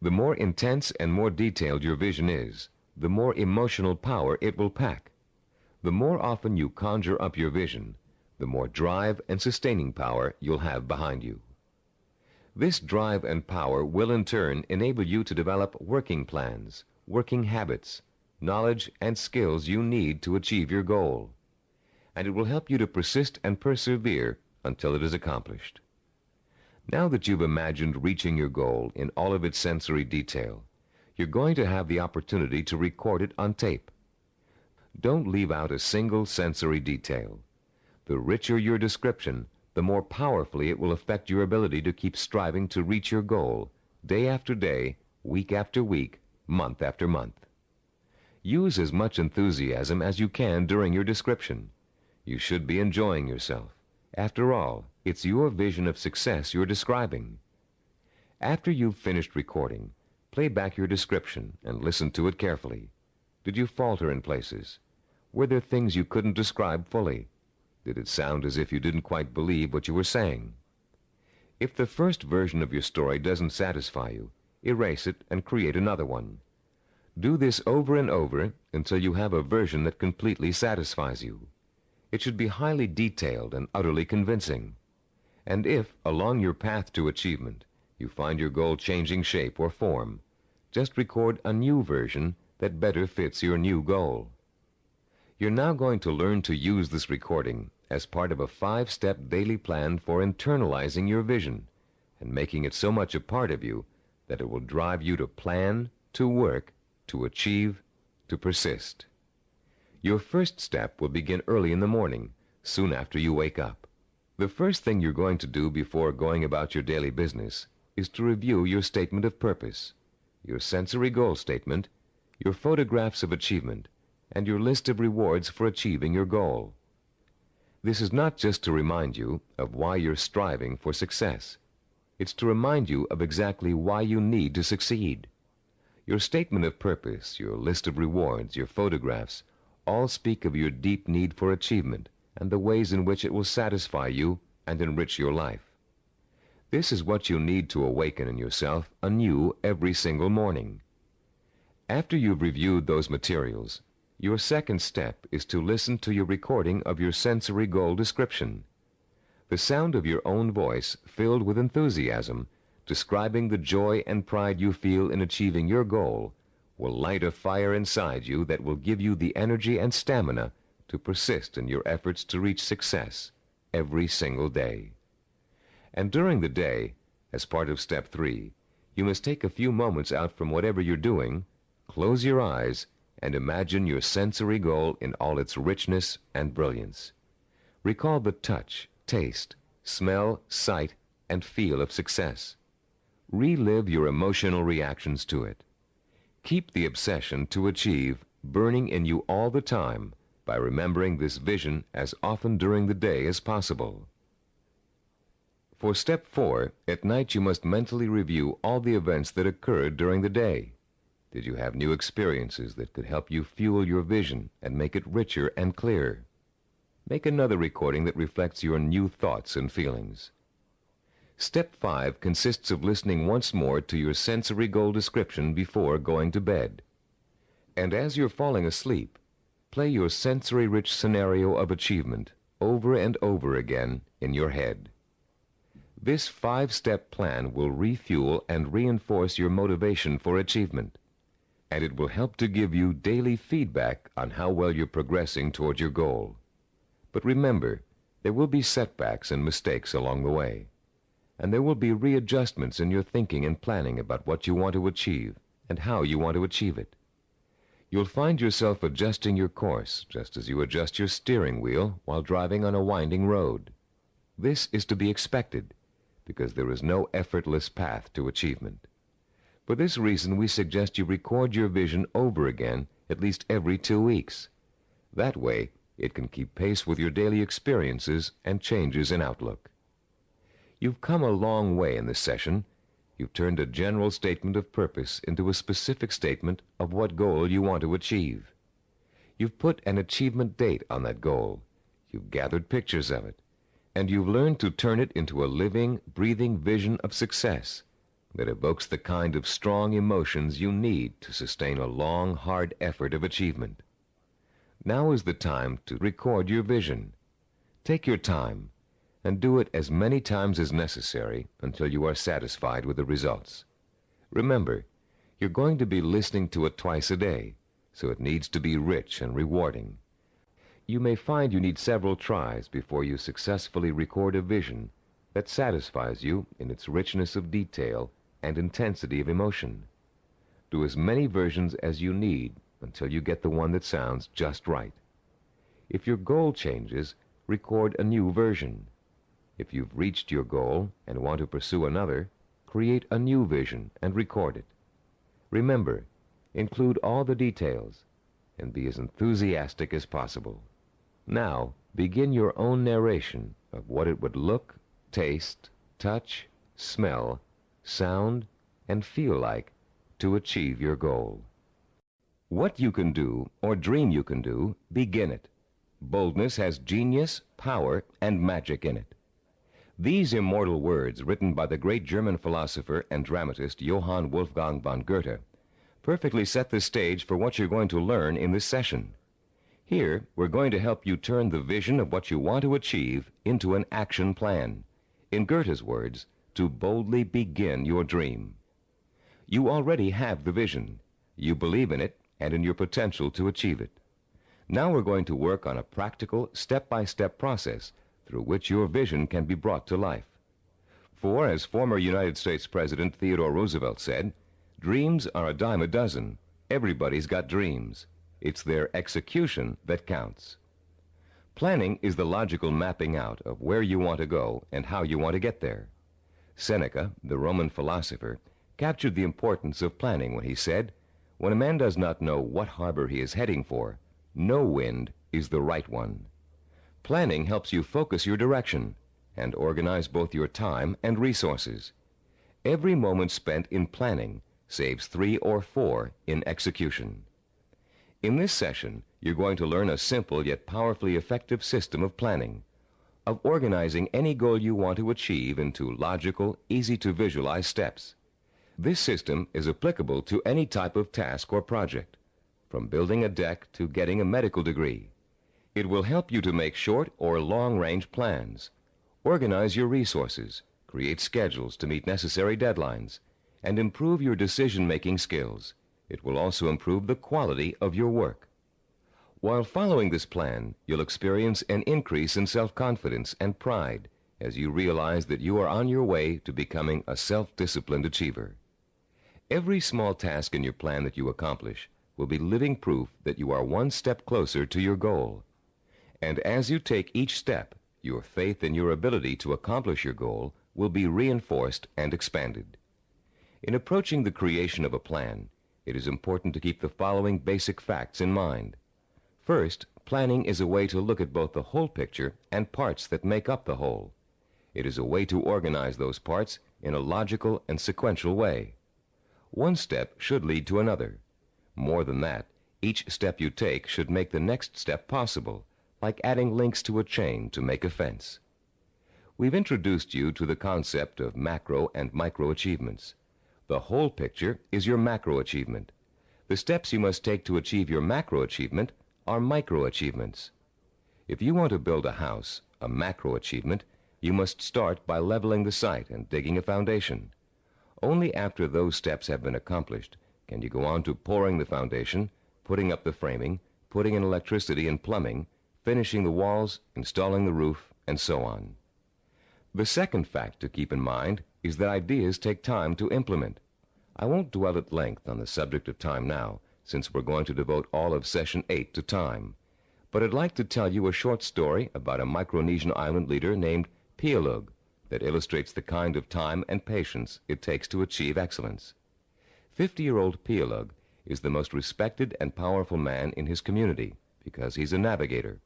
The more intense and more detailed your vision is, the more emotional power it will pack. The more often you conjure up your vision, the more drive and sustaining power you'll have behind you. This drive and power will in turn enable you to develop working plans, working habits, knowledge and skills you need to achieve your goal. And it will help you to persist and persevere until it is accomplished. Now that you've imagined reaching your goal in all of its sensory detail, you're going to have the opportunity to record it on tape. Don't leave out a single sensory detail. The richer your description, the more powerfully it will affect your ability to keep striving to reach your goal, day after day, week after week, month after month. Use as much enthusiasm as you can during your description. You should be enjoying yourself. After all, it's your vision of success you're describing. After you've finished recording, play back your description and listen to it carefully. Did you falter in places? Were there things you couldn't describe fully? Did it sound as if you didn't quite believe what you were saying? If the first version of your story doesn't satisfy you, erase it and create another one. Do this over and over until you have a version that completely satisfies you. It should be highly detailed and utterly convincing. And if, along your path to achievement, you find your goal changing shape or form, just record a new version that better fits your new goal. You're now going to learn to use this recording as part of a 5-step daily plan for internalizing your vision and making it so much a part of you that it will drive you to plan, to work, to achieve, to persist. Your first step will begin early in the morning, soon after you wake up. The first thing you're going to do before going about your daily business is to review your statement of purpose, your sensory goal statement, your photographs of achievement, and your list of rewards for achieving your goal. This is not just to remind you of why you're striving for success. It's to remind you of exactly why you need to succeed. Your statement of purpose, your list of rewards, your photographs, all speak of your deep need for achievement and the ways in which it will satisfy you and enrich your life. This is what you need to awaken in yourself anew every single morning. After you've reviewed those materials, your second step is to listen to your recording of your sensory goal description. The sound of your own voice, filled with enthusiasm, describing the joy and pride you feel in achieving your goal, will light a fire inside you that will give you the energy and stamina to persist in your efforts to reach success every single day. And during the day, as part of step 3, you must take a few moments out from whatever you're doing, close your eyes, and imagine your sensory goal in all its richness and brilliance. Recall the touch, taste, smell, sight, and feel of success. Relive your emotional reactions to it. Keep the obsession to achieve burning in you all the time by remembering this vision as often during the day as possible. For step 4, at night you must mentally review all the events that occurred during the day. Did you have new experiences that could help you fuel your vision and make it richer and clearer? Make another recording that reflects your new thoughts and feelings. Step 5 consists of listening once more to your sensory goal description before going to bed. And as you're falling asleep, play your sensory-rich scenario of achievement over and over again in your head. This 5-step plan will refuel and reinforce your motivation for achievement, and it will help to give you daily feedback on how well you're progressing toward your goal. But remember, there will be setbacks and mistakes along the way, and there will be readjustments in your thinking and planning about what you want to achieve and how you want to achieve it. You'll find yourself adjusting your course just as you adjust your steering wheel while driving on a winding road. This is to be expected, because there is no effortless path to achievement. For this reason, we suggest you record your vision over again at least every 2 weeks. That way, it can keep pace with your daily experiences and changes in outlook. You've come a long way in this session. You've turned a general statement of purpose into a specific statement of what goal you want to achieve. You've put an achievement date on that goal. You've gathered pictures of it. And you've learned to turn it into a living, breathing vision of success that evokes the kind of strong emotions you need to sustain a long, hard effort of achievement. Now is the time to record your vision. Take your time and do it as many times as necessary until you are satisfied with the results. Remember, you're going to be listening to it twice a day, so it needs to be rich and rewarding. You may find you need several tries before you successfully record a vision that satisfies you in its richness of detail and intensity of emotion. do as many versions as you need until you get the one that sounds just right. If your goal changes, record a new version. If you've reached your goal and want to pursue another, create a new vision and record it. Remember, include all the details and be as enthusiastic as possible. Now, begin your own narration of what it would look, taste, touch, smell, sound, and feel like to achieve your goal. What you can do, or dream you can do, begin it. Boldness has genius, power, and magic in it. These immortal words, written by the great German philosopher and dramatist Johann Wolfgang von Goethe, perfectly set the stage for what you're going to learn in this session. Here, we're going to help you turn the vision of what you want to achieve into an action plan. In Goethe's words, to boldly begin your dream. You already have the vision. You believe in it and in your potential to achieve it. Now we're going to work on a practical, step-by-step process through which your vision can be brought to life. For, as former United States President Theodore Roosevelt said, dreams are a dime a dozen. Everybody's got dreams. It's their execution that counts. Planning is the logical mapping out of where you want to go and how you want to get there. Seneca, the Roman philosopher, captured the importance of planning when he said, "When a man does not know what harbor he is heading for, no wind is the right one." Planning helps you focus your direction and organize both your time and resources. Every moment spent in planning saves 3 or 4 in execution. In this session, you're going to learn a simple yet powerfully effective system of planning, of organizing any goal you want to achieve into logical, easy-to-visualize steps. This system is applicable to any type of task or project, from building a deck to getting a medical degree. It will help you to make short or long-range plans, organize your resources, create schedules to meet necessary deadlines, and improve your decision-making skills. It will also improve the quality of your work. While following this plan, you'll experience an increase in self-confidence and pride as you realize that you are on your way to becoming a self-disciplined achiever. Every small task in your plan that you accomplish will be living proof that you are one step closer to your goal. And as you take each step, your faith in your ability to accomplish your goal will be reinforced and expanded. In approaching the creation of a plan, it is important to keep the following basic facts in mind. First, planning is a way to look at both the whole picture and parts that make up the whole. It is a way to organize those parts in a logical and sequential way. One step should lead to another. More than that, each step you take should make the next step possible, like adding links to a chain to make a fence. We've introduced you to the concept of macro and micro achievements. The whole picture is your macro achievement. The steps you must take to achieve your macro achievement are micro achievements. If you want to build a house, a macro achievement, you must start by leveling the site and digging a foundation. Only after those steps have been accomplished can you go on to pouring the foundation, putting up the framing, putting in electricity and plumbing, finishing the walls, installing the roof, and so on. The second fact to keep in mind is that ideas take time to implement. I won't dwell at length on the subject of time now, since we're going to devote all of Session 8 to time. But I'd like to tell you a short story about a Micronesian island leader named Pialug that illustrates the kind of time and patience it takes to achieve excellence. 50-year-old Pialug is the most respected and powerful man in his community because he's a navigator.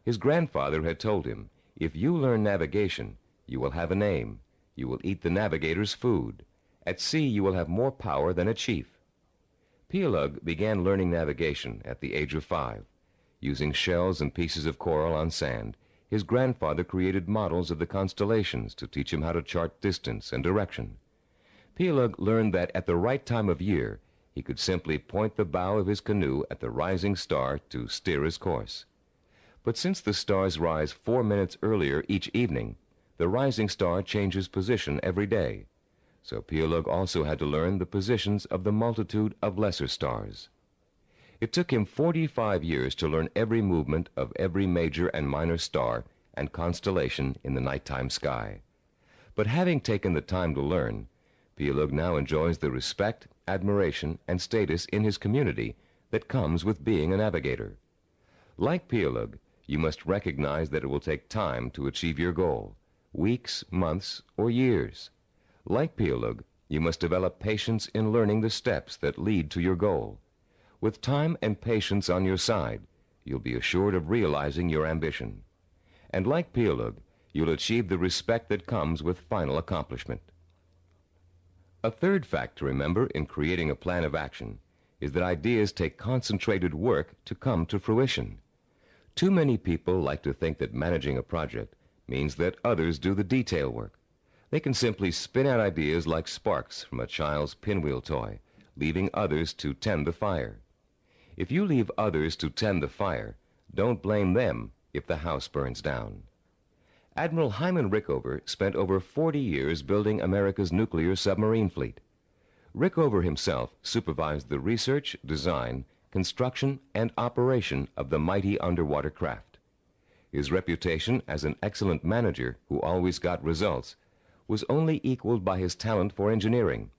His grandfather had told him, "If you learn navigation, you will have a name. You will eat the navigator's food. At sea, you will have more power than a chief." Pialug began learning navigation at the age of 5. Using shells and pieces of coral on sand, his grandfather created models of the constellations to teach him how to chart distance and direction. Pialug learned that at the right time of year, he could simply point the bow of his canoe at the rising star to steer his course. But since the stars rise 4 minutes earlier each evening, the rising star changes position every day. So Pialug also had to learn the positions of the multitude of lesser stars. It took him 45 years to learn every movement of every major and minor star and constellation in the nighttime sky. But having taken the time to learn, Pialug now enjoys the respect admiration, and status in his community that comes with being a navigator. Like Pialug, you must recognize that it will take time to achieve your goal, weeks, months, or years. Like Pialug, you must develop patience in learning the steps that lead to your goal. With time and patience on your side, you'll be assured of realizing your ambition. And like Pialug, you'll achieve the respect that comes with final accomplishment. A third fact to remember in creating a plan of action is that ideas take concentrated work to come to fruition. Too many people like to think that managing a project means that others do the detail work. They can simply spin out ideas like sparks from a child's pinwheel toy, leaving others to tend the fire. If you leave others to tend the fire, don't blame them if the house burns down. Admiral Hyman Rickover spent over 40 years building America's nuclear submarine fleet. Rickover himself supervised the research, design, construction, and operation of the mighty underwater craft. His reputation as an excellent manager who always got results was only equaled by his talent for engineering.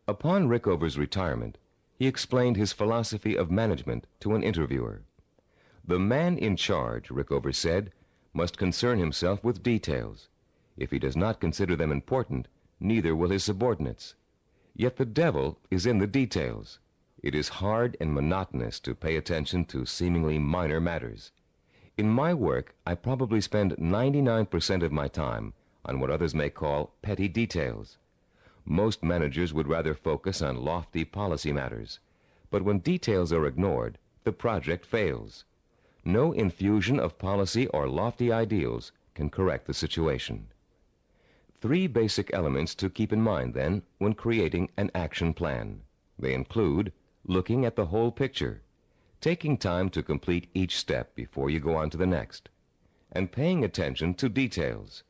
Upon Rickover's retirement, he explained his philosophy of management to an interviewer. "The man in charge," Rickover said, "must concern himself with details. If he does not consider them important, neither will his subordinates. Yet the devil is in the details. It is hard and monotonous to pay attention to seemingly minor matters. In my work, I probably spend 99% of my time on what others may call petty details. Most managers would rather focus on lofty policy matters, but when details are ignored, the project fails. No infusion of policy or lofty ideals can correct the situation." 3 basic elements to keep in mind, then, when creating an action plan. They include looking at the whole picture, taking time to complete each step before you go on to the next, and paying attention to details.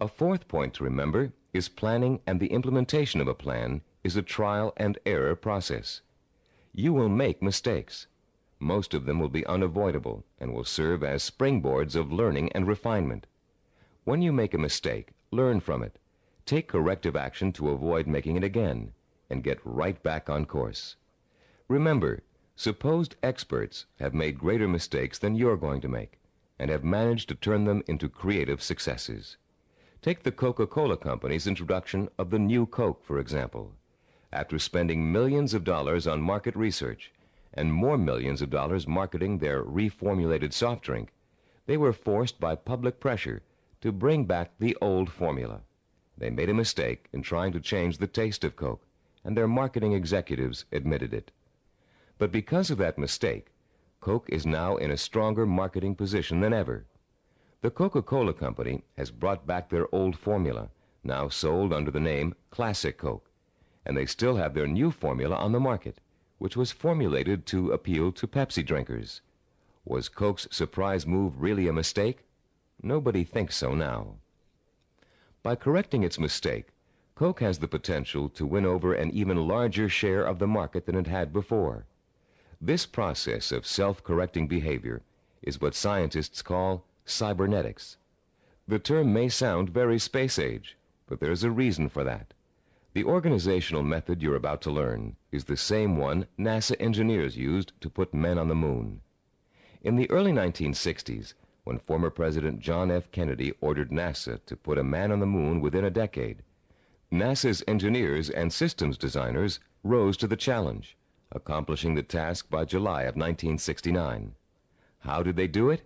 A fourth point to remember is planning, and the implementation of a plan is a trial and error process. You will make mistakes. Most of them will be unavoidable and will serve as springboards of learning and refinement. When you make a mistake, learn from it. Take corrective action to avoid making it again, and get right back on course. Remember, supposed experts have made greater mistakes than you're going to make, and have managed to turn them into creative successes. Take the Coca-Cola Company's introduction of the new Coke, for example. After spending millions of dollars on market research, and more millions of dollars marketing their reformulated soft drink, they were forced by public pressure to bring back the old formula. They made a mistake in trying to change the taste of Coke, and their marketing executives admitted it. But because of that mistake, Coke is now in a stronger marketing position than ever. The Coca-Cola Company has brought back their old formula, now sold under the name Classic Coke, and they still have their new formula on the market, which was formulated to appeal to Pepsi drinkers. Was Coke's surprise move really a mistake? Nobody thinks so now. By correcting its mistake, Coke has the potential to win over an even larger share of the market than it had before. This process of self-correcting behavior is what scientists call cybernetics. The term may sound very space-age, but there's a reason for that. The organizational method you're about to learn is the same one NASA engineers used to put men on the moon. In the early 1960s, when former President John F. Kennedy ordered NASA to put a man on the moon within a decade, NASA's engineers and systems designers rose to the challenge, accomplishing the task by July of 1969. How did they do it?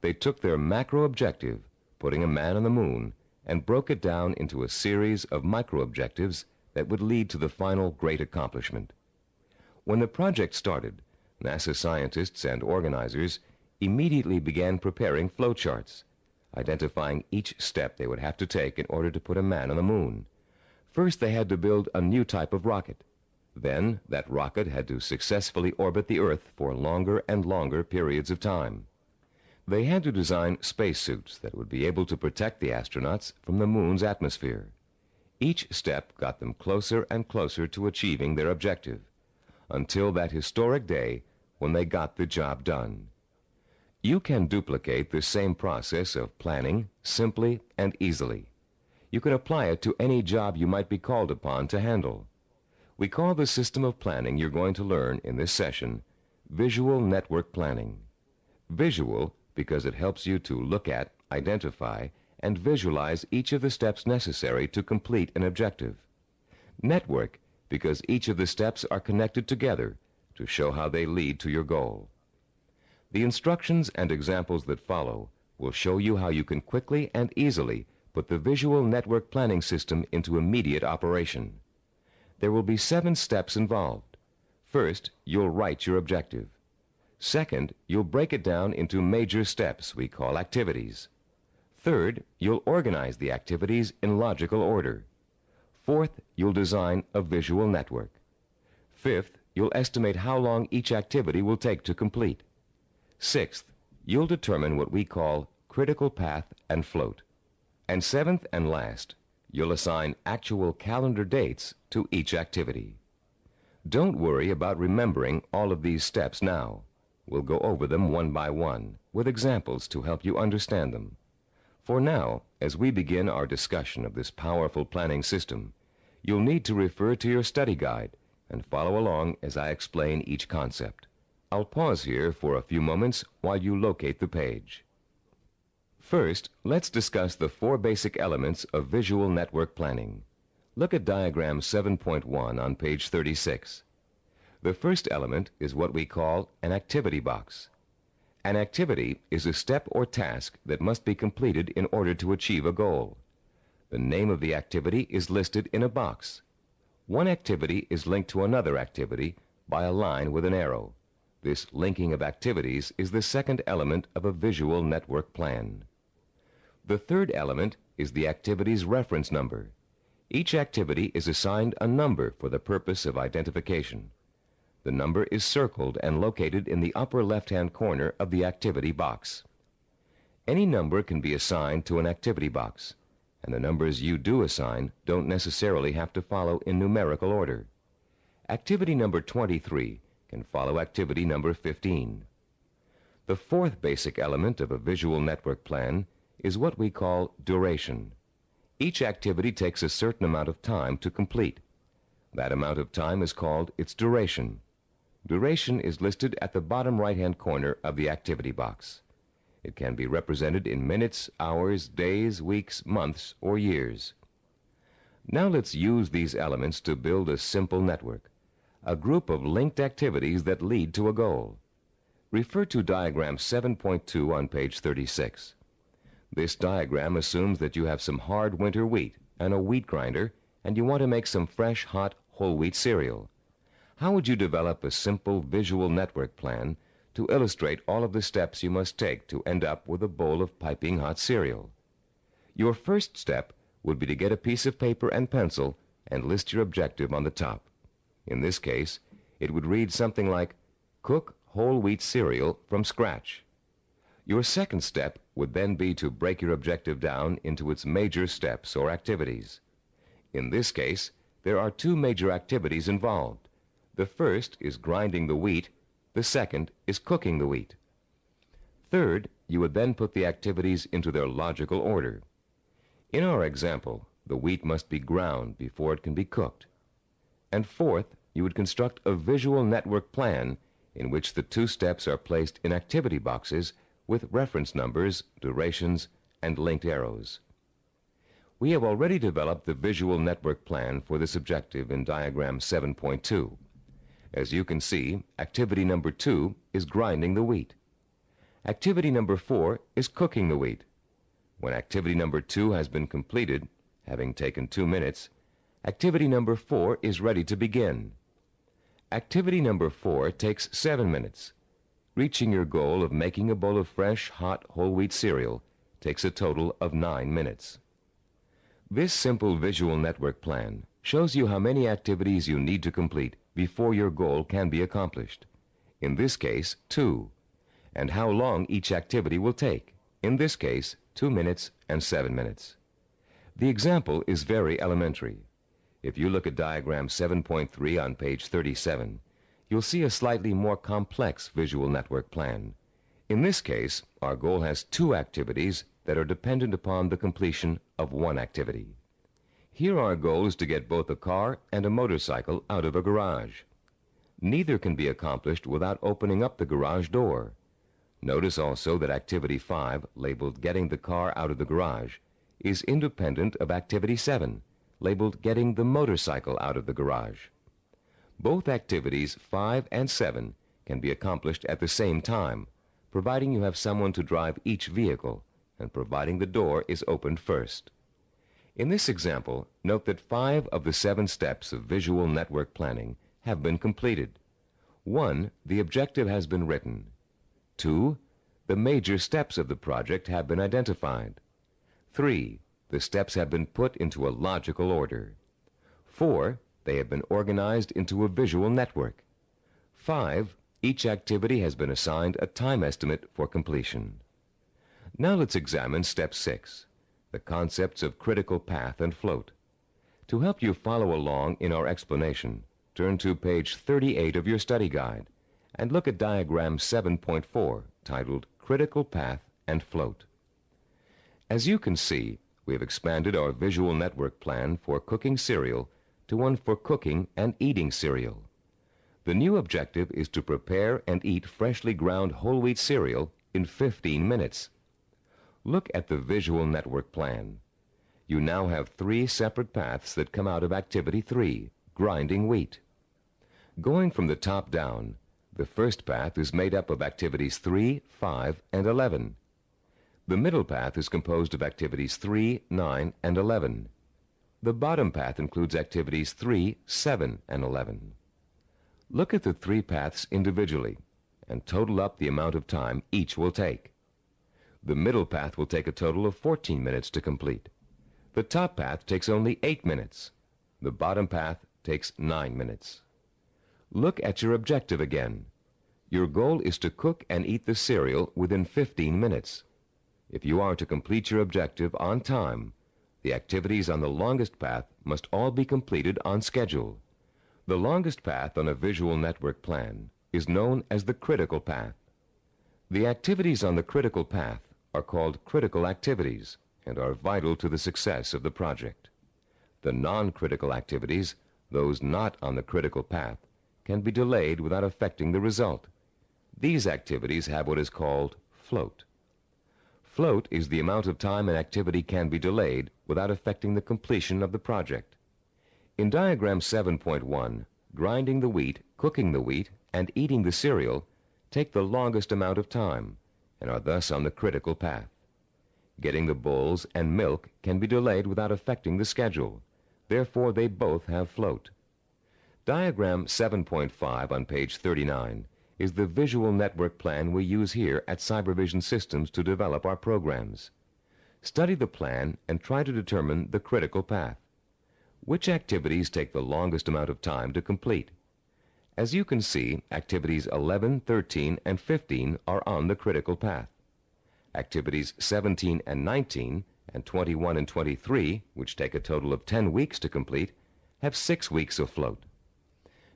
They took their macro objective, putting a man on the moon, and broke it down into a series of micro objectives that would lead to the final great accomplishment. When the project started, NASA scientists and organizers immediately began preparing flowcharts, identifying each step they would have to take in order to put a man on the moon. First, they had to build a new type of rocket. Then, that rocket had to successfully orbit the Earth for longer and longer periods of time. They had to design spacesuits that would be able to protect the astronauts from the moon's atmosphere. Each step got them closer and closer to achieving their objective, until that historic day when they got the job done. You can duplicate this same process of planning simply and easily. You can apply it to any job you might be called upon to handle. We call the system of planning you're going to learn in this session visual network planning. Visual because it helps you to look at, identify, and visualize each of the steps necessary to complete an objective. Network because each of the steps are connected together to show how they lead to your goal. The instructions and examples that follow will show you how you can quickly and easily put the visual network planning system into immediate operation. There will be 7 steps involved. First, you'll write your objective. Second, you'll break it down into major steps we call activities. Third, you'll organize the activities in logical order. Fourth, you'll design a visual network. Fifth, you'll estimate how long each activity will take to complete. Sixth, you'll determine what we call critical path and float. And seventh and last, you'll assign actual calendar dates to each activity. Don't worry about remembering all of these steps now. We'll go over them one by one, with examples to help you understand them. For now, as we begin our discussion of this powerful planning system, you'll need to refer to your study guide and follow along as I explain each concept. I'll pause here for a few moments while you locate the page. First, let's discuss the 4 basic elements of visual network planning. Look at diagram 7.1 on page 36. The first element is what we call an activity box. An activity is a step or task that must be completed in order to achieve a goal. The name of the activity is listed in a box. One activity is linked to another activity by a line with an arrow. This linking of activities is the second element of a visual network plan. The third element is the activity's reference number. Each activity is assigned a number for the purpose of identification. The number is circled and located in the upper left-hand corner of the activity box. Any number can be assigned to an activity box, and the numbers you do assign don't necessarily have to follow in numerical order. Activity number 23 can follow activity number 15. The fourth basic element of a visual network plan is what we call duration. Each activity takes a certain amount of time to complete. That amount of time is called its duration. Duration is listed at the bottom right-hand corner of the activity box. It can be represented in minutes, hours, days, weeks, months, or years. Now let's use these elements to build a simple network, a group of linked activities that lead to a goal. Refer to diagram 7.2 on page 36. This diagram assumes that you have some hard winter wheat and a wheat grinder, and you want to make some fresh, hot, whole wheat cereal. How would you develop a simple visual network plan to illustrate all of the steps you must take to end up with a bowl of piping hot cereal? Your first step would be to get a piece of paper and pencil and list your objective on the top. In this case, it would read something like, cook whole wheat cereal from scratch. Your second step would then be to break your objective down into its major steps or activities. In this case, there are 2 major activities involved. The first is grinding the wheat. The second is cooking the wheat. Third, you would then put the activities into their logical order. In our example, the wheat must be ground before it can be cooked. And fourth, you would construct a visual network plan in which the 2 steps are placed in activity boxes with reference numbers, durations, and linked arrows. We have already developed the visual network plan for this objective in diagram 7.2. As you can see, activity number 2 is grinding the wheat. Activity number 4 is cooking the wheat. When activity number 2 has been completed, having taken 2 minutes, activity number 4 is ready to begin. Activity number 4 takes 7 minutes. Reaching your goal of making a bowl of fresh, hot, whole wheat cereal takes a total of 9 minutes. This simple visual network plan shows you how many activities you need to complete before your goal can be accomplished. In this case, 2. And how long each activity will take. In this case, 2 minutes and 7 minutes. The example is very elementary. If you look at diagram 7.3 on page 37, you'll see a slightly more complex visual network plan. In this case, our goal has 2 activities that are dependent upon the completion of 1 activity. Here our goal is to get both a car and a motorcycle out of a garage. Neither can be accomplished without opening up the garage door. Notice also that Activity 5, labeled Getting the Car Out of the Garage, is independent of Activity 7, labeled Getting the Motorcycle Out of the Garage. Both Activities 5 and 7 can be accomplished at the same time, providing you have someone to drive each vehicle and providing the door is opened first. In this example, note that 5 of the 7 steps of visual network planning have been completed. 1, the objective has been written. 2, the major steps of the project have been identified. 3, the steps have been put into a logical order. 4, they have been organized into a visual network. 5, each activity has been assigned a time estimate for completion. Now let's examine Step 6, the concepts of critical path and float. To help you follow along in our explanation, turn to page 38 of your study guide and look at diagram 7.4, titled Critical Path and Float. As you can see, we have expanded our visual network plan for cooking cereal to one for cooking and eating cereal. The new objective is to prepare and eat freshly ground whole wheat cereal in 15 minutes. Look at the visual network plan. You now have 3 separate paths that come out of Activity 3, grinding wheat. Going from the top down, the first path is made up of Activities 3, 5, and 11. The middle path is composed of Activities 3, 9, and 11. The bottom path includes Activities 3, 7, and 11. Look at the 3 paths individually and total up the amount of time each will take. The middle path will take a total of 14 minutes to complete. The top path takes only 8 minutes. The bottom path takes 9 minutes. Look at your objective again. Your goal is to cook and eat the cereal within 15 minutes. If you are to complete your objective on time, the activities on the longest path must all be completed on schedule. The longest path on a visual network plan is known as the critical path. The activities on the critical path are called critical activities and are vital to the success of the project. The non-critical activities, those not on the critical path, can be delayed without affecting the result. These activities have what is called float. Float is the amount of time an activity can be delayed without affecting the completion of the project. In diagram 7.1, grinding the wheat, cooking the wheat, and eating the cereal take the longest amount of time and are thus on the critical path. Getting the bowls and milk can be delayed without affecting the schedule. Therefore, they both have float. Diagram 7.5 on page 39 is the visual network plan we use here at Cybervision Systems to develop our programs. Study the plan and try to determine the critical path. Which activities take the longest amount of time to complete? As you can see, activities 11, 13, and 15 are on the critical path. Activities 17 and 19, and 21 and 23, which take a total of 10 weeks to complete, have 6 weeks of float.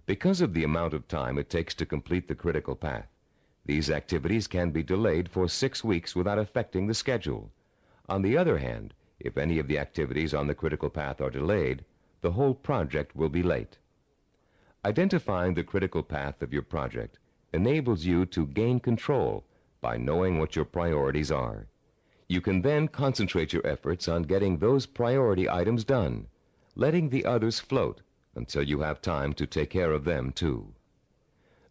Because of the amount of time it takes to complete the critical path, these activities can be delayed for 6 weeks without affecting the schedule. On the other hand, if any of the activities on the critical path are delayed, the whole project will be late. Identifying the critical path of your project enables you to gain control by knowing what your priorities are. You can then concentrate your efforts on getting those priority items done, letting the others float until you have time to take care of them too.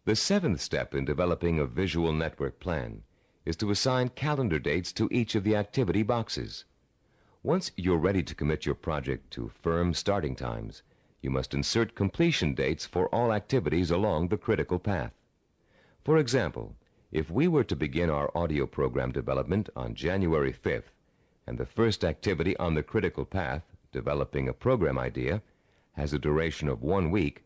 The 7th step in developing a visual network plan is to assign calendar dates to each of the activity boxes. Once you're ready to commit your project to firm starting times, you must insert completion dates for all activities along the critical path. For example, if we were to begin our audio program development on January 5th, and the first activity on the critical path, developing a program idea, has a duration of 1 week,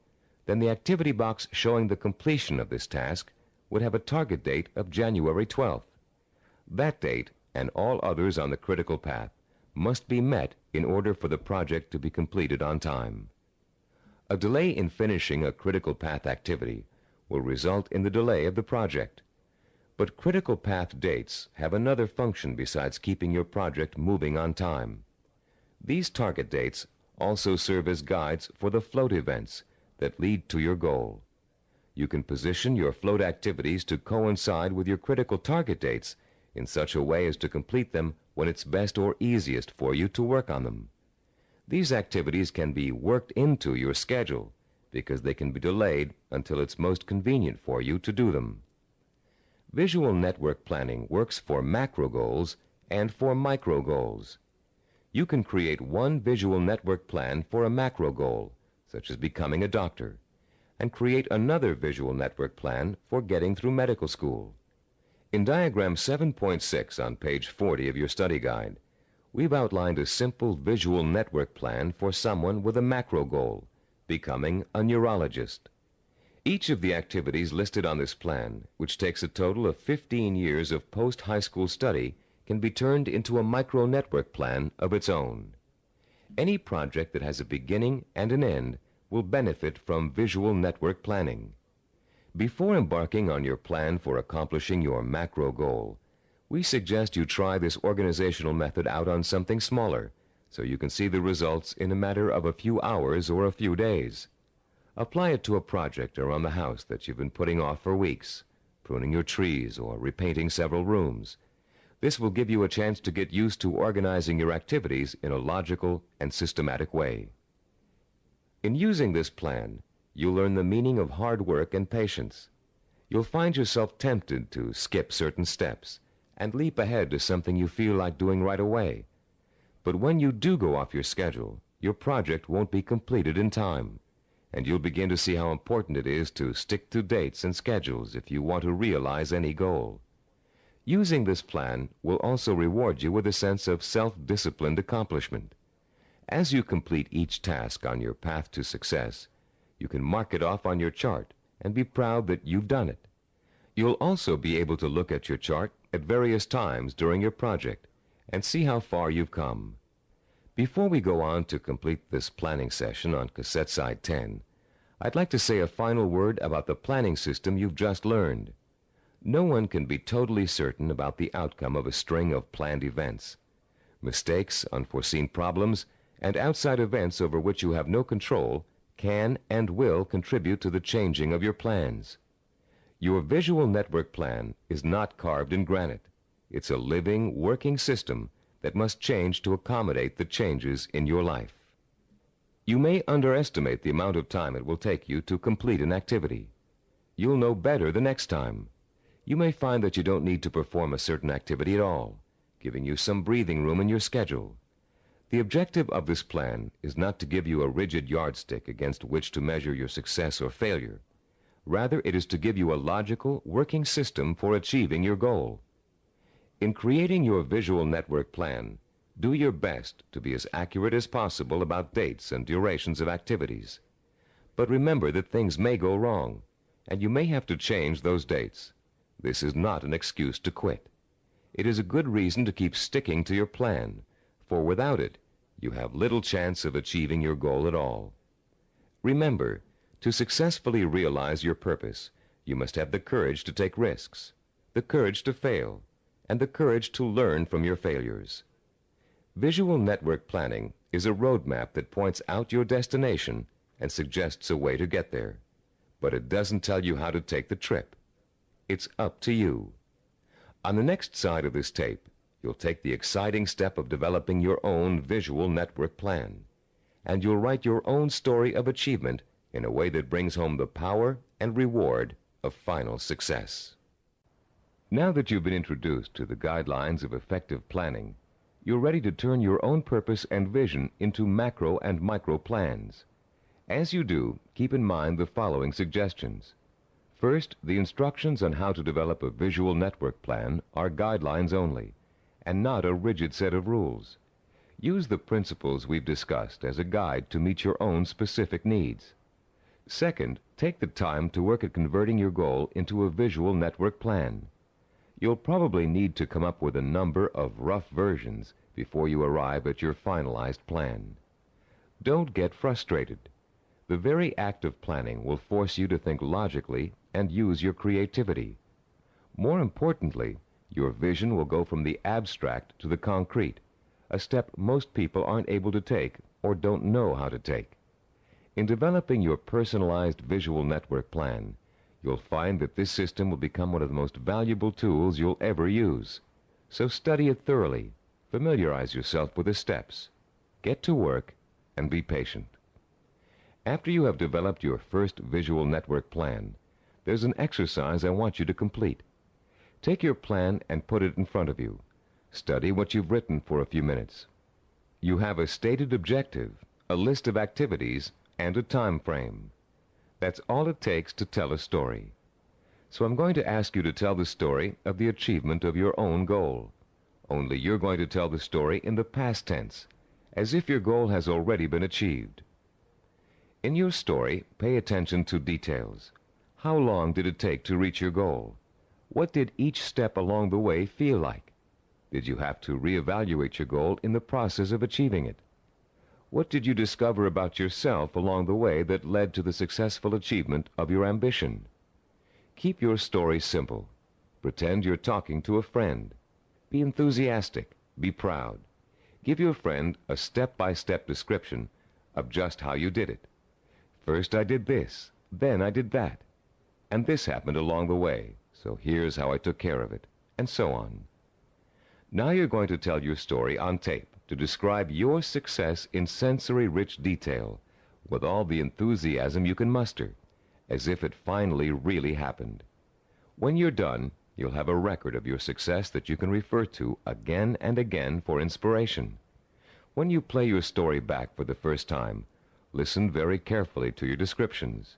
then the activity box showing the completion of this task would have a target date of January 12th. That date, and all others on the critical path, must be met in order for the project to be completed on time. A delay in finishing a critical path activity will result in the delay of the project. But critical path dates have another function besides keeping your project moving on time. These target dates also serve as guides for the float events that lead to your goal. You can position your float activities to coincide with your critical target dates in such a way as to complete them when it's best or easiest for you to work on them. These activities can be worked into your schedule because they can be delayed until it's most convenient for you to do them. Visual network planning works for macro goals and for micro goals. You can create one visual network plan for a macro goal, such as becoming a doctor, and create another visual network plan for getting through medical school. In diagram 7.6 on page 40 of your study guide, we've outlined a simple visual network plan for someone with a macro goal, becoming a neurologist. Each of the activities listed on this plan, which takes a total of 15 years of post-high school study, can be turned into a micro-network plan of its own. Any project that has a beginning and an end will benefit from visual network planning. Before embarking on your plan for accomplishing your macro goal, we suggest you try this organizational method out on something smaller so you can see the results in a matter of a few hours or a few days. Apply it to a project around the house that you've been putting off for weeks, pruning your trees or repainting several rooms. This will give you a chance to get used to organizing your activities in a logical and systematic way. In using this plan, you'll learn the meaning of hard work and patience. You'll find yourself tempted to skip certain steps and leap ahead to something you feel like doing right away. But when you do go off your schedule, your project won't be completed in time, and you'll begin to see how important it is to stick to dates and schedules if you want to realize any goal. Using this plan will also reward you with a sense of self-disciplined accomplishment. As you complete each task on your path to success, you can mark it off on your chart and be proud that you've done it. You'll also be able to look at your chart at various times during your project and see how far you've come. Before we go on to complete this planning session on cassette side 10, I'd like to say a final word about the planning system you've just learned. No one can be totally certain about the outcome of a string of planned events. Mistakes, unforeseen problems, and outside events over which you have no control can and will contribute to the changing of your plans. Your visual network plan is not carved in granite. It's a living, working system that must change to accommodate the changes in your life. You may underestimate the amount of time it will take you to complete an activity. You'll know better the next time. You may find that you don't need to perform a certain activity at all, giving you some breathing room in your schedule. The objective of this plan is not to give you a rigid yardstick against which to measure your success or failure. Rather, it is to give you a logical, working system for achieving your goal. In creating your visual network plan, do your best to be as accurate as possible about dates and durations of activities. But remember that things may go wrong, and you may have to change those dates. This is not an excuse to quit. It is a good reason to keep sticking to your plan, for without it, you have little chance of achieving your goal at all. Remember, to successfully realize your purpose, you must have the courage to take risks, the courage to fail, and the courage to learn from your failures. Visual network planning is a roadmap that points out your destination and suggests a way to get there. But it doesn't tell you how to take the trip. It's up to you. On the next side of this tape, you'll take the exciting step of developing your own visual network plan, and you'll write your own story of achievement in a way that brings home the power and reward of final success. Now that you've been introduced to the guidelines of effective planning, you're ready to turn your own purpose and vision into macro and micro plans. As you do, keep in mind the following suggestions. First, the instructions on how to develop a visual network plan are guidelines only, and not a rigid set of rules. Use the principles we've discussed as a guide to meet your own specific needs. Second, take the time to work at converting your goal into a visual network plan. You'll probably need to come up with a number of rough versions before you arrive at your finalized plan. Don't get frustrated. The very act of planning will force you to think logically and use your creativity. More importantly, your vision will go from the abstract to the concrete, a step most people aren't able to take or don't know how to take. In developing your personalized visual network plan, you'll find that this system will become one of the most valuable tools you'll ever use. So study it thoroughly, familiarize yourself with the steps, get to work, and be patient. After you have developed your first visual network plan, there's an exercise I want you to complete. Take your plan and put it in front of you. Study what you've written for a few minutes. You have a stated objective, a list of activities, and a time frame. That's all it takes to tell a story. So I'm going to ask you to tell the story of the achievement of your own goal. Only you're going to tell the story in the past tense, as if your goal has already been achieved. In your story, pay attention to details. How long did it take to reach your goal? What did each step along the way feel like? Did you have to reevaluate your goal in the process of achieving it? What did you discover about yourself along the way that led to the successful achievement of your ambition? Keep your story simple. Pretend you're talking to a friend. Be enthusiastic. Be proud. Give your friend a step-by-step description of just how you did it. First I did this, then I did that, and this happened along the way, so here's how I took care of it, and so on. Now you're going to tell your story on tape to describe your success in sensory-rich detail, with all the enthusiasm you can muster, as if it finally really happened. When you're done, you'll have a record of your success that you can refer to again and again for inspiration. When you play your story back for the first time, listen very carefully to your descriptions.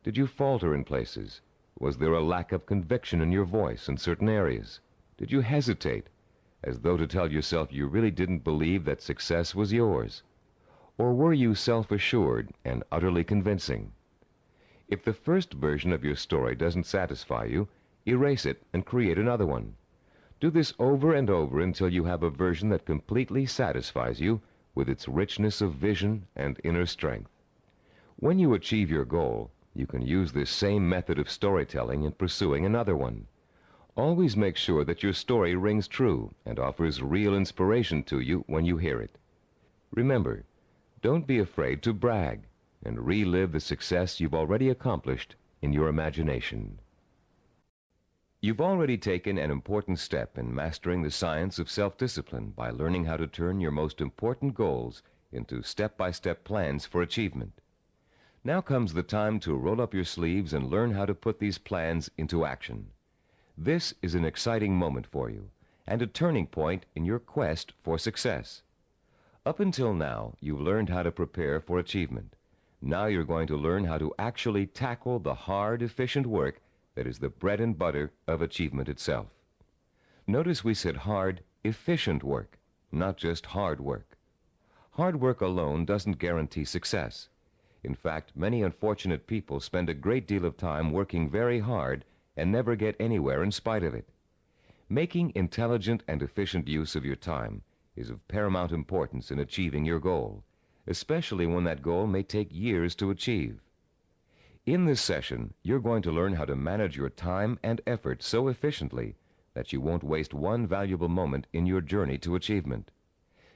Did you falter in places? Was there a lack of conviction in your voice in certain areas? Did you hesitate, as though to tell yourself you really didn't believe that success was yours? Or were you self-assured and utterly convincing? If the first version of your story doesn't satisfy you, erase it and create another one. Do this over and over until you have a version that completely satisfies you with its richness of vision and inner strength. When you achieve your goal, you can use this same method of storytelling in pursuing another one. Always make sure that your story rings true and offers real inspiration to you when you hear it. Remember, don't be afraid to brag and relive the success you've already accomplished in your imagination. You've already taken an important step in mastering the science of self-discipline by learning how to turn your most important goals into step-by-step plans for achievement. Now comes the time to roll up your sleeves and learn how to put these plans into action. This is an exciting moment for you and a turning point in your quest for success. Up until now, you've learned how to prepare for achievement. Now you're going to learn how to actually tackle the hard, efficient work that is the bread and butter of achievement itself. Notice we said hard, efficient work, not just hard work. Hard work alone doesn't guarantee success. In fact, many unfortunate people spend a great deal of time working very hard and never get anywhere in spite of it. Making intelligent and efficient use of your time is of paramount importance in achieving your goal, especially when that goal may take years to achieve. In this session, you're going to learn how to manage your time and effort so efficiently that you won't waste one valuable moment in your journey to achievement.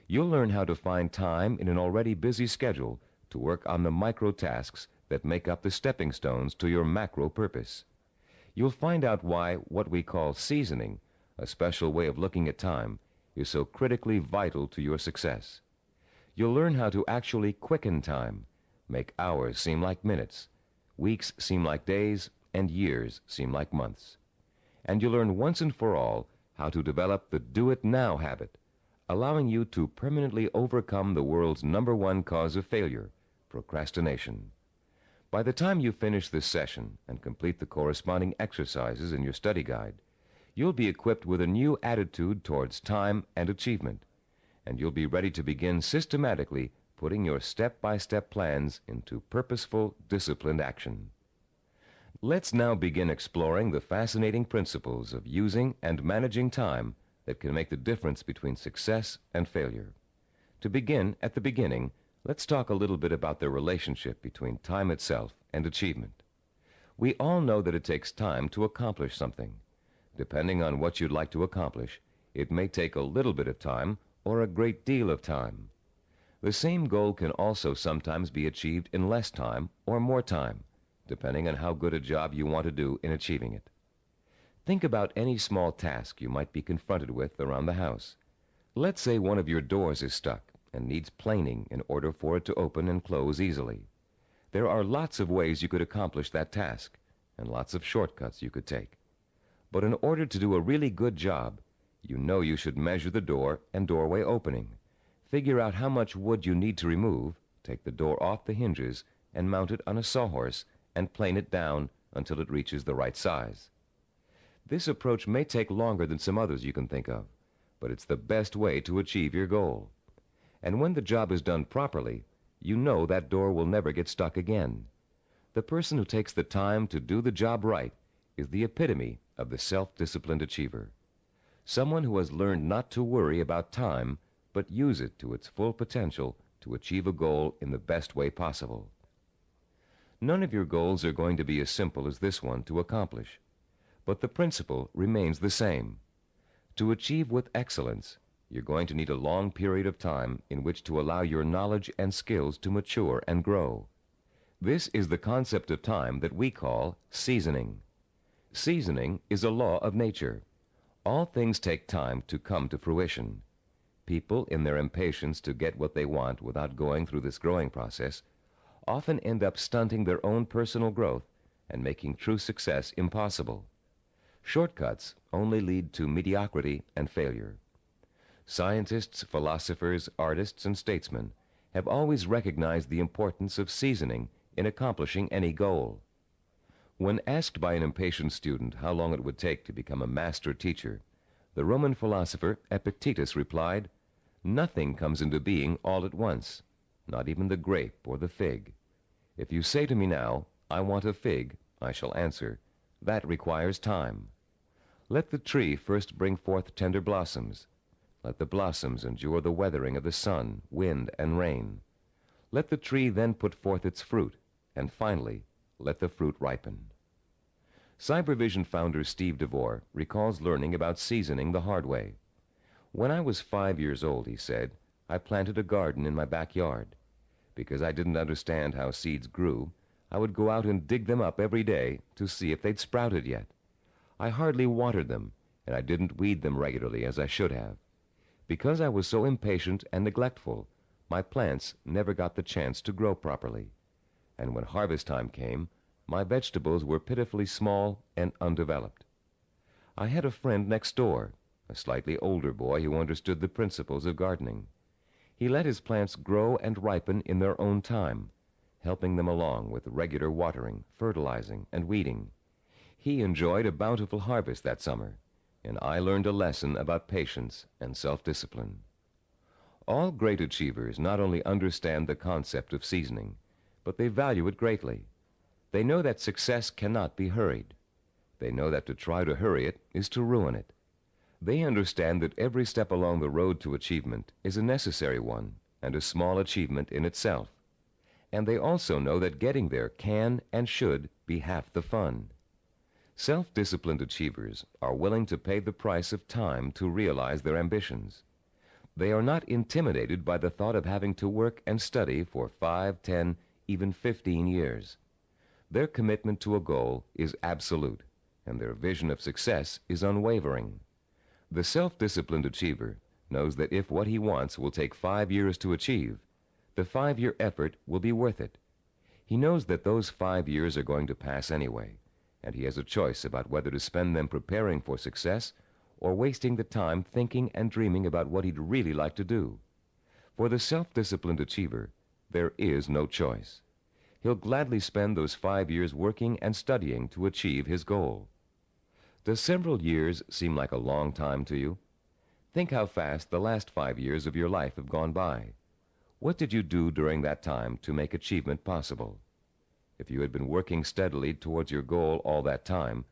You'll learn how to find time in an already busy schedule to work on the micro tasks that make up the stepping stones to your macro purpose. You'll find out why what we call seasoning, a special way of looking at time, is so critically vital to your success. You'll learn how to actually quicken time, make hours seem like minutes, weeks seem like days, and years seem like months. And you'll learn once and for all how to develop the do-it-now habit, allowing you to permanently overcome the world's #1 cause of failure, procrastination. By the time you finish this session and complete the corresponding exercises in your study guide, you'll be equipped with a new attitude towards time and achievement, and you'll be ready to begin systematically putting your step-by-step plans into purposeful, disciplined action. Let's now begin exploring the fascinating principles of using and managing time that can make the difference between success and failure. To begin at the beginning, let's talk a little bit about the relationship between time itself and achievement. We all know that it takes time to accomplish something. Depending on what you'd like to accomplish, it may take a little bit of time or a great deal of time. The same goal can also sometimes be achieved in less time or more time, depending on how good a job you want to do in achieving it. Think about any small task you might be confronted with around the house. Let's say one of your doors is stuck and needs planing in order for it to open and close easily. There are lots of ways you could accomplish that task, and lots of shortcuts you could take. But in order to do a really good job, you know you should measure the door and doorway opening, figure out how much wood you need to remove, take the door off the hinges, and mount it on a sawhorse, and plane it down until it reaches the right size. This approach may take longer than some others you can think of, but it's the best way to achieve your goal. And when the job is done properly, you know that door will never get stuck again. The person who takes the time to do the job right is the epitome of the self-disciplined achiever. Someone who has learned not to worry about time, but use it to its full potential to achieve a goal in the best way possible. None of your goals are going to be as simple as this one to accomplish, but the principle remains the same. To achieve with excellence, you're going to need a long period of time in which to allow your knowledge and skills to mature and grow. This is the concept of time that we call seasoning. Seasoning is a law of nature. All things take time to come to fruition. People, in their impatience to get what they want without going through this growing process, often end up stunting their own personal growth and making true success impossible. Shortcuts only lead to mediocrity and failure. Scientists, philosophers, artists, and statesmen have always recognized the importance of seasoning in accomplishing any goal. When asked by an impatient student how long it would take to become a master teacher, the Roman philosopher Epictetus replied, "Nothing comes into being all at once, not even the grape or the fig. If you say to me now, 'I want a fig,' I shall answer, 'That requires time.' Let the tree first bring forth tender blossoms. Let the blossoms endure the weathering of the sun, wind, and rain. Let the tree then put forth its fruit, and finally, let the fruit ripen." Cybervision founder Steve DeVore recalls learning about seasoning the hard way. "When I was 5 years old," he said, "I planted a garden in my backyard. Because I didn't understand how seeds grew, I would go out and dig them up every day to see if they'd sprouted yet. I hardly watered them, and I didn't weed them regularly as I should have. Because I was so impatient and neglectful, my plants never got the chance to grow properly. And when harvest time came, my vegetables were pitifully small and undeveloped. I had a friend next door, a slightly older boy who understood the principles of gardening. He let his plants grow and ripen in their own time, helping them along with regular watering, fertilizing, and weeding. He enjoyed a bountiful harvest that summer, and I learned a lesson about patience and self-discipline." All great achievers not only understand the concept of seasoning, but they value it greatly. They know that success cannot be hurried. They know that to try to hurry it is to ruin it. They understand that every step along the road to achievement is a necessary one and a small achievement in itself. And they also know that getting there can and should be half the fun. Self-disciplined achievers are willing to pay the price of time to realize their ambitions. They are not intimidated by the thought of having to work and study for 5, 10, even 15 years. Their commitment to a goal is absolute, and their vision of success is unwavering. The self-disciplined achiever knows that if what he wants will take 5 years to achieve, the 5-year effort will be worth it. He knows that those 5 years are going to pass anyway, and he has a choice about whether to spend them preparing for success or wasting the time thinking and dreaming about what he'd really like to do. For the self-disciplined achiever, there is no choice. He'll gladly spend those 5 years working and studying to achieve his goal. Does several years seem like a long time to you? Think how fast the last 5 years of your life have gone by. What did you do during that time to make achievement possible? If you had been working steadily towards your goal all that time,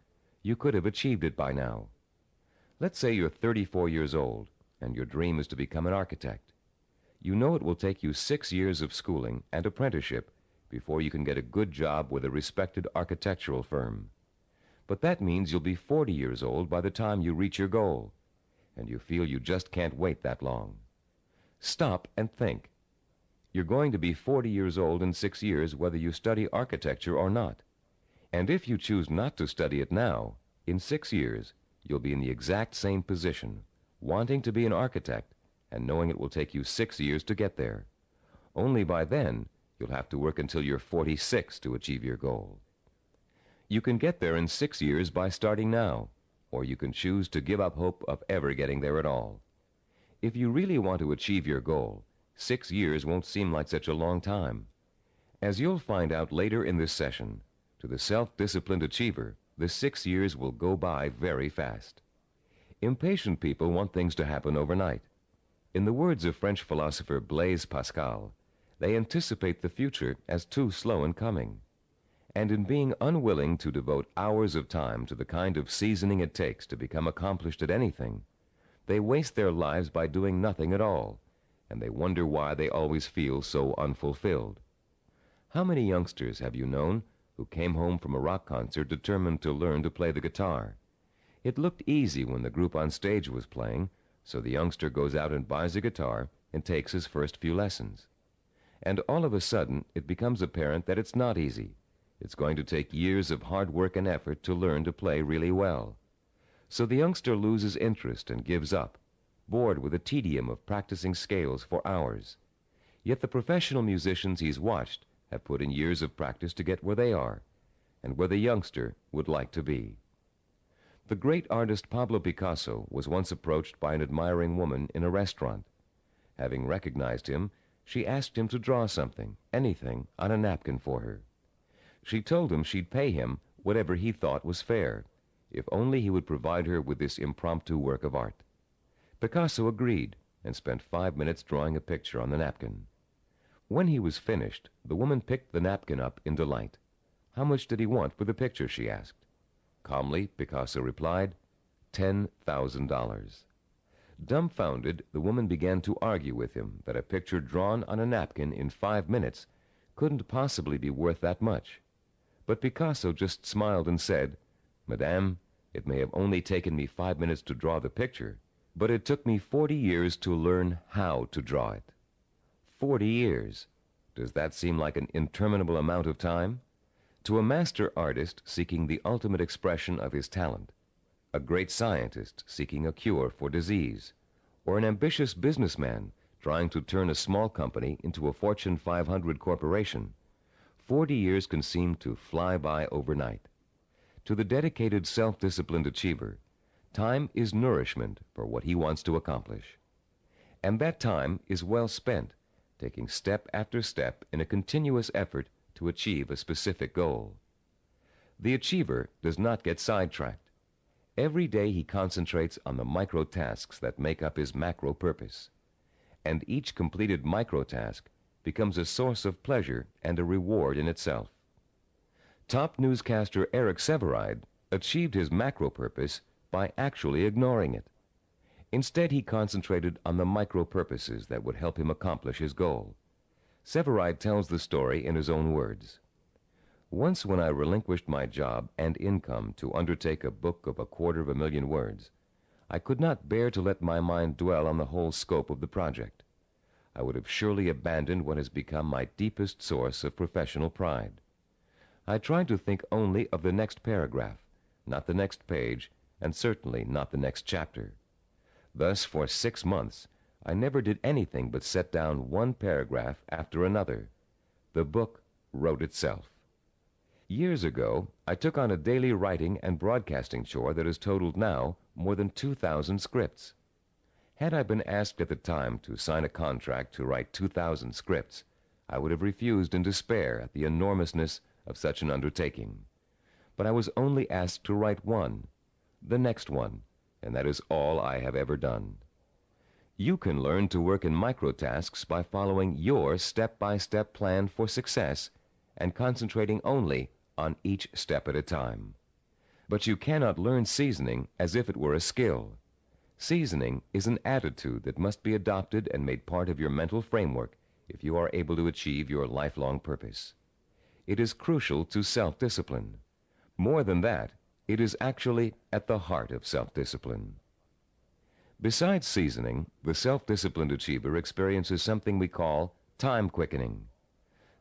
you could have achieved it by now. Let's say you're 34 years old, and your dream is to become an architect. You know it will take you 6 years of schooling and apprenticeship before you can get a good job with a respected architectural firm. But that means you'll be 40 years old by the time you reach your goal, and you feel you just can't wait that long. Stop and think. You're going to be 40 years old in 6 years whether you study architecture or not. And if you choose not to study it now, in 6 years, you'll be in the exact same position, wanting to be an architect and knowing it will take you 6 years to get there. Only by then, you'll have to work until you're 46 to achieve your goal. You can get there in 6 years by starting now, or you can choose to give up hope of ever getting there at all. If you really want to achieve your goal, 6 years won't seem like such a long time. As you'll find out later in this session, to the self-disciplined achiever, the 6 years will go by very fast. Impatient people want things to happen overnight. In the words of French philosopher Blaise Pascal, they anticipate the future as too slow in coming. And in being unwilling to devote hours of time to the kind of seasoning it takes to become accomplished at anything, they waste their lives by doing nothing at all, and they wonder why they always feel so unfulfilled. How many youngsters have you known who came home from a rock concert determined to learn to play the guitar? It looked easy when the group on stage was playing, so the youngster goes out and buys a guitar and takes his first few lessons. And all of a sudden, it becomes apparent that it's not easy. It's going to take years of hard work and effort to learn to play really well. So the youngster loses interest and gives up, bored with the tedium of practicing scales for hours. Yet the professional musicians he's watched have put in years of practice to get where they are, and where the youngster would like to be. The great artist Pablo Picasso was once approached by an admiring woman in a restaurant. Having recognized him, she asked him to draw something, anything, on a napkin for her. She told him she'd pay him whatever he thought was fair, if only he would provide her with this impromptu work of art. Picasso agreed and spent 5 minutes drawing a picture on the napkin. When he was finished, the woman picked the napkin up in delight. How much did he want for the picture, she asked. Calmly, Picasso replied, $10,000. Dumbfounded, the woman began to argue with him that a picture drawn on a napkin in 5 minutes couldn't possibly be worth that much. But Picasso just smiled and said, Madame, it may have only taken me 5 minutes to draw the picture, but it took me 40 years to learn how to draw it. 40 years. Does that seem like an interminable amount of time? To a master artist seeking the ultimate expression of his talent, a great scientist seeking a cure for disease, or an ambitious businessman trying to turn a small company into a Fortune 500 corporation, 40 years can seem to fly by overnight. To the dedicated self-disciplined achiever, time is nourishment for what he wants to accomplish. And that time is well spent, taking step after step in a continuous effort to achieve a specific goal. The achiever does not get sidetracked. Every day he concentrates on the micro tasks that make up his macro purpose. And each completed micro task becomes a source of pleasure and a reward in itself. Top newscaster Eric Sevareid achieved his macro purpose by actually ignoring it. Instead, he concentrated on the micro purposes that would help him accomplish his goal. Sevareid tells the story in his own words. Once when I relinquished my job and income to undertake a book of 250,000 words, I could not bear to let my mind dwell on the whole scope of the project. I would have surely abandoned what has become my deepest source of professional pride. I tried to think only of the next paragraph, not the next page, and certainly not the next chapter. Thus, for 6 months, I never did anything but set down one paragraph after another. The book wrote itself. Years ago, I took on a daily writing and broadcasting chore that has totaled now more than 2,000 scripts. Had I been asked at the time to sign a contract to write 2,000 scripts, I would have refused in despair at the enormousness of such an undertaking. But I was only asked to write one, the next one, and that is all I have ever done. You can learn to work in microtasks by following your step-by-step plan for success and concentrating only on each step at a time. But you cannot learn seasoning as if it were a skill. Seasoning is an attitude that must be adopted and made part of your mental framework if you are able to achieve your lifelong purpose. It is crucial to self-discipline. More than that, it is actually at the heart of self-discipline. Besides seasoning, the self-disciplined achiever experiences something we call Time quickening.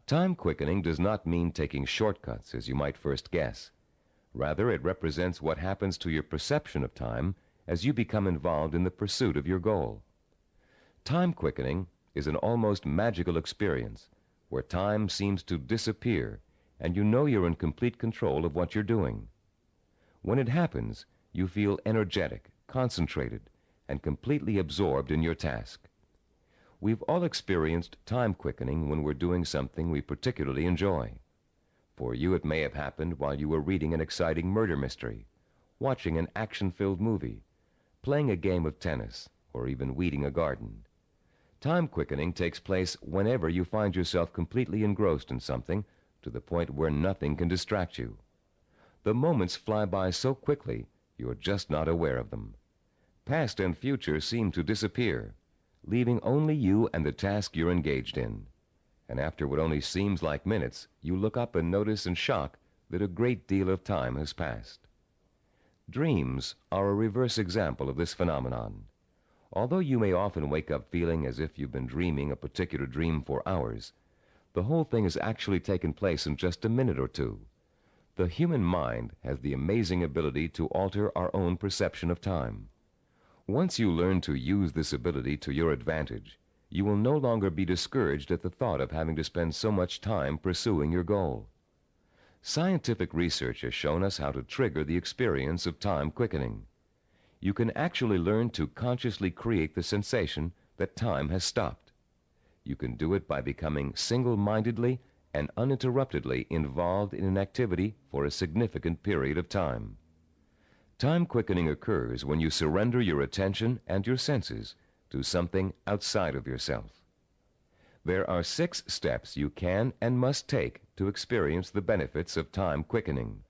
Time quickening does not mean taking shortcuts, as you might first guess. Rather, it represents what happens to your perception of time as you become involved in the pursuit of your goal. Time quickening is an almost magical experience where time seems to disappear and you know you're in complete control of what you're doing. When it happens, you feel energetic, concentrated, and completely absorbed in your task. We've all experienced time quickening when we're doing something we particularly enjoy. For you, it may have happened while you were reading an exciting murder mystery, watching an action-filled movie, playing a game of tennis, or even weeding a garden. Time quickening takes place whenever you find yourself completely engrossed in something to the point where nothing can distract you. The moments fly by so quickly, you're just not aware of them. Past and future seem to disappear, leaving only you and the task you're engaged in. And after what only seems like minutes, you look up and notice in shock that a great deal of time has passed. Dreams are a reverse example of this phenomenon. Although you may often wake up feeling as if you've been dreaming a particular dream for hours, the whole thing has actually taken place in just a minute or two. The human mind has the amazing ability to alter our own perception of time. Once you learn to use this ability to your advantage, you will no longer be discouraged at the thought of having to spend so much time pursuing your goal. Scientific research has shown us how to trigger the experience of time quickening. You can actually learn to consciously create the sensation that time has stopped. You can do it by becoming single-mindedly and uninterruptedly involved in an activity for a significant period of time. Time quickening occurs when you surrender your attention and your senses to something outside of yourself. There are 6 steps you can and must take to experience the benefits of time quickening.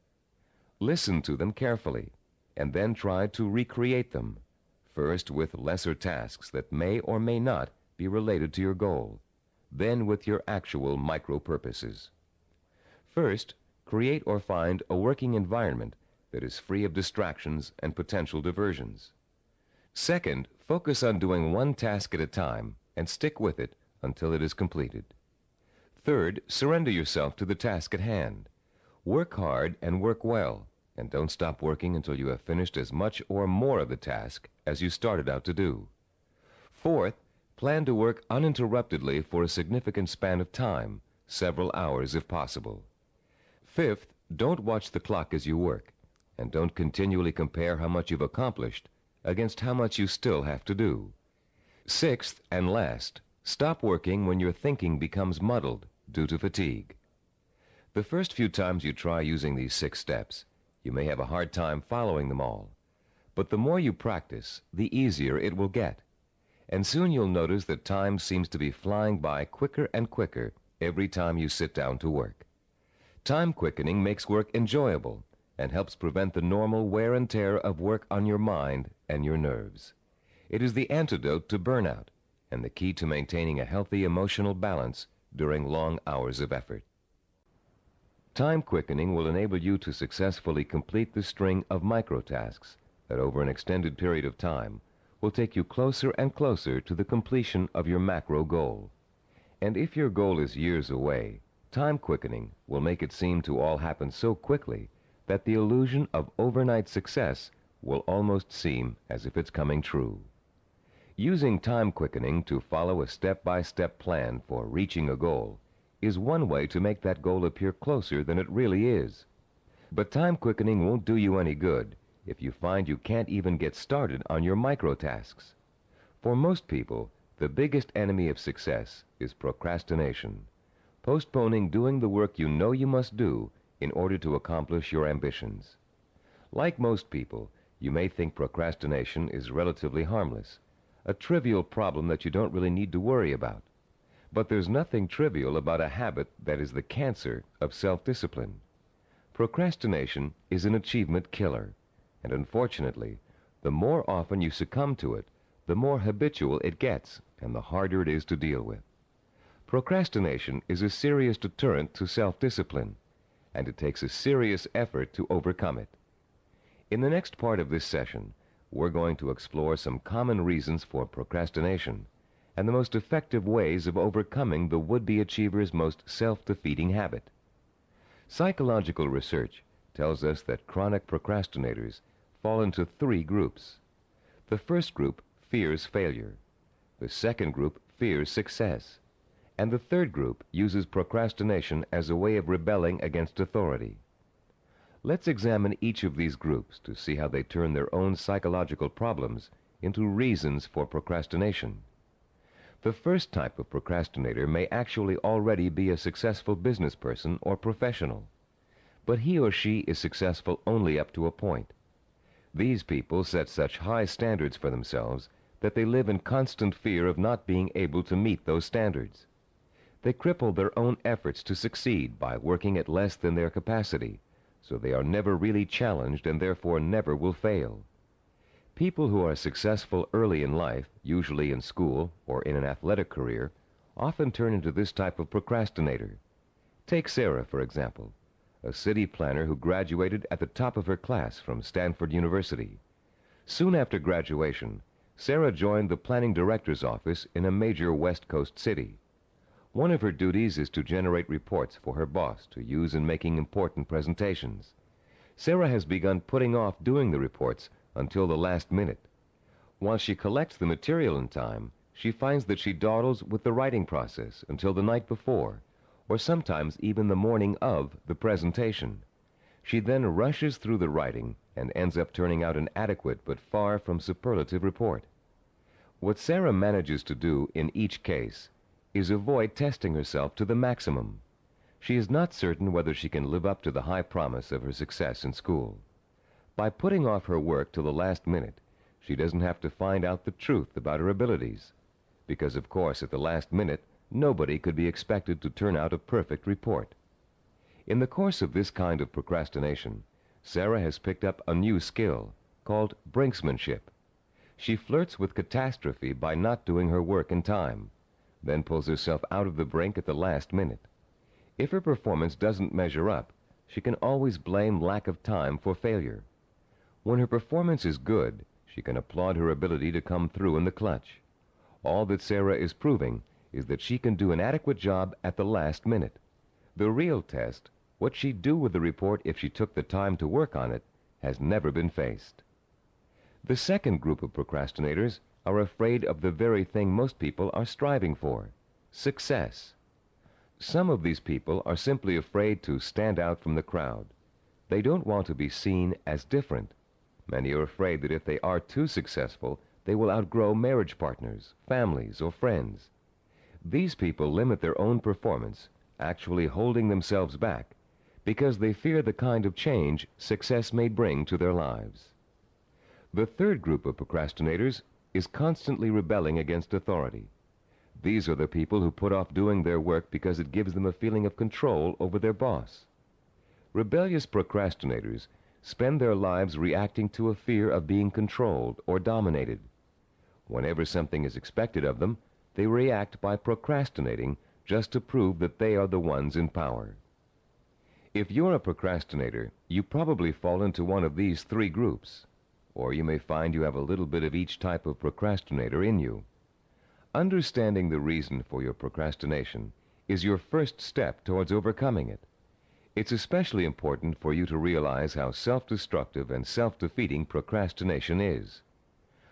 Listen to them carefully, and then try to recreate them, first with lesser tasks that may or may not be related to your goal, then with your actual micro-purposes. First, create or find a working environment that is free of distractions and potential diversions. Second, focus on doing one task at a time and stick with it until it is completed. Third, surrender yourself to the task at hand. Work hard and work well, and don't stop working until you have finished as much or more of the task as you started out to do. Fourth, plan to work uninterruptedly for a significant span of time, several hours if possible. Fifth, don't watch the clock as you work, and don't continually compare how much you've accomplished against how much you still have to do. Sixth and last, stop working when your thinking becomes muddled due to fatigue. The first few times you try using these 6 steps, you may have a hard time following them all. But the more you practice, the easier it will get. And soon you'll notice that time seems to be flying by quicker and quicker every time you sit down to work. Time quickening makes work enjoyable and helps prevent the normal wear and tear of work on your mind and your nerves. It is the antidote to burnout and the key to maintaining a healthy emotional balance during long hours of effort. Time quickening will enable you to successfully complete the string of microtasks that over an extended period of time will take you closer and closer to the completion of your macro goal. And if your goal is years away, time quickening will make it seem to all happen so quickly that the illusion of overnight success will almost seem as if it's coming true. Using time quickening to follow a step-by-step plan for reaching a goal is one way to make that goal appear closer than it really is. But time quickening won't do you any good if you find you can't even get started on your micro-tasks. For most people, the biggest enemy of success is procrastination, postponing doing the work you know you must do in order to accomplish your ambitions. Like most people, you may think procrastination is relatively harmless, a trivial problem that you don't really need to worry about. But there's nothing trivial about a habit that is the cancer of self-discipline. Procrastination is an achievement killer, and unfortunately, the more often you succumb to it, the more habitual it gets and the harder it is to deal with. Procrastination is a serious deterrent to self-discipline, and it takes a serious effort to overcome it. In the next part of this session, we're going to explore some common reasons for procrastination and the most effective ways of overcoming the would-be achiever's most self-defeating habit. Psychological research tells us that chronic procrastinators fall into three groups. The first group fears failure. The second group fears success. And the third group uses procrastination as a way of rebelling against authority. Let's examine each of these groups to see how they turn their own psychological problems into reasons for procrastination. The first type of procrastinator may actually already be a successful business person or professional, but he or she is successful only up to a point. These people set such high standards for themselves that they live in constant fear of not being able to meet those standards. They cripple their own efforts to succeed by working at less than their capacity, so they are never really challenged and therefore never will fail. People who are successful early in life, usually in school or in an athletic career, often turn into this type of procrastinator. Take Sarah, for example, a city planner who graduated at the top of her class from Stanford University. Soon after graduation, Sarah joined the planning director's office in a major West Coast city. One of her duties is to generate reports for her boss to use in making important presentations. Sarah has begun putting off doing the reports until the last minute. While she collects the material in time, she finds that she dawdles with the writing process until the night before, or sometimes even the morning of the presentation. She then rushes through the writing and ends up turning out an adequate but far from superlative report. What Sarah manages to do in each case is avoid testing herself to the maximum. She is not certain whether she can live up to the high promise of her success in school. By putting off her work till the last minute, she doesn't have to find out the truth about her abilities, because of course at the last minute nobody could be expected to turn out a perfect report. In the course of this kind of procrastination, Sarah has picked up a new skill called brinksmanship. She flirts with catastrophe by not doing her work in time, then pulls herself out of the brink at the last minute. If her performance doesn't measure up, she can always blame lack of time for failure. When her performance is good, she can applaud her ability to come through in the clutch. All that Sarah is proving is that she can do an adequate job at the last minute. The real test, what she'd do with the report if she took the time to work on it, has never been faced. The second group of procrastinators are afraid of the very thing most people are striving for, success. Some of these people are simply afraid to stand out from the crowd. They don't want to be seen as different. Many are afraid that if they are too successful, they will outgrow marriage partners, families, or friends. These people limit their own performance, actually holding themselves back, because they fear the kind of change success may bring to their lives. The third group of procrastinators is constantly rebelling against authority. These are the people who put off doing their work because it gives them a feeling of control over their boss. Rebellious procrastinators spend their lives reacting to a fear of being controlled or dominated. Whenever something is expected of them, they react by procrastinating just to prove that they are the ones in power. If you're a procrastinator, you probably fall into one of these three groups, or you may find you have a little bit of each type of procrastinator in you. Understanding the reason for your procrastination is your first step towards overcoming it. It's especially important for you to realize how self-destructive and self-defeating procrastination is.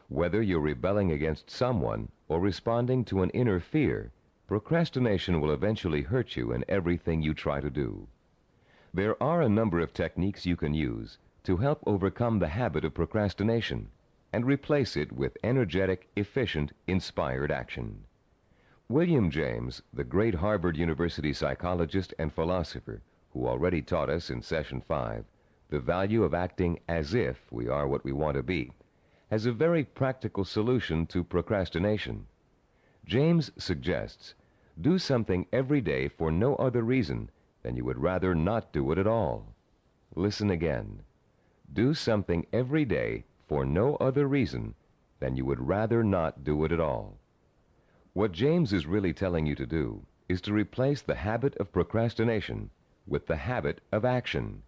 Whether you're rebelling against someone or responding to an inner fear, procrastination will eventually hurt you in everything you try to do. There are a number of techniques you can use to help overcome the habit of procrastination and replace it with energetic, efficient, inspired action. William James, the great Harvard University psychologist and philosopher, who already taught us in Session 5 the value of acting as if we are what we want to be, has a very practical solution to procrastination. James suggests, do something every day for no other reason than you would rather not do it at all. Listen again. Do something every day for no other reason than you would rather not do it at all. What James is really telling you to do is to replace the habit of procrastination with the habit of action.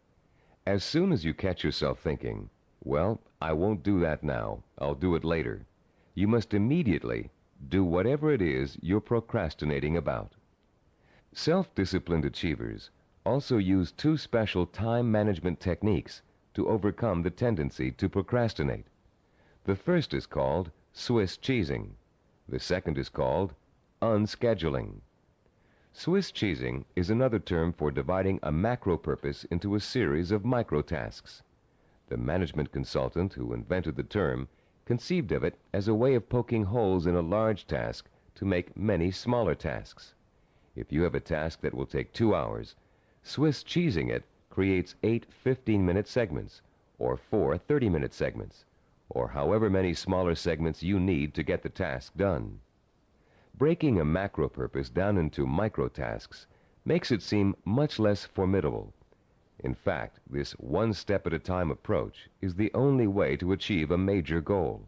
As soon as you catch yourself thinking, well, I won't do that now, I'll do it later, you must immediately, Do whatever it is you're procrastinating about. Self-disciplined achievers also use two special time management techniques to overcome the tendency to procrastinate. The first is called Swiss cheesing. The second is called unscheduling. Swiss cheesing is another term for dividing a macro purpose into a series of micro tasks. The management consultant who invented the term conceived of it as a way of poking holes in a large task to make many smaller tasks. If you have a task that will take 2 hours, Swiss cheesing it creates 8 15-minute segments, or 4 30-minute segments, or however many smaller segments you need to get the task done. Breaking a macro purpose down into micro tasks makes it seem much less formidable. In fact, this one-step-at-a-time approach is the only way to achieve a major goal.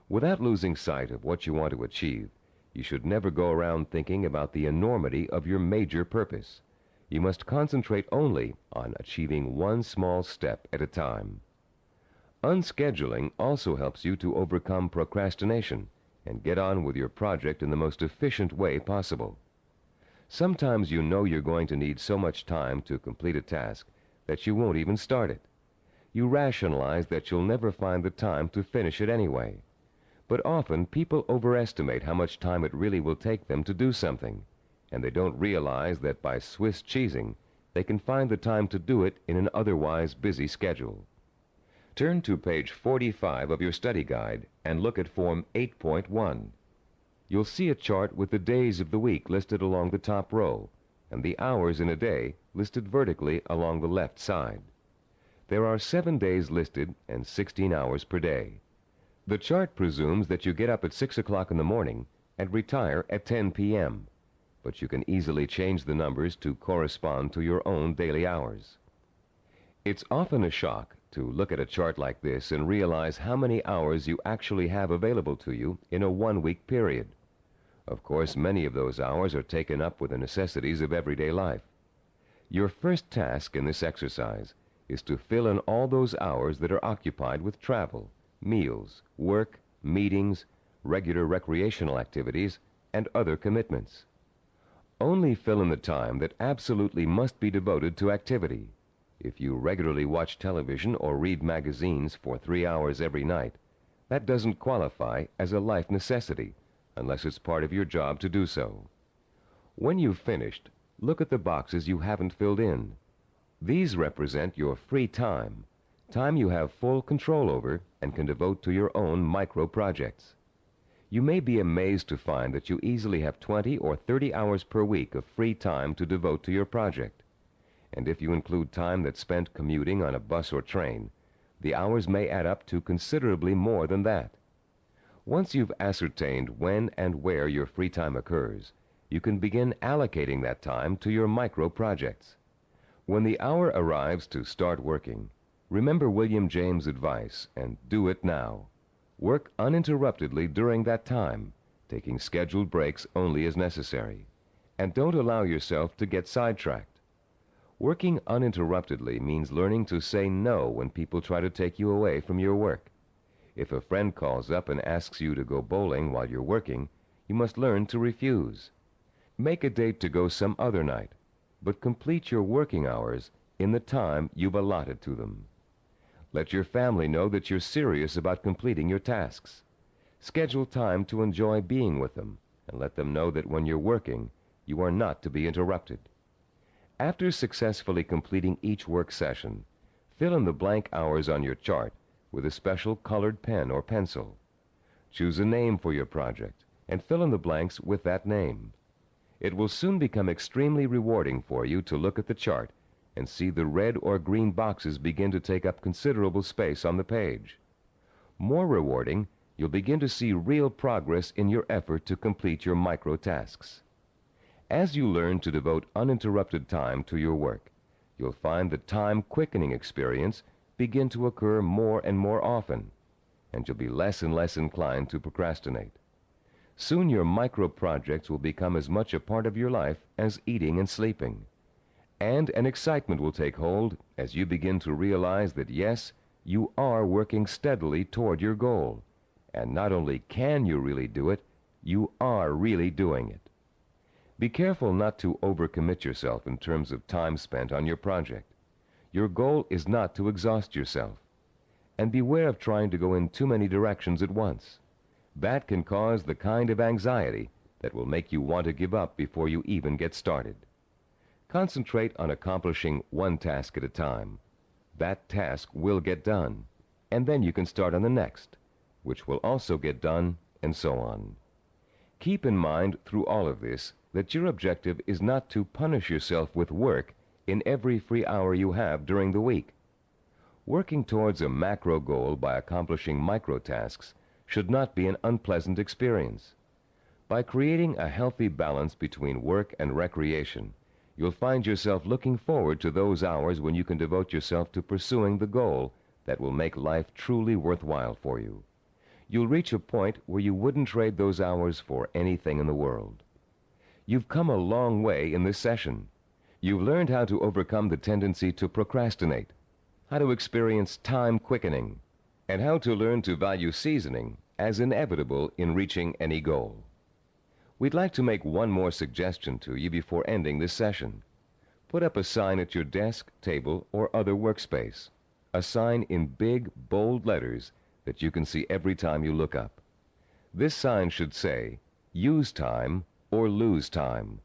Without losing sight of what you want to achieve, you should never go around thinking about the enormity of your major purpose. You must concentrate only on achieving one small step at a time. Unscheduling also helps you to overcome procrastination and get on with your project in the most efficient way possible. Sometimes you know you're going to need so much time to complete a task that you won't even start it. You rationalize that you'll never find the time to finish it anyway. But often people overestimate how much time it really will take them to do something, and they don't realize that by Swiss cheesing, they can find the time to do it in an otherwise busy schedule. Turn to page 45 of your study guide and look at Form 8.1. You'll see a chart with the days of the week listed along the top row, and the hours in a day listed vertically along the left side. There are 7 days listed and 16 hours per day. The chart presumes that you get up at 6 o'clock in the morning and retire at 10 p.m., but you can easily change the numbers to correspond to your own daily hours. It's often a shock to look at a chart like this and realize how many hours you actually have available to you in a one-week period. Of course, many of those hours are taken up with the necessities of everyday life. Your first task in this exercise is to fill in all those hours that are occupied with travel, meals, work, meetings, regular recreational activities, and other commitments. Only fill in the time that absolutely must be devoted to activity. If you regularly watch television or read magazines for 3 hours every night, that doesn't qualify as a life necessity unless it's part of your job to do so. When you've finished, look at the boxes you haven't filled in. These represent your free time, time you have full control over and can devote to your own micro projects. You may be amazed to find that you easily have 20 or 30 hours per week of free time to devote to your project. And if you include time that's spent commuting on a bus or train, the hours may add up to considerably more than that. Once you've ascertained when and where your free time occurs, you can begin allocating that time to your micro projects. When the hour arrives to start working, remember William James' advice and do it now. Work uninterruptedly during that time, taking scheduled breaks only as necessary. And don't allow yourself to get sidetracked. Working uninterruptedly means learning to say no when people try to take you away from your work. If a friend calls up and asks you to go bowling while you're working, you must learn to refuse. Make a date to go some other night, but complete your working hours in the time you've allotted to them. Let your family know that you're serious about completing your tasks. Schedule time to enjoy being with them, and let them know that when you're working, you are not to be interrupted. After successfully completing each work session, fill in the blank hours on your chart with a special colored pen or pencil. Choose a name for your project and fill in the blanks with that name. It will soon become extremely rewarding for you to look at the chart and see the red or green boxes begin to take up considerable space on the page. More rewarding, you'll begin to see real progress in your effort to complete your micro tasks. As you learn to devote uninterrupted time to your work, you'll find the time-quickening experience begin to occur more and more often, and you'll be less and less inclined to procrastinate. Soon your micro projects will become as much a part of your life as eating and sleeping. And an excitement will take hold as you begin to realize that yes, you are working steadily toward your goal. And not only can you really do it, you are really doing it. Be careful not to overcommit yourself in terms of time spent on your project. Your goal is not to exhaust yourself. And beware of trying to go in too many directions at once. That can cause the kind of anxiety that will make you want to give up before you even get started. Concentrate on accomplishing one task at a time. That task will get done, and then you can start on the next, which will also get done, and so on. Keep in mind through all of this that your objective is not to punish yourself with work in every free hour you have during the week. Working towards a macro goal by accomplishing micro tasks should not be an unpleasant experience. By creating a healthy balance between work and recreation, you'll find yourself looking forward to those hours when you can devote yourself to pursuing the goal that will make life truly worthwhile for you. You'll reach a point where you wouldn't trade those hours for anything in the world. You've come a long way in this session. You've learned how to overcome the tendency to procrastinate, how to experience time quickening, and how to learn to value seasoning as inevitable in reaching any goal. We'd like to make one more suggestion to you before ending this session. Put up a sign at your desk, table, or other workspace. A sign in big, bold letters that you can see every time you look up. This sign should say, "Use time or lose time."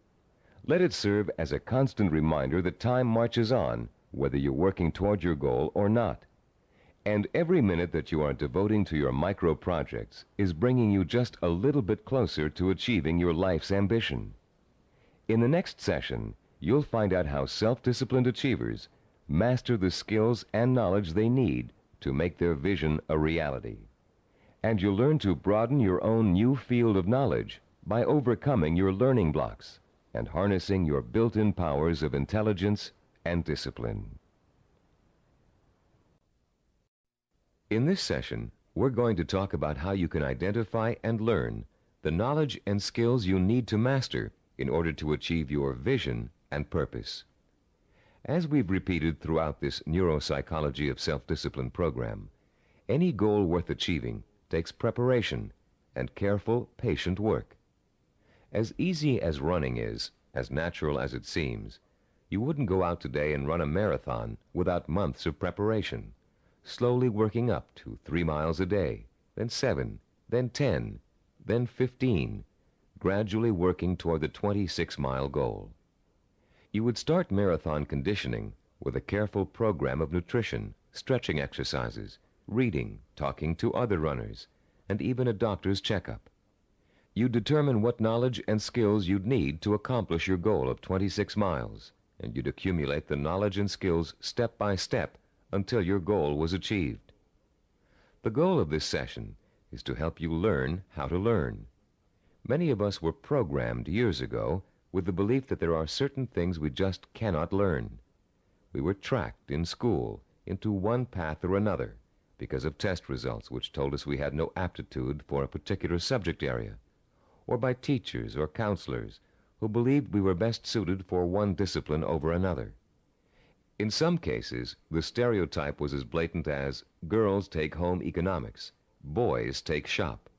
Let it serve as a constant reminder that time marches on, whether you're working toward your goal or not. And every minute that you are devoting to your micro projects is bringing you just a little bit closer to achieving your life's ambition. In the next session, you'll find out how self-disciplined achievers master the skills and knowledge they need to make their vision a reality. And you'll learn to broaden your own new field of knowledge by overcoming your learning blocks and harnessing your built-in powers of intelligence and discipline. In this session, we're going to talk about how you can identify and learn the knowledge and skills you need to master in order to achieve your vision and purpose. As we've repeated throughout this Neuropsychology of Self-Discipline program, any goal worth achieving takes preparation and careful, patient work. As easy as running is, as natural as it seems, you wouldn't go out today and run a marathon without months of preparation, slowly working up to 3 miles a day, then 7, then 10, then 15, gradually working toward the 26-mile goal. You would start marathon conditioning with a careful program of nutrition, stretching exercises, reading, talking to other runners, and even a doctor's checkup. You'd determine what knowledge and skills you'd need to accomplish your goal of 26 miles, and you'd accumulate the knowledge and skills step by step until your goal was achieved. The goal of this session is to help you learn how to learn. Many of us were programmed years ago with the belief that there are certain things we just cannot learn. We were tracked in school into one path or another because of test results which told us we had no aptitude for a particular subject area, or by teachers or counselors who believed we were best suited for one discipline over another. In some cases, the stereotype was as blatant as girls take home economics, boys take shop.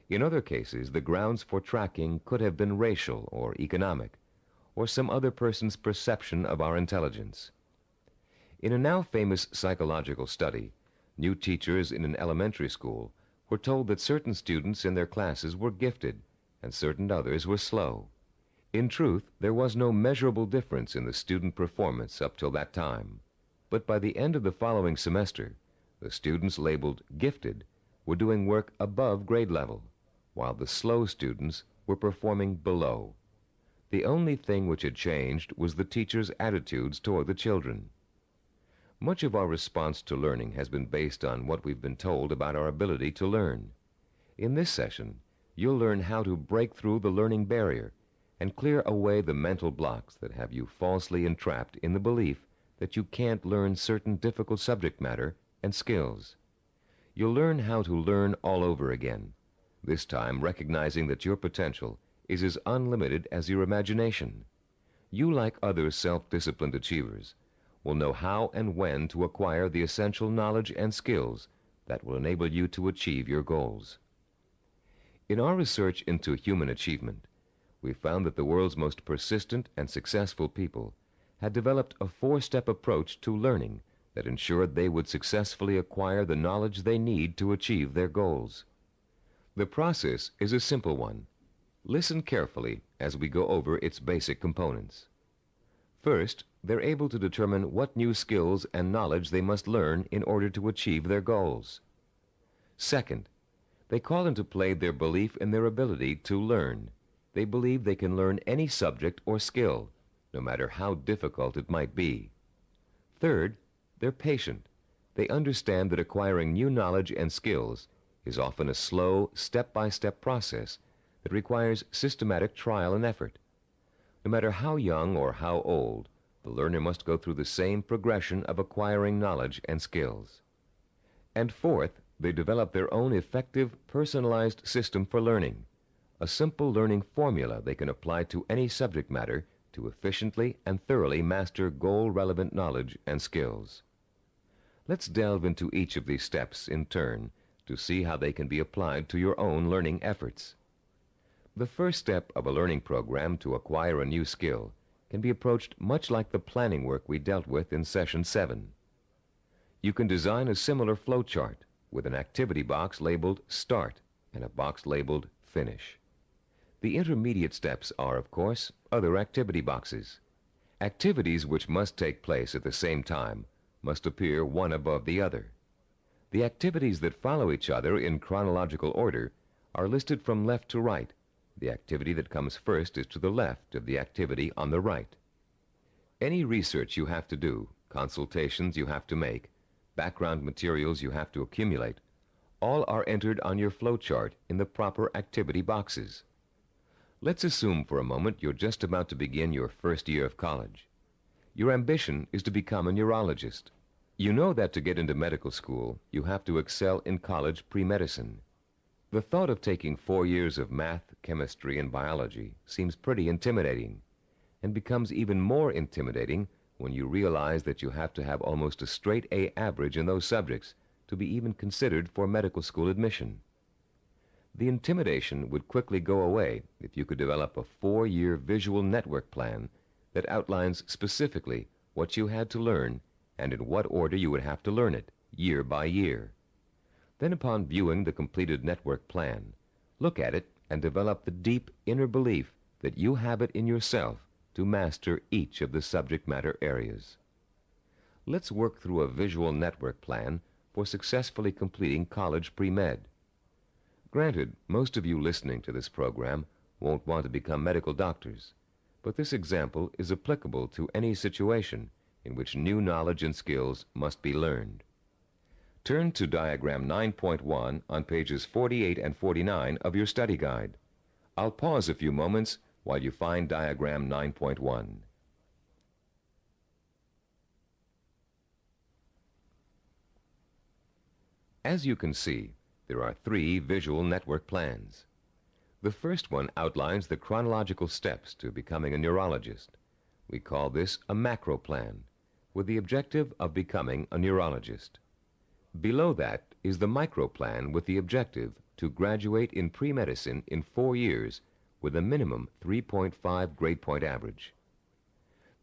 In other cases, the grounds for tracking could have been racial or economic, or some other person's perception of our intelligence. In a now famous psychological study, new teachers in an elementary school were told that certain students in their classes were gifted and certain others were slow. In truth, there was no measurable difference in the student performance up till that time. But by the end of the following semester, the students labeled gifted were doing work above grade level, while the slow students were performing below. The only thing which had changed was the teachers' attitudes toward the children. Much of our response to learning has been based on what we've been told about our ability to learn. In this session, you'll learn how to break through the learning barrier and clear away the mental blocks that have you falsely entrapped in the belief that you can't learn certain difficult subject matter and skills. You'll learn how to learn all over again, this time recognizing that your potential is as unlimited as your imagination. You, like other self-disciplined achievers, will know how and when to acquire the essential knowledge and skills that will enable you to achieve your goals. In our research into human achievement, we found that the world's most persistent and successful people had developed a four-step approach to learning that ensured they would successfully acquire the knowledge they need to achieve their goals. The process is a simple one. Listen carefully as we go over its basic components. First, they're able to determine what new skills and knowledge they must learn in order to achieve their goals. Second, they call into play their belief in their ability to learn. They believe they can learn any subject or skill, no matter how difficult it might be. Third, they're patient. They understand that acquiring new knowledge and skills is often a slow, step-by-step process that requires systematic trial and effort. No matter how young or how old, the learner must go through the same progression of acquiring knowledge and skills. And fourth, they develop their own effective, personalized system for learning, a simple learning formula they can apply to any subject matter to efficiently and thoroughly master goal-relevant knowledge and skills. Let's delve into each of these steps in turn to see how they can be applied to your own learning efforts. The first step of a learning program to acquire a new skill can be approached much like the planning work we dealt with in Session 7. You can design a similar flowchart with an activity box labeled Start and a box labeled Finish. The intermediate steps are, of course, other activity boxes. Activities which must take place at the same time must appear one above the other. The activities that follow each other in chronological order are listed from left to right. The activity that comes first is to the left of the activity on the right. Any research you have to do, consultations you have to make, background materials you have to accumulate, all are entered on your flowchart in the proper activity boxes. Let's assume for a moment you're just about to begin your first year of college. Your ambition is to become a neurologist. You know that to get into medical school, you have to excel in college pre-medicine. The thought of taking 4 years of math, chemistry, and biology seems pretty intimidating, and becomes even more intimidating when you realize that you have to have almost a straight A average in those subjects to be even considered for medical school admission. The intimidation would quickly go away if you could develop a 4-year visual network plan that outlines specifically what you had to learn and in what order you would have to learn it, year by year. Then, upon viewing the completed network plan, look at it and develop the deep inner belief that you have it in yourself to master each of the subject matter areas. Let's work through a visual network plan for successfully completing college pre-med. Granted, most of you listening to this program won't want to become medical doctors, but this example is applicable to any situation in which new knowledge and skills must be learned. Turn to Diagram 9.1 on pages 48 and 49 of your study guide. I'll pause a few moments while you find Diagram 9.1. As you can see, there are 3 visual network plans. The first one outlines the chronological steps to becoming a neurologist. We call this a macro plan, with the objective of becoming a neurologist. Below that is the micro plan with the objective to graduate in pre-medicine in 4 years with a minimum 3.5 grade point average.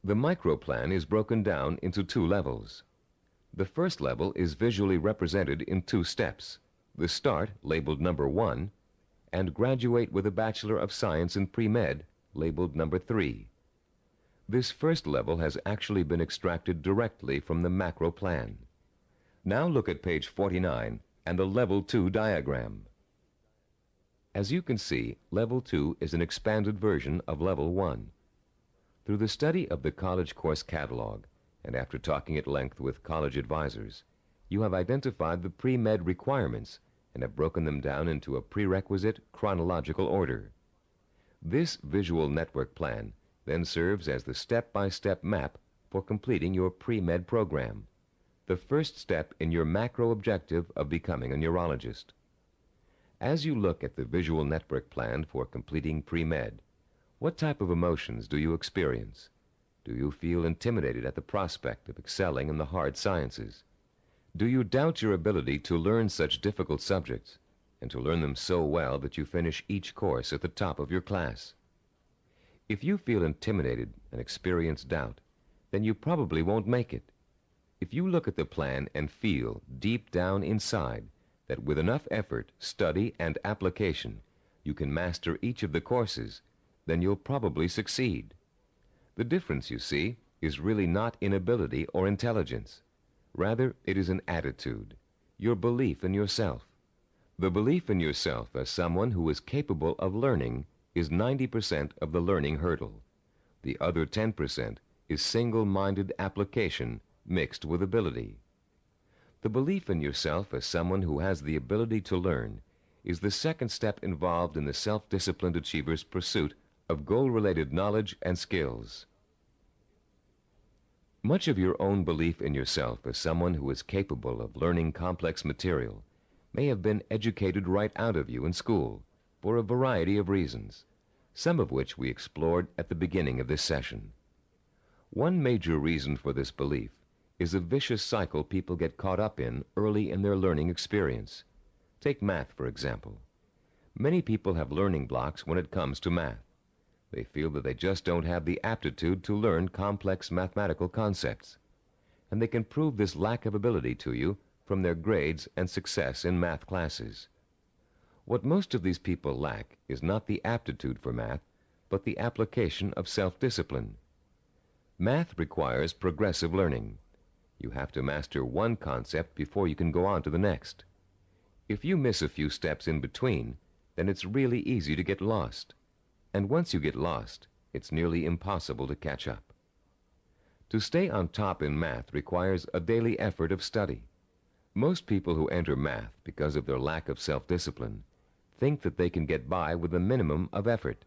The micro plan is broken down into 2 levels. The first level is visually represented in 2 steps. The Start, labeled number 1, and Graduate with a Bachelor of Science in Pre-Med, labeled number 3. This first level has actually been extracted directly from the macro plan. Now look at page 49 and the Level 2 diagram. As you can see, Level 2 is an expanded version of Level 1. Through the study of the college course catalog, and after talking at length with college advisors, you have identified the pre-med requirements and have broken them down into a prerequisite chronological order. This visual network plan then serves as the step-by-step map for completing your pre-med program, the first step in your macro objective of becoming a neurologist. As you look at the visual network plan for completing pre-med, what type of emotions do you experience? Do you feel intimidated at the prospect of excelling in the hard sciences? Do you doubt your ability to learn such difficult subjects? and to learn them so well that you finish each course at the top of your class. If you feel intimidated and experience doubt, then you probably won't make it. If you look at the plan and feel deep down inside that with enough effort, study, and application, you can master each of the courses, then you'll probably succeed. The difference, you see, is really not in ability or intelligence. Rather, it is an attitude, your belief in yourself. The belief in yourself as someone who is capable of learning is 90% of the learning hurdle. The other 10% is single-minded application mixed with ability. The belief in yourself as someone who has the ability to learn is the second step involved in the self-disciplined achiever's pursuit of goal-related knowledge and skills. Much of your own belief in yourself as someone who is capable of learning complex material may have been educated right out of you in school for a variety of reasons, some of which we explored at the beginning of this session. One major reason for this belief is a vicious cycle people get caught up in early in their learning experience. Take math, for example. Many people have learning blocks when it comes to math. They feel that they just don't have the aptitude to learn complex mathematical concepts. And they can prove this lack of ability to you from their grades and success in math classes. What most of these people lack is not the aptitude for math, but the application of self-discipline. Math requires progressive learning. You have to master one concept before you can go on to the next. If you miss a few steps in between, then it's really easy to get lost. And once you get lost, it's nearly impossible to catch up. To stay on top in math requires a daily effort of study. Most people who enter math because of their lack of self-discipline think that they can get by with a minimum of effort.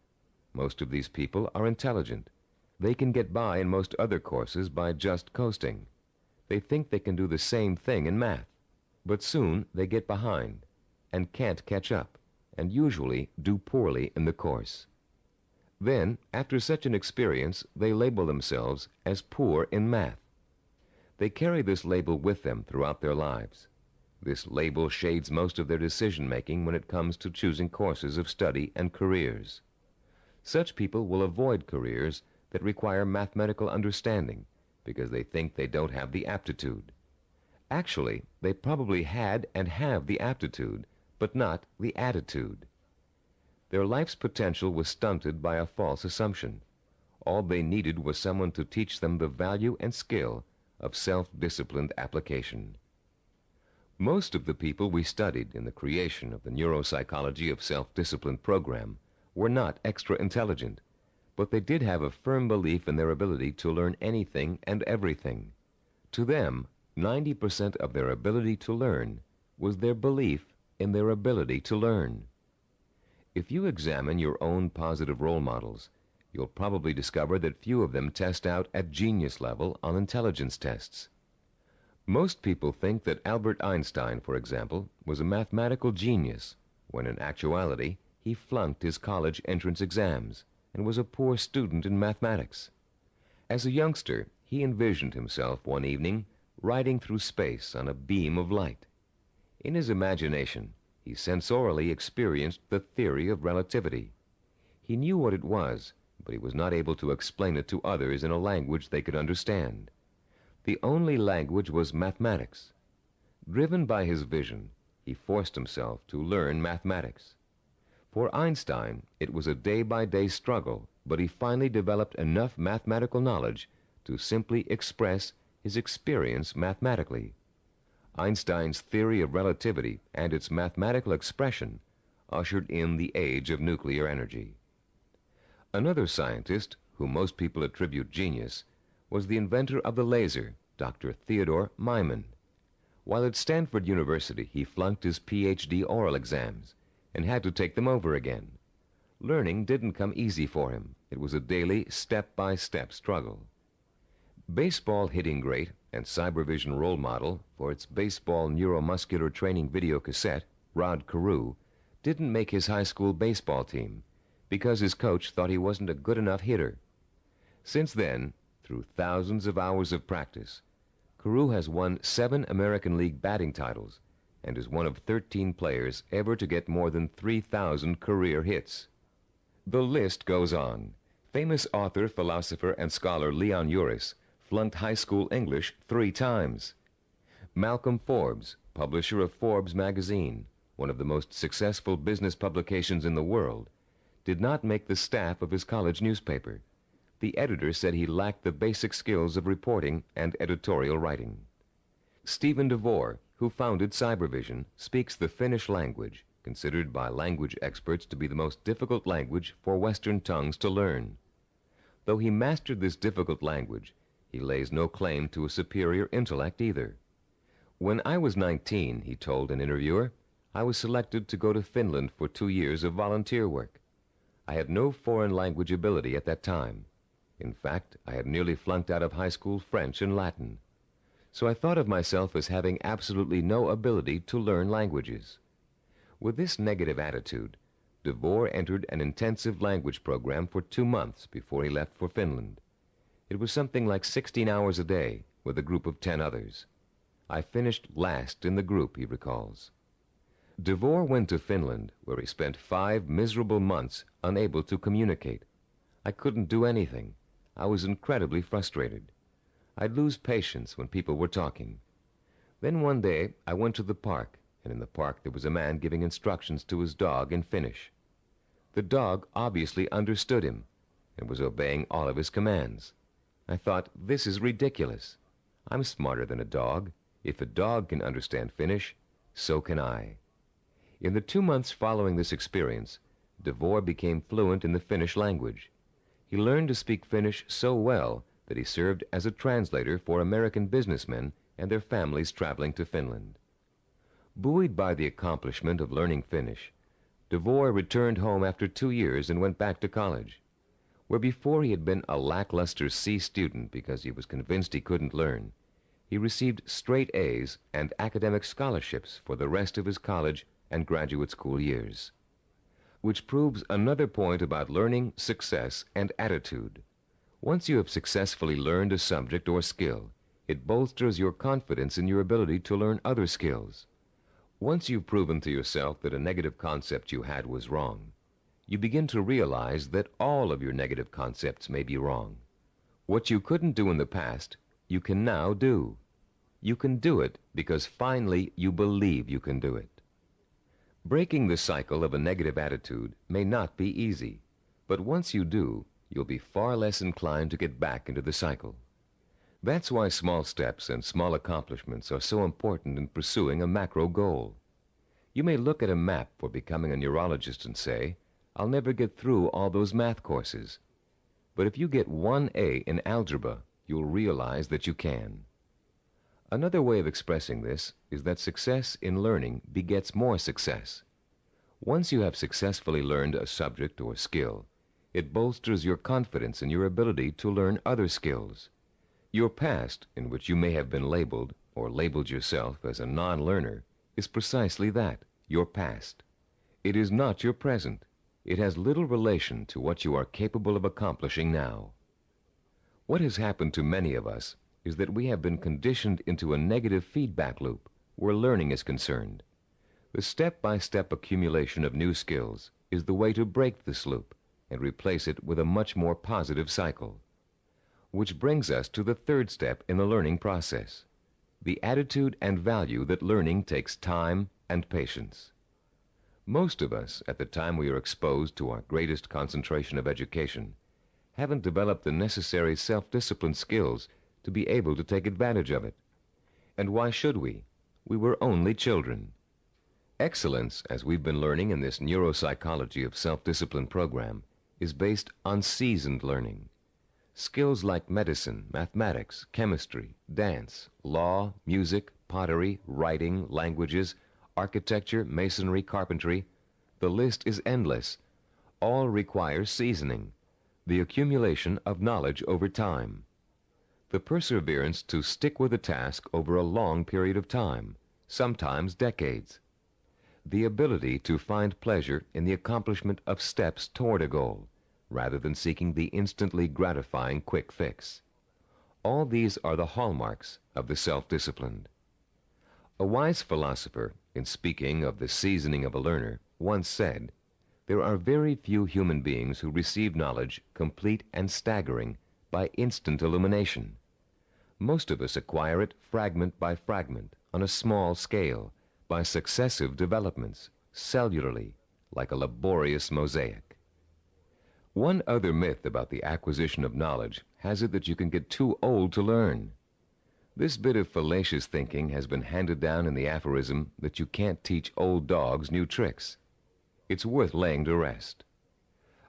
Most of these people are intelligent. They can get by in most other courses by just coasting. They think they can do the same thing in math, but soon they get behind and can't catch up, and usually do poorly in the course. Then, after such an experience, they label themselves as poor in math. They carry this label with them throughout their lives. This label shades most of their decision-making when it comes to choosing courses of study and careers. Such people will avoid careers that require mathematical understanding because they think they don't have the aptitude. Actually, they probably had and have the aptitude, but not the attitude. Their life's potential was stunted by a false assumption. All they needed was someone to teach them the value and skill of self-disciplined application. Most of the people we studied in the creation of the Neuropsychology of Self-Discipline program were not extra intelligent, but they did have a firm belief in their ability to learn anything and everything. To them, 90% of their ability to learn was their belief in their ability to learn. If you examine your own positive role models, you'll probably discover that few of them test out at genius level on intelligence tests. Most people think that Albert Einstein, for example, was a mathematical genius, when in actuality he flunked his college entrance exams and was a poor student in mathematics. As a youngster, he envisioned himself one evening riding through space on a beam of light. In his imagination, he sensorially experienced the theory of relativity. He knew what it was, but he was not able to explain it to others in a language they could understand. The only language was mathematics. Driven by his vision, he forced himself to learn mathematics. For Einstein, it was a day-by-day struggle, but he finally developed enough mathematical knowledge to simply express his experience mathematically. Einstein's theory of relativity and its mathematical expression ushered in the age of nuclear energy. Another scientist, whom most people attribute genius, was the inventor of the laser, Dr. Theodore Myman. While at Stanford University, he flunked his PhD oral exams and had to take them over again. Learning didn't come easy for him. It was a daily, step-by-step struggle. Baseball hitting great and cybervision role model for its baseball neuromuscular training video cassette, Rod Carew, didn't make his high school baseball team because his coach thought he wasn't a good enough hitter. Since then, through thousands of hours of practice, Carew has won 7 American League batting titles and is one of 13 players ever to get more than 3,000 career hits. The list goes on. Famous author, philosopher, and scholar Leon Uris flunked high school English 3 times. Malcolm Forbes, publisher of Forbes magazine, one of the most successful business publications in the world, did not make the staff of his college newspaper. The editor said he lacked the basic skills of reporting and editorial writing. Stephen DeVore, who founded Cybervision, speaks the Finnish language, considered by language experts to be the most difficult language for Western tongues to learn. Though he mastered this difficult language, he lays no claim to a superior intellect either. When I was 19, he told an interviewer, I was selected to go to Finland for 2 years of volunteer work. I had no foreign language ability at that time. In fact, I had nearly flunked out of high school French and Latin. So I thought of myself as having absolutely no ability to learn languages. With this negative attitude, DeVore entered an intensive language program for 2 months before he left for Finland. It was something like 16 hours a day with a group of 10 others. I finished last in the group, he recalls. DeVore went to Finland, where he spent 5 miserable months unable to communicate. I couldn't do anything. I was incredibly frustrated. I'd lose patience when people were talking. Then one day I went to the park, and in the park there was a man giving instructions to his dog in Finnish. The dog obviously understood him and was obeying all of his commands. I thought, this is ridiculous. I'm smarter than a dog. If a dog can understand Finnish, so can I. In the 2 months following this experience, DeVore became fluent in the Finnish language. He learned to speak Finnish so well that he served as a translator for American businessmen and their families traveling to Finland. Buoyed by the accomplishment of learning Finnish, DeVore returned home after 2 years and went back to college. Where before he had been a lackluster C student because he was convinced he couldn't learn, he received straight A's and academic scholarships for the rest of his college and graduate school years. Which proves another point about learning, success, and attitude. Once you have successfully learned a subject or skill, it bolsters your confidence in your ability to learn other skills. Once you've proven to yourself that a negative concept you had was wrong, you begin to realize that all of your negative concepts may be wrong. What you couldn't do in the past, you can now do. You can do it because finally you believe you can do it. Breaking the cycle of a negative attitude may not be easy, but once you do, you'll be far less inclined to get back into the cycle. That's why small steps and small accomplishments are so important in pursuing a macro goal. You may look at a map for becoming a neurologist and say, I'll never get through all those math courses. But if you get 1 A in algebra, you'll realize that you can. Another way of expressing this is that success in learning begets more success. Once you have successfully learned a subject or skill, it bolsters your confidence in your ability to learn other skills. Your past, in which you may have been labeled or labeled yourself as a non-learner, is precisely that, your past. It is not your present. It has little relation to what you are capable of accomplishing now. What has happened to many of us is that we have been conditioned into a negative feedback loop where learning is concerned. The step-by-step accumulation of new skills is the way to break this loop and replace it with a much more positive cycle. Which brings us to the third step in the learning process, the attitude and value that learning takes time and patience. Most of us, at the time we are exposed to our greatest concentration of education, haven't developed the necessary self-discipline skills to be able to take advantage of it. And why should we? We were only children. Excellence, as we've been learning in this Neuropsychology of Self-Discipline program, is based on seasoned learning. Skills like medicine, mathematics, chemistry, dance, law, music, pottery, writing, languages, architecture, masonry, carpentry, the list is endless. All require seasoning, the accumulation of knowledge over time. The perseverance to stick with a task over a long period of time, sometimes decades. The ability to find pleasure in the accomplishment of steps toward a goal, rather than seeking the instantly gratifying quick fix. All these are the hallmarks of the self-disciplined. A wise philosopher, in speaking of the seasoning of a learner, once said, "There are very few human beings who receive knowledge complete and staggering by instant illumination. Most of us acquire it fragment by fragment, on a small scale, by successive developments, cellularly, like a laborious mosaic." One other myth about the acquisition of knowledge has it that you can get too old to learn. This bit of fallacious thinking has been handed down in the aphorism that you can't teach old dogs new tricks. It's worth laying to rest.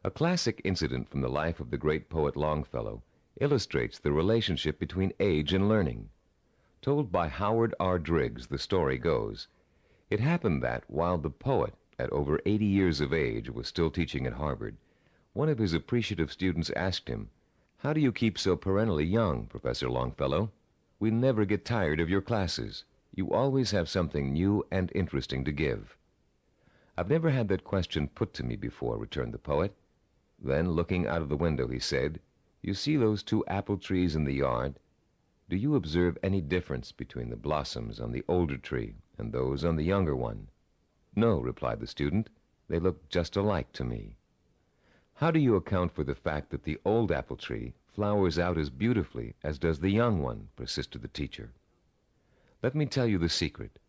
A classic incident from the life of the great poet Longfellow illustrates the relationship between age and learning. Told by Howard R. Driggs, the story goes, it happened that, while the poet, at over 80 years of age, was still teaching at Harvard, one of his appreciative students asked him, "How do you keep so perennially young, Professor Longfellow? We never get tired of your classes. You always have something new and interesting to give." "I've never had that question put to me before," returned the poet. Then, looking out of the window, he said, "You see those 2 apple trees in the yard? Do you observe any difference between the blossoms on the older tree and those on the younger one?" "No," replied the student. "They look just alike to me." "How do you account for the fact that the old apple tree flowers out as beautifully as does the young one?" persisted the teacher. "Let me tell you the secret.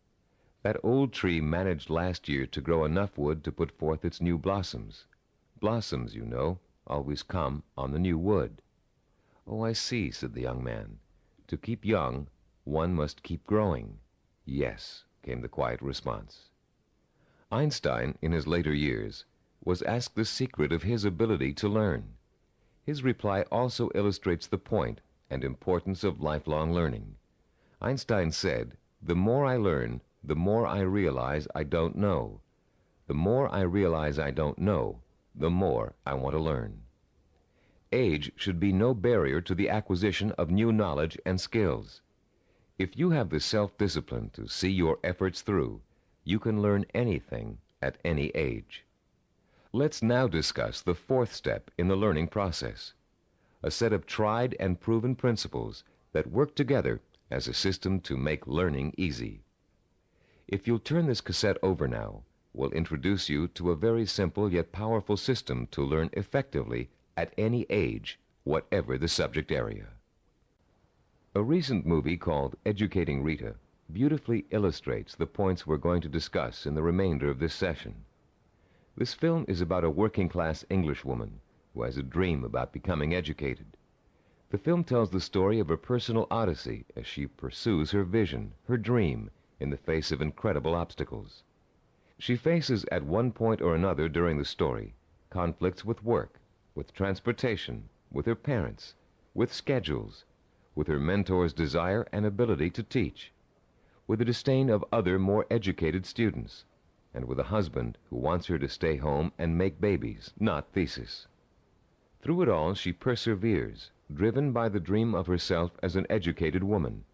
That old tree managed last year to grow enough wood to put forth its new blossoms. Blossoms, you know, always come on the new wood." "Oh, I see," said the young man. "To keep young, one must keep growing." "Yes," came the quiet response. Einstein, in his later years, was asked the secret of his ability to learn. His reply also illustrates the point and importance of lifelong learning. Einstein said, "The more I learn, the more I realize I don't know. The more I realize I don't know, the more I want to learn." Age should be no barrier to the acquisition of new knowledge and skills. If you have the self-discipline to see your efforts through, you can learn anything at any age. Let's now discuss the 4th step in the learning process, a set of tried and proven principles that work together as a system to make learning easy. If you'll turn this cassette over now, we'll introduce you to a very simple yet powerful system to learn effectively at any age, whatever the subject area. A recent movie called Educating Rita beautifully illustrates the points we're going to discuss in the remainder of this session. This film is about a working-class Englishwoman who has a dream about becoming educated. The film tells the story of her personal odyssey as she pursues her vision, her dream, in the face of incredible obstacles. She faces at one point or another during the story conflicts with work, with transportation, with her parents, with schedules, with her mentor's desire and ability to teach, with the disdain of other more educated students, and with a husband who wants her to stay home and make babies, not thesis. Through it all, she perseveres, driven by the dream of herself as an educated woman,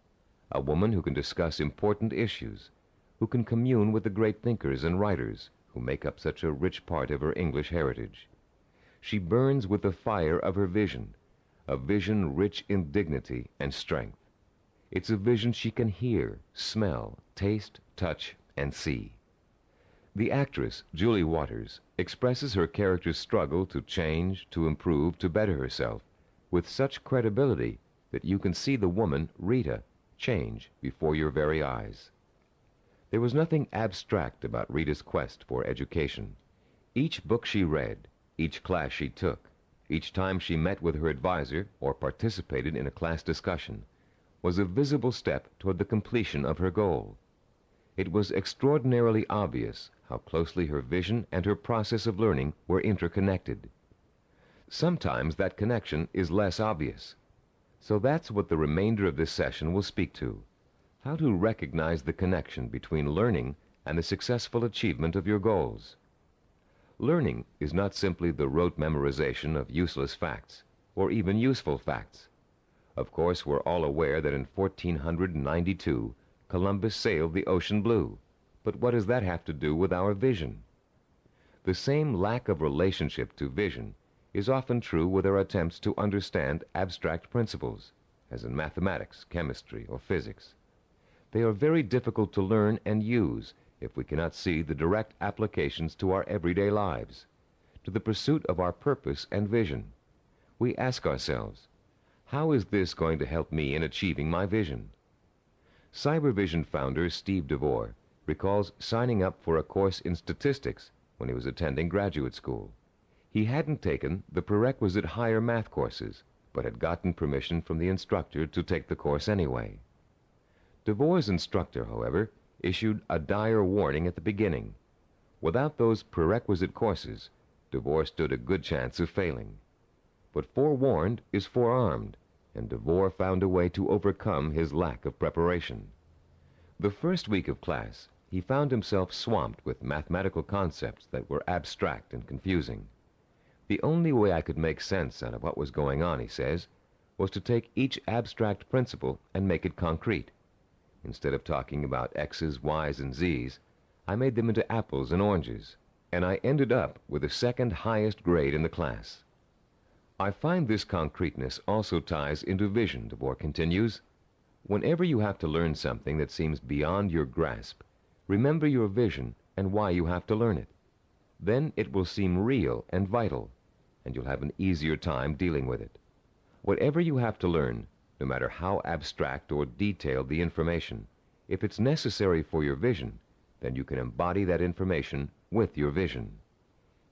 a woman who can discuss important issues, who can commune with the great thinkers and writers who make up such a rich part of her English heritage. She burns with the fire of her vision, a vision rich in dignity and strength. It's a vision she can hear, smell, taste, touch, and see. The actress, Julie Waters, expresses her character's struggle to change, to improve, to better herself, with such credibility that you can see the woman, Rita, change before your very eyes. There was nothing abstract about Rita's quest for education. Each book she read, each class she took, each time she met with her advisor or participated in a class discussion, was a visible step toward the completion of her goal. It was extraordinarily obvious how closely her vision and her process of learning were interconnected. Sometimes that connection is less obvious. So that's what the remainder of this session will speak to: how to recognize the connection between learning and the successful achievement of your goals. Learning is not simply the rote memorization of useless facts, or even useful facts. Of course, we're all aware that in 1492, Columbus sailed the ocean blue. But what does that have to do with our vision? The same lack of relationship to vision is often true with our attempts to understand abstract principles, as in mathematics, chemistry, or physics. They are very difficult to learn and use if we cannot see the direct applications to our everyday lives, to the pursuit of our purpose and vision. We ask ourselves, how is this going to help me in achieving my vision? Cybervision founder Steve DeVore recalls signing up for a course in statistics when he was attending graduate school. He hadn't taken the prerequisite higher math courses, but had gotten permission from the instructor to take the course anyway. DeVore's instructor, however, issued a dire warning at the beginning. Without those prerequisite courses, DeVore stood a good chance of failing. But forewarned is forearmed, and DeVore found a way to overcome his lack of preparation. The first week of class, he found himself swamped with mathematical concepts that were abstract and confusing. The only way I could make sense out of what was going on, he says, was to take each abstract principle and make it concrete. Instead of talking about X's, Y's, and Z's, I made them into apples and oranges, and I ended up with the second highest grade in the class. I find this concreteness also ties into vision, DeVore continues. Whenever you have to learn something that seems beyond your grasp, remember your vision and why you have to learn it. Then it will seem real and vital, and you'll have an easier time dealing with it. Whatever you have to learn, no matter how abstract or detailed the information, if it's necessary for your vision, then you can embody that information with your vision.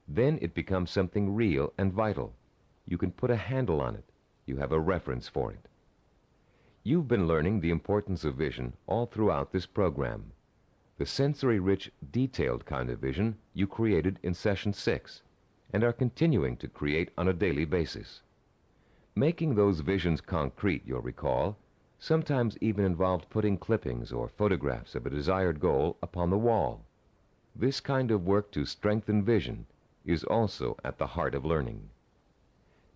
Then it becomes something real and vital. You can put a handle on it. You have a reference for it. You've been learning the importance of vision all throughout this program. The sensory-rich, detailed kind of vision you created in Session 6 and are continuing to create on a daily basis. Making those visions concrete, you'll recall, sometimes even involved putting clippings or photographs of a desired goal upon the wall. This kind of work to strengthen vision is also at the heart of learning.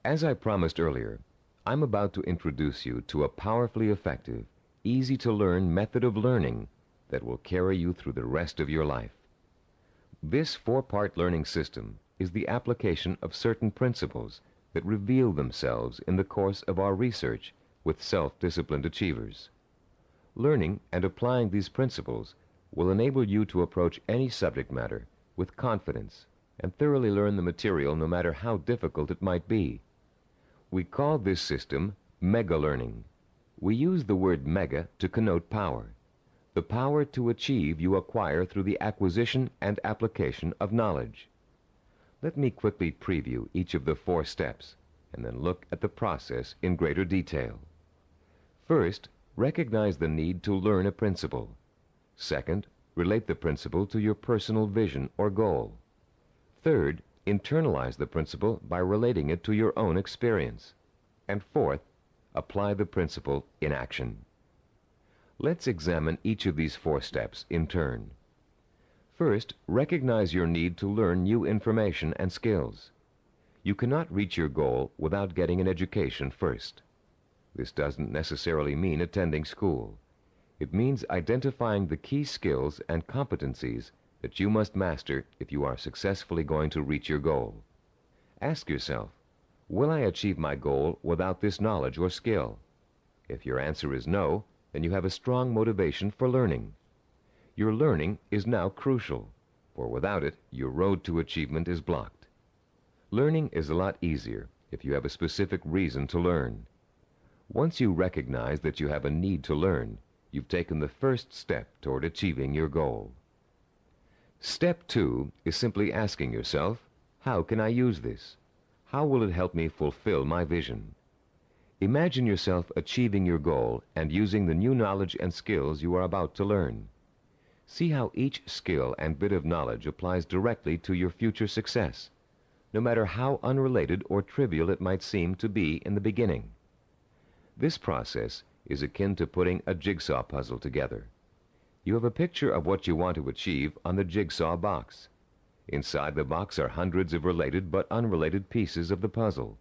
As I promised earlier, I'm about to introduce you to a powerfully effective, easy-to-learn method of learning that will carry you through the rest of your life. This four-part learning system is the application of certain principles that reveal themselves in the course of our research with self-disciplined achievers. Learning and applying these principles will enable you to approach any subject matter with confidence and thoroughly learn the material no matter how difficult it might be. We call this system mega learning. We use the word mega to connote power. The power to achieve you acquire through the acquisition and application of knowledge. Let me quickly preview each of the 4 steps and then look at the process in greater detail. First, recognize the need to learn a principle. Second, relate the principle to your personal vision or goal. Third, internalize the principle by relating it to your own experience. And fourth, apply the principle in action. Let's examine each of these 4 steps in turn. First, recognize your need to learn new information and skills. You cannot reach your goal without getting an education first. This doesn't necessarily mean attending school. It means identifying the key skills and competencies that you must master if you are successfully going to reach your goal. Ask yourself, will I achieve my goal without this knowledge or skill? If your answer is no, then you have a strong motivation for learning. Your learning is now crucial, for without it, your road to achievement is blocked. Learning is a lot easier if you have a specific reason to learn. Once you recognize that you have a need to learn, you've taken the first step toward achieving your goal. Step 2 is simply asking yourself, how can I use this? How will it help me fulfill my vision? Imagine yourself achieving your goal and using the new knowledge and skills you are about to learn. See how each skill and bit of knowledge applies directly to your future success, no matter how unrelated or trivial it might seem to be in the beginning. This process is akin to putting a jigsaw puzzle together. You have a picture of what you want to achieve on the jigsaw box. Inside the box are hundreds of related but unrelated pieces of the puzzle.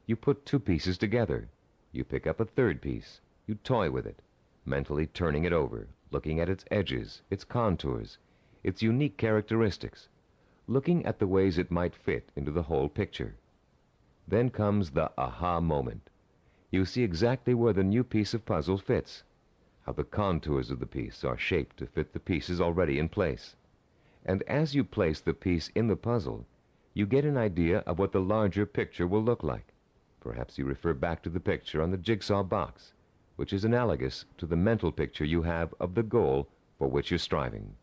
You put 2 pieces together. You pick up a 3rd piece. You toy with it, mentally turning it over, looking at its edges, its contours, its unique characteristics, looking at the ways it might fit into the whole picture. Then comes the aha moment. You see exactly where the new piece of puzzle fits, how the contours of the piece are shaped to fit the pieces already in place. And as you place the piece in the puzzle, you get an idea of what the larger picture will look like. Perhaps you refer back to the picture on the jigsaw box, which is analogous to the mental picture you have of the goal for which you're striving.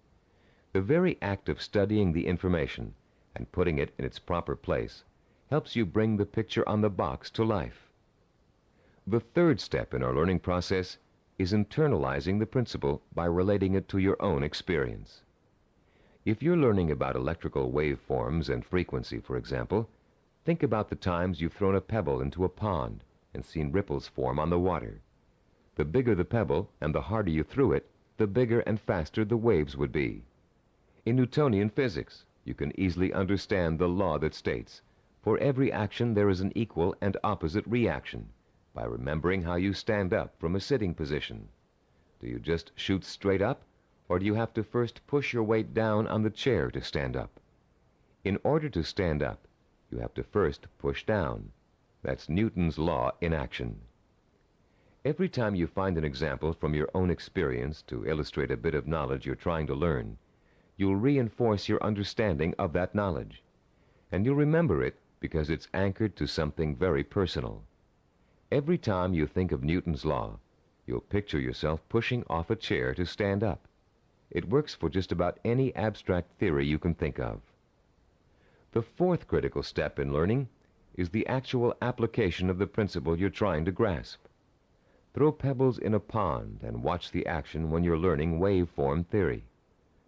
The very act of studying the information and putting it in its proper place helps you bring the picture on the box to life. The third step in our learning process is internalizing the principle by relating it to your own experience. If you're learning about electrical waveforms and frequency, for example, think about the times you've thrown a pebble into a pond and seen ripples form on the water. The bigger the pebble and the harder you threw it, the bigger and faster the waves would be. In Newtonian physics, you can easily understand the law that states, for every action there is an equal and opposite reaction, by remembering how you stand up from a sitting position. Do you just shoot straight up, or do you have to first push your weight down on the chair to stand up? In order to stand up, you have to first push down. That's Newton's law in action. Every time you find an example from your own experience to illustrate a bit of knowledge you're trying to learn, you'll reinforce your understanding of that knowledge. And you'll remember it because it's anchored to something very personal. Every time you think of Newton's law, you'll picture yourself pushing off a chair to stand up. It works for just about any abstract theory you can think of. The fourth critical step in learning is the actual application of the principle you're trying to grasp. Throw pebbles in a pond and watch the action when you're learning waveform theory.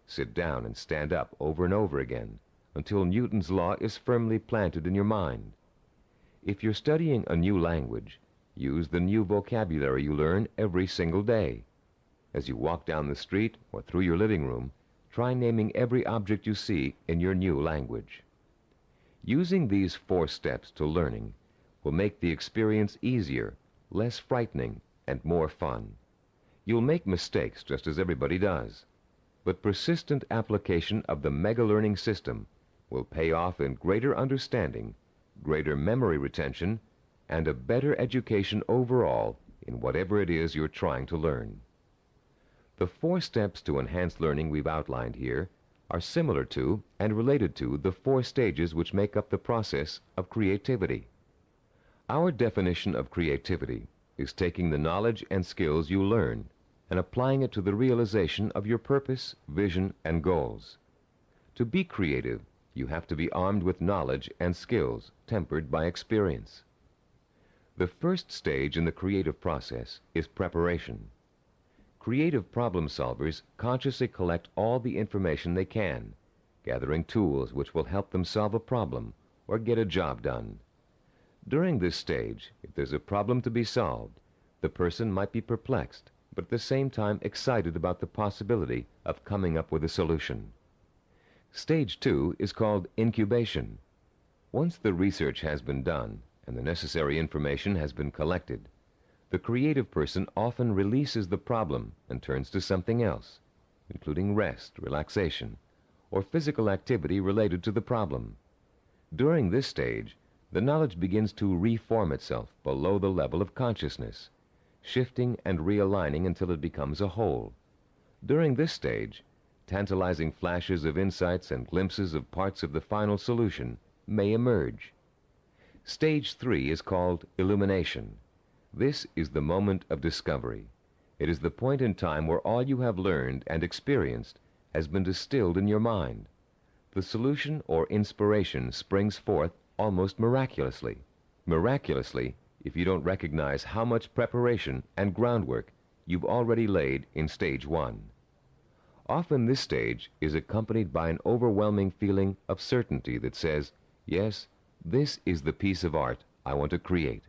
Sit down and stand up over and over again until Newton's law is firmly planted in your mind. If you're studying a new language, use the new vocabulary you learn every single day. As you walk down the street or through your living room, try naming every object you see in your new language. Using these 4 steps to learning will make the experience easier, less frightening, and more fun. You'll make mistakes just as everybody does, but persistent application of the mega learning system will pay off in greater understanding, greater memory retention, and a better education overall in whatever it is you're trying to learn. The 4 steps to enhance learning we've outlined here are similar to and related to the 4 stages which make up the process of creativity. Our definition of creativity is taking the knowledge and skills you learn and applying it to the realization of your purpose, vision, and goals. To be creative, you have to be armed with knowledge and skills tempered by experience. The first stage in the creative process is preparation. Creative problem solvers consciously collect all the information they can, gathering tools which will help them solve a problem or get a job done. During this stage, if there's a problem to be solved, the person might be perplexed, but at the same time excited about the possibility of coming up with a solution. Stage 2 is called incubation. Once the research has been done and the necessary information has been collected, the creative person often releases the problem and turns to something else, including rest, relaxation, or physical activity related to the problem. During this stage, the knowledge begins to reform itself below the level of consciousness, shifting and realigning until it becomes a whole. During this stage, tantalizing flashes of insights and glimpses of parts of the final solution may emerge. Stage 3 is called illumination. This is the moment of discovery. It is the point in time where all you have learned and experienced has been distilled in your mind. The solution or inspiration springs forth almost miraculously. Miraculously, if you don't recognize how much preparation and groundwork you've already laid in stage 1. Often this stage is accompanied by an overwhelming feeling of certainty that says, yes, this is the piece of art I want to create.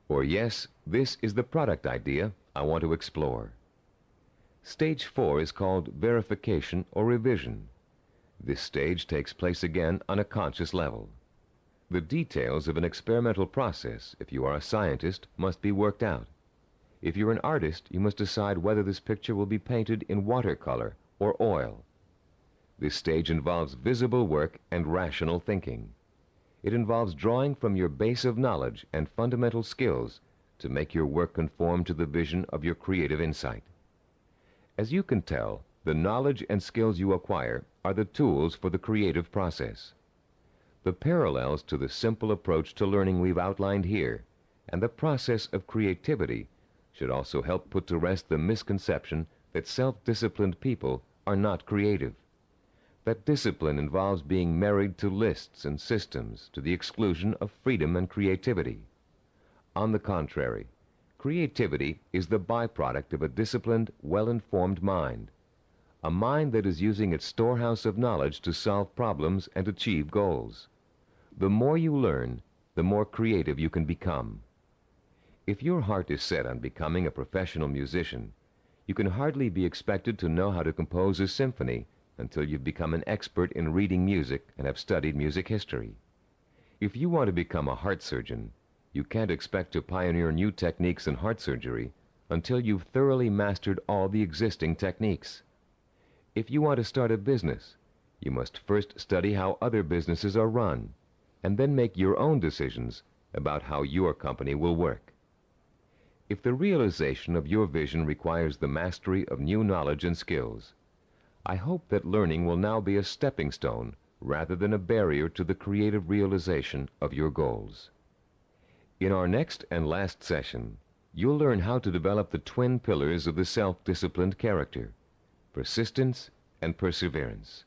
Or yes, this is the product idea I want to explore. Stage 4 is called verification or revision. This stage takes place again on a conscious level. The details of an experimental process, if you are a scientist, must be worked out. If you're an artist, you must decide whether this picture will be painted in watercolor or oil. This stage involves visible work and rational thinking. It involves drawing from your base of knowledge and fundamental skills to make your work conform to the vision of your creative insight. As you can tell, the knowledge and skills you acquire are the tools for the creative process. The parallels to the simple approach to learning we've outlined here and the process of creativity should also help put to rest the misconception that self-disciplined people are not creative. That discipline involves being married to lists and systems to the exclusion of freedom and creativity. On the contrary, creativity is the byproduct of a disciplined, well-informed mind, a mind that is using its storehouse of knowledge to solve problems and achieve goals. The more you learn, the more creative you can become. If your heart is set on becoming a professional musician, you can hardly be expected to know how to compose a symphony until you've become an expert in reading music and have studied music history. If you want to become a heart surgeon, you can't expect to pioneer new techniques in heart surgery until you've thoroughly mastered all the existing techniques. If you want to start a business, you must first study how other businesses are run, and then make your own decisions about how your company will work. If the realization of your vision requires the mastery of new knowledge and skills, I hope that learning will now be a stepping stone rather than a barrier to the creative realization of your goals. In our next and last session, you'll learn how to develop the twin pillars of the self-disciplined character, persistence and perseverance.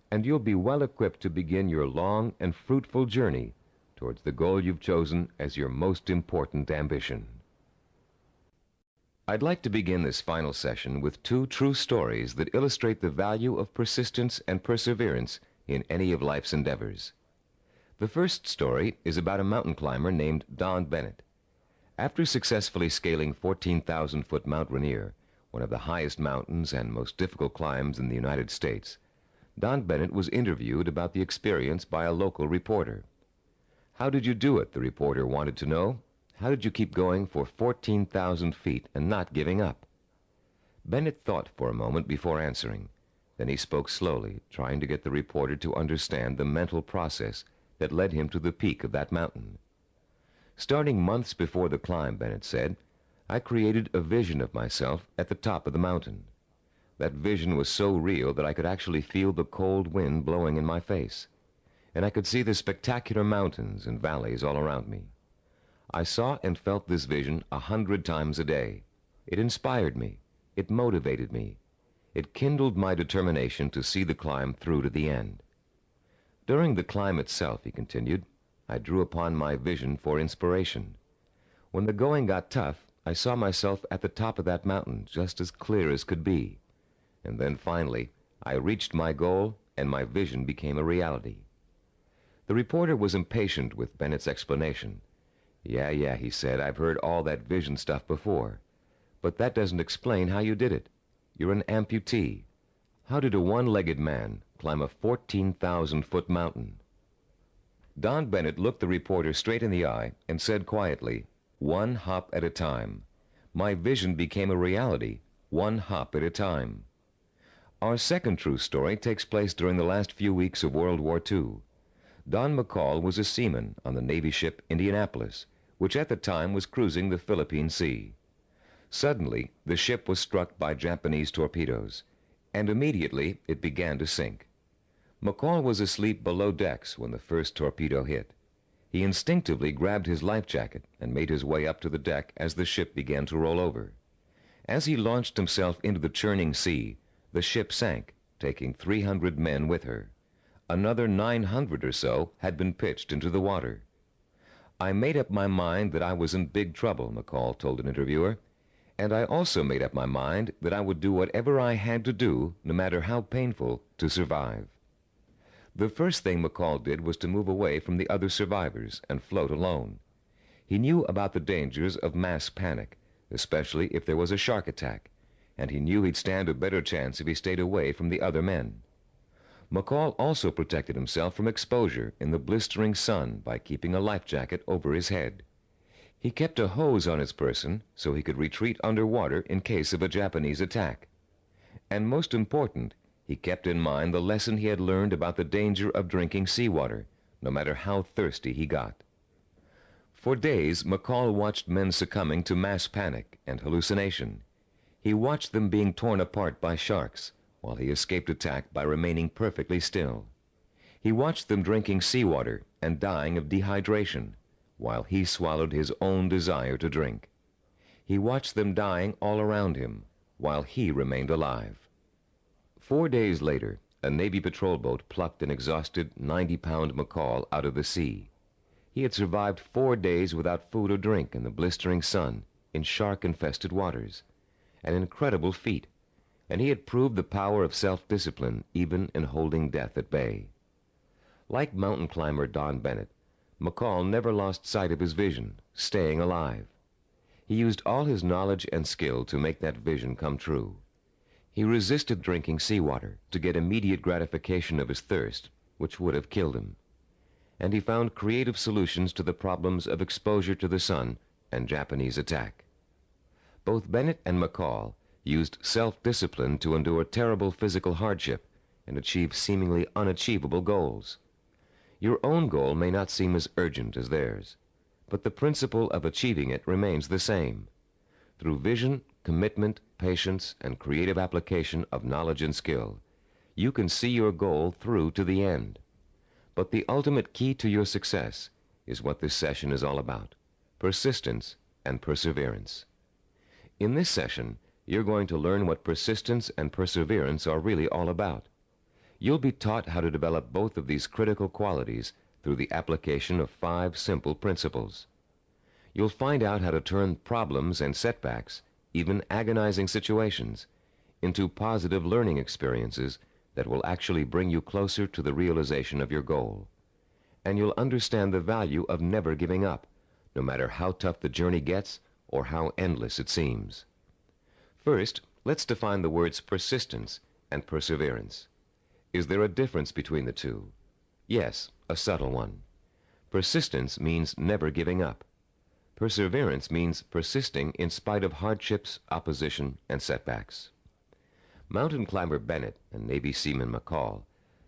And you'll be well equipped to begin your long and fruitful journey towards the goal you've chosen as your most important ambition. I'd like to begin this final session with two true stories that illustrate the value of persistence and perseverance in any of life's endeavors. The first story is about a mountain climber named Don Bennett. After successfully scaling 14,000-foot Mount Rainier, one of the highest mountains and most difficult climbs in the United States, Don Bennett was interviewed about the experience by a local reporter. "How did you do it?" the reporter wanted to know. "How did you keep going for 14,000 feet and not giving up?" Bennett thought for a moment before answering. Then he spoke slowly, trying to get the reporter to understand the mental process that led him to the peak of that mountain. "Starting months before the climb," Bennett said, "I created a vision of myself at the top of the mountain. That vision was so real that I could actually feel the cold wind blowing in my face, and I could see the spectacular mountains and valleys all around me. I saw and felt this vision 100 times a day. It inspired me. It motivated me. It kindled my determination to see the climb through to the end. During the climb itself," he continued, "I drew upon my vision for inspiration. When the going got tough, I saw myself at the top of that mountain just as clear as could be. And then finally, I reached my goal and my vision became a reality." The reporter was impatient with Bennett's explanation. Yeah, he said, "I've heard all that vision stuff before. But that doesn't explain how you did it. You're an amputee. How did a one-legged man climb a 14,000-foot mountain?" Don Bennett looked the reporter straight in the eye and said quietly, "One hop at a time. My vision became a reality, one hop at a time." Our second true story takes place during the last few weeks of World War II. Don McCall was a seaman on the Navy ship Indianapolis, which at the time was cruising the Philippine Sea. Suddenly, the ship was struck by Japanese torpedoes, and immediately it began to sink. McCall was asleep below decks when the first torpedo hit. He instinctively grabbed his life jacket and made his way up to the deck as the ship began to roll over. As he launched himself into the churning sea, the ship sank, taking 300 men with her. Another 900 or so had been pitched into the water. "I made up my mind that I was in big trouble," McCall told an interviewer, "and I also made up my mind that I would do whatever I had to do, no matter how painful, to survive." The first thing McCall did was to move away from the other survivors and float alone. He knew about the dangers of mass panic, especially if there was a shark attack, and he knew he'd stand a better chance if he stayed away from the other men. McCall also protected himself from exposure in the blistering sun by keeping a life jacket over his head. He kept a hose on his person so he could retreat underwater in case of a Japanese attack. And most important, he kept in mind the lesson he had learned about the danger of drinking seawater, no matter how thirsty he got. For days, McCall watched men succumbing to mass panic and hallucination. He watched them being torn apart by sharks, while he escaped attack by remaining perfectly still. He watched them drinking seawater and dying of dehydration, while he swallowed his own desire to drink. He watched them dying all around him, while he remained alive. 4 days later, a Navy patrol boat plucked an exhausted 90-pound McCall out of the sea. He had survived 4 days without food or drink in the blistering sun, in shark-infested waters. An incredible feat, and he had proved the power of self-discipline even in holding death at bay. Like mountain climber Don Bennett, McCall never lost sight of his vision, staying alive. He used all his knowledge and skill to make that vision come true. He resisted drinking seawater to get immediate gratification of his thirst, which would have killed him. And he found creative solutions to the problems of exposure to the sun and Japanese attack. Both Bennett and McCall used self-discipline to endure terrible physical hardship and achieve seemingly unachievable goals. Your own goal may not seem as urgent as theirs, but the principle of achieving it remains the same. Through vision, commitment, patience, and creative application of knowledge and skill, you can see your goal through to the end. But the ultimate key to your success is what this session is all about: persistence and perseverance. In this session, you're going to learn what persistence and perseverance are really all about. You'll be taught how to develop both of these critical qualities through the application of 5 simple principles. You'll find out how to turn problems and setbacks, even agonizing situations, into positive learning experiences that will actually bring you closer to the realization of your goal. And you'll understand the value of never giving up, no matter how tough the journey gets or how endless it seems. First, let's define the words persistence and perseverance. Is there a difference between the two? Yes, a subtle one. Persistence means never giving up. Perseverance means persisting in spite of hardships, opposition, and setbacks. Mountain climber Bennett and Navy seaman McCall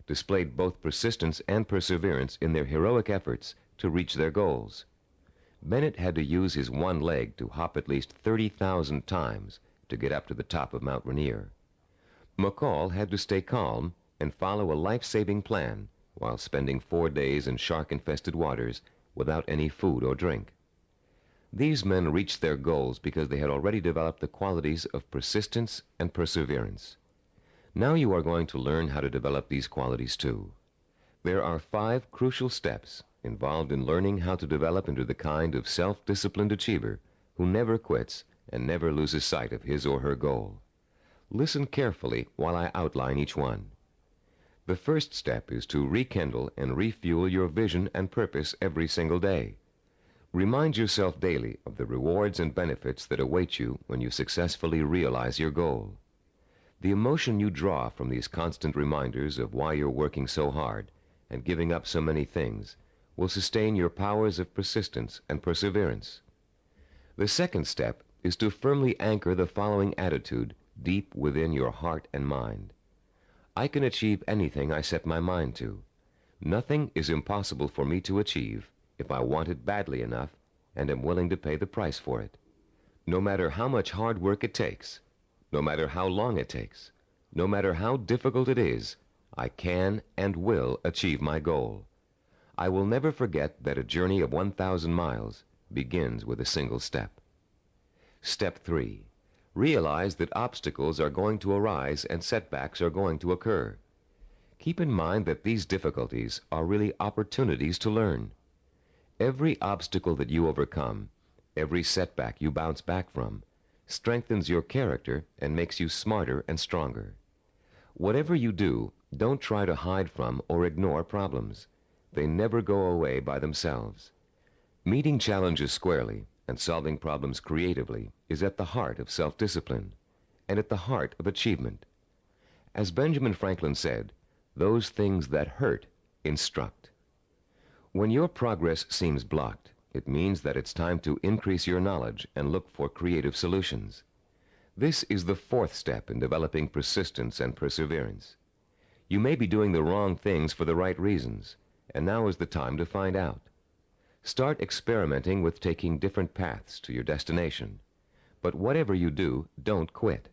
displayed both persistence and perseverance in their heroic efforts to reach their goals. Bennett had to use his one leg to hop at least 30,000 times to get up to the top of Mount Rainier. McCall had to stay calm and follow a life-saving plan while spending 4 days in shark-infested waters without any food or drink. These men reached their goals because they had already developed the qualities of persistence and perseverance. Now you are going to learn how to develop these qualities too. There are 5 crucial steps involved in learning how to develop into the kind of self-disciplined achiever who never quits and never loses sight of his or her goal. Listen carefully while I outline each one. The first step is to rekindle and refuel your vision and purpose every single day. Remind yourself daily of the rewards and benefits that await you when you successfully realize your goal. The emotion you draw from these constant reminders of why you're working so hard and giving up so many things will sustain your powers of persistence and perseverance. The second step is to firmly anchor the following attitude deep within your heart and mind. I can achieve anything I set my mind to. Nothing is impossible for me to achieve if I want it badly enough and am willing to pay the price for it. No matter how much hard work it takes, no matter how long it takes, no matter how difficult it is, I can and will achieve my goal. I will never forget that a journey of 1,000 miles begins with a single step. Step 3. Realize that obstacles are going to arise and setbacks are going to occur. Keep in mind that these difficulties are really opportunities to learn. Every obstacle that you overcome, every setback you bounce back from, strengthens your character and makes you smarter and stronger. Whatever you do, don't try to hide from or ignore problems. They never go away by themselves. Meeting challenges squarely and solving problems creatively is at the heart of self-discipline and at the heart of achievement. As Benjamin Franklin said, those things that hurt instruct. When your progress seems blocked, it means that it's time to increase your knowledge and look for creative solutions. This is the 4th step in developing persistence and perseverance. You may be doing the wrong things for the right reasons, and now is the time to find out. Start experimenting with taking different paths to your destination. But whatever you do, don't quit.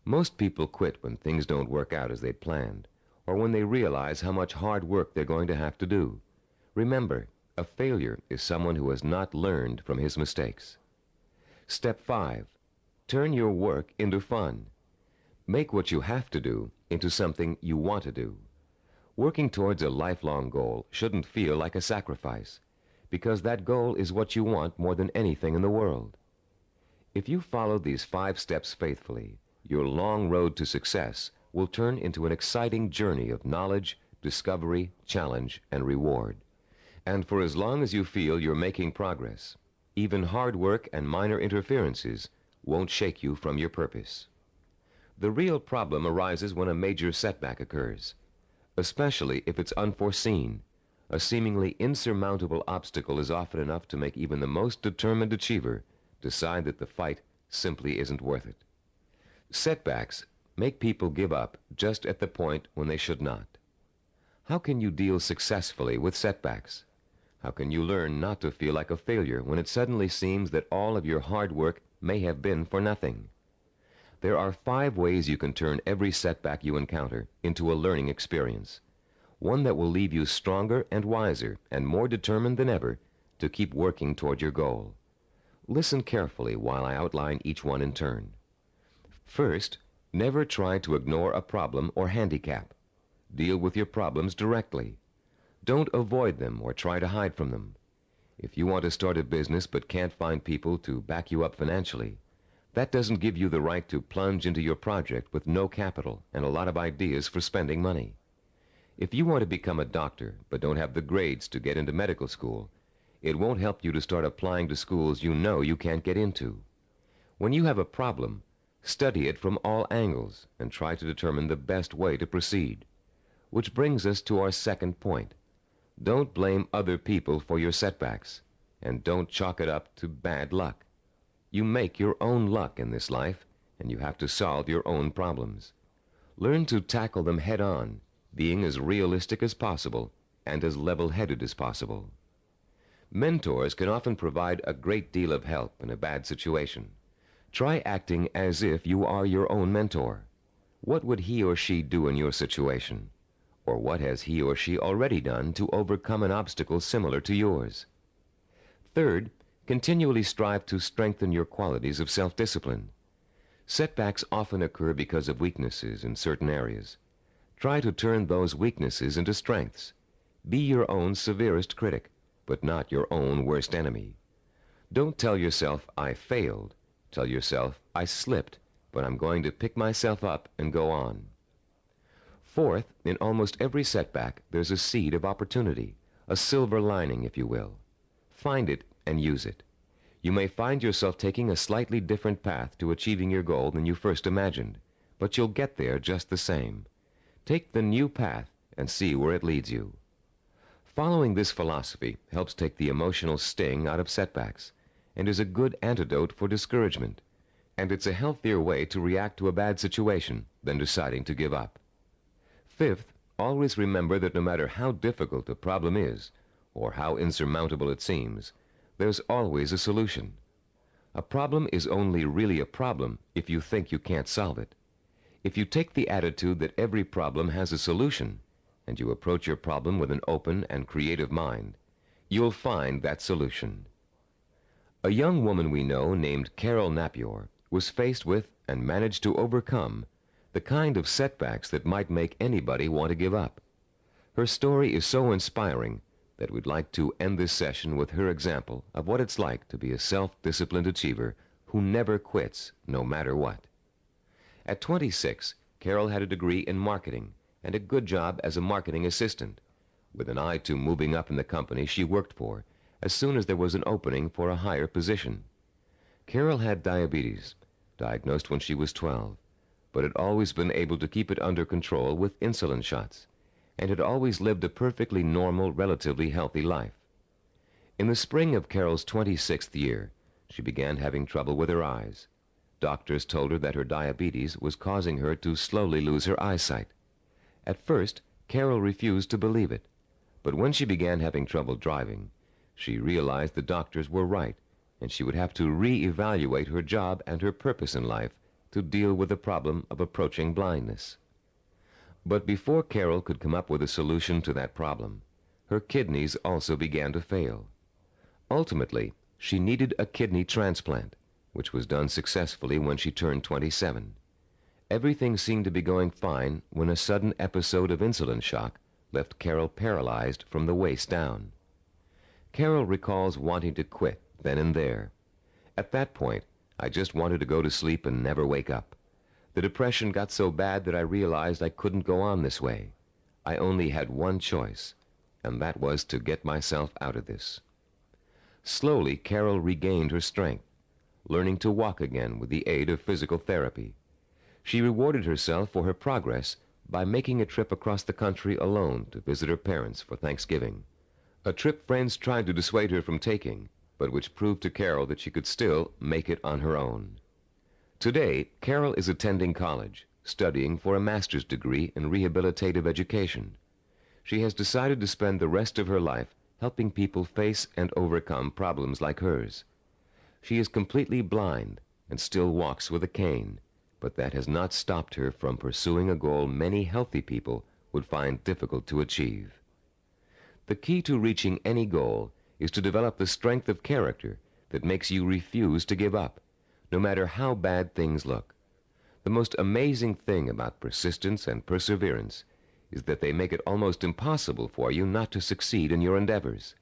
Most people quit when things don't work out as they planned, or when they realize how much hard work they're going to have to do. Remember, a failure is someone who has not learned from his mistakes. Step 5. Turn your work into fun. Make what you have to do into something you want to do. Working towards a lifelong goal shouldn't feel like a sacrifice, because that goal is what you want more than anything in the world. If you follow these 5 steps faithfully, your long road to success will turn into an exciting journey of knowledge, discovery, challenge, and reward. And for as long as you feel you're making progress, even hard work and minor interferences won't shake you from your purpose. The real problem arises when a major setback occurs, especially if it's unforeseen. A seemingly insurmountable obstacle is often enough to make even the most determined achiever decide that the fight simply isn't worth it. Setbacks make people give up just at the point when they should not. How can you deal successfully with setbacks? How can you learn not to feel like a failure when it suddenly seems that all of your hard work may have been for nothing? There are 5 ways you can turn every setback you encounter into a learning experience, one that will leave you stronger and wiser and more determined than ever to keep working toward your goal. Listen carefully while I outline each one in turn. First, never try to ignore a problem or handicap. Deal with your problems directly. Don't avoid them or try to hide from them. If you want to start a business but can't find people to back you up financially, that doesn't give you the right to plunge into your project with no capital and a lot of ideas for spending money. If you want to become a doctor but don't have the grades to get into medical school, it won't help you to start applying to schools you know you can't get into. When you have a problem, study it from all angles and try to determine the best way to proceed. Which brings us to our second point. Don't blame other people for your setbacks, and don't chalk it up to bad luck. You make your own luck in this life, and you have to solve your own problems. Learn to tackle them head on, being as realistic as possible and as level-headed as possible. Mentors can often provide a great deal of help in a bad situation. Try acting as if you are your own mentor. What would he or she do in your situation? Or what has he or she already done to overcome an obstacle similar to yours? Third, continually strive to strengthen your qualities of self-discipline. Setbacks often occur because of weaknesses in certain areas. Try to turn those weaknesses into strengths. Be your own severest critic, but not your own worst enemy. Don't tell yourself, I failed. Tell yourself, I slipped, but I'm going to pick myself up and go on. Fourth, in almost every setback, there's a seed of opportunity, a silver lining, if you will. Find it and use it. You may find yourself taking a slightly different path to achieving your goal than you first imagined, but you'll get there just the same. Take the new path and see where it leads you. Following this philosophy helps take the emotional sting out of setbacks and is a good antidote for discouragement, and it's a healthier way to react to a bad situation than deciding to give up. Fifth, always remember that no matter how difficult a problem is, or how insurmountable it seems, there's always a solution. A problem is only really a problem if you think you can't solve it. If you take the attitude that every problem has a solution, and you approach your problem with an open and creative mind, you'll find that solution. A young woman we know named Carol Napier was faced with and managed to overcome the kind of setbacks that might make anybody want to give up. Her story is so inspiring that we'd like to end this session with her example of what it's like to be a self-disciplined achiever who never quits no matter what. At 26, Carol had a degree in marketing and a good job as a marketing assistant, with an eye to moving up in the company she worked for as soon as there was an opening for a higher position. Carol had diabetes, diagnosed when she was 12, but had always been able to keep it under control with insulin shots, and had always lived a perfectly normal, relatively healthy life. In the spring of Carol's 26th year, she began having trouble with her eyes. Doctors told her that her diabetes was causing her to slowly lose her eyesight. At first, Carol refused to believe it, but when she began having trouble driving, she realized the doctors were right, and she would have to re-evaluate her job and her purpose in life to deal with the problem of approaching blindness. But before Carol could come up with a solution to that problem, her kidneys also began to fail. Ultimately, she needed a kidney transplant, which was done successfully when she turned 27. Everything seemed to be going fine when a sudden episode of insulin shock left Carol paralyzed from the waist down. Carol recalls wanting to quit then and there. At that point, I just wanted to go to sleep and never wake up. The depression got so bad that I realized I couldn't go on this way. I only had one choice, and that was to get myself out of this. Slowly, Carol regained her strength, learning to walk again with the aid of physical therapy. She rewarded herself for her progress by making a trip across the country alone to visit her parents for Thanksgiving. A trip friends tried to dissuade her from taking, but which proved to Carol that she could still make it on her own. Today, Carol is attending college, studying for a master's degree in rehabilitative education. She has decided to spend the rest of her life helping people face and overcome problems like hers. She is completely blind and still walks with a cane, but that has not stopped her from pursuing a goal many healthy people would find difficult to achieve. The key to reaching any goal is to develop the strength of character that makes you refuse to give up, no matter how bad things look. The most amazing thing about persistence and perseverance is that they make it almost impossible for you not to succeed in your endeavors.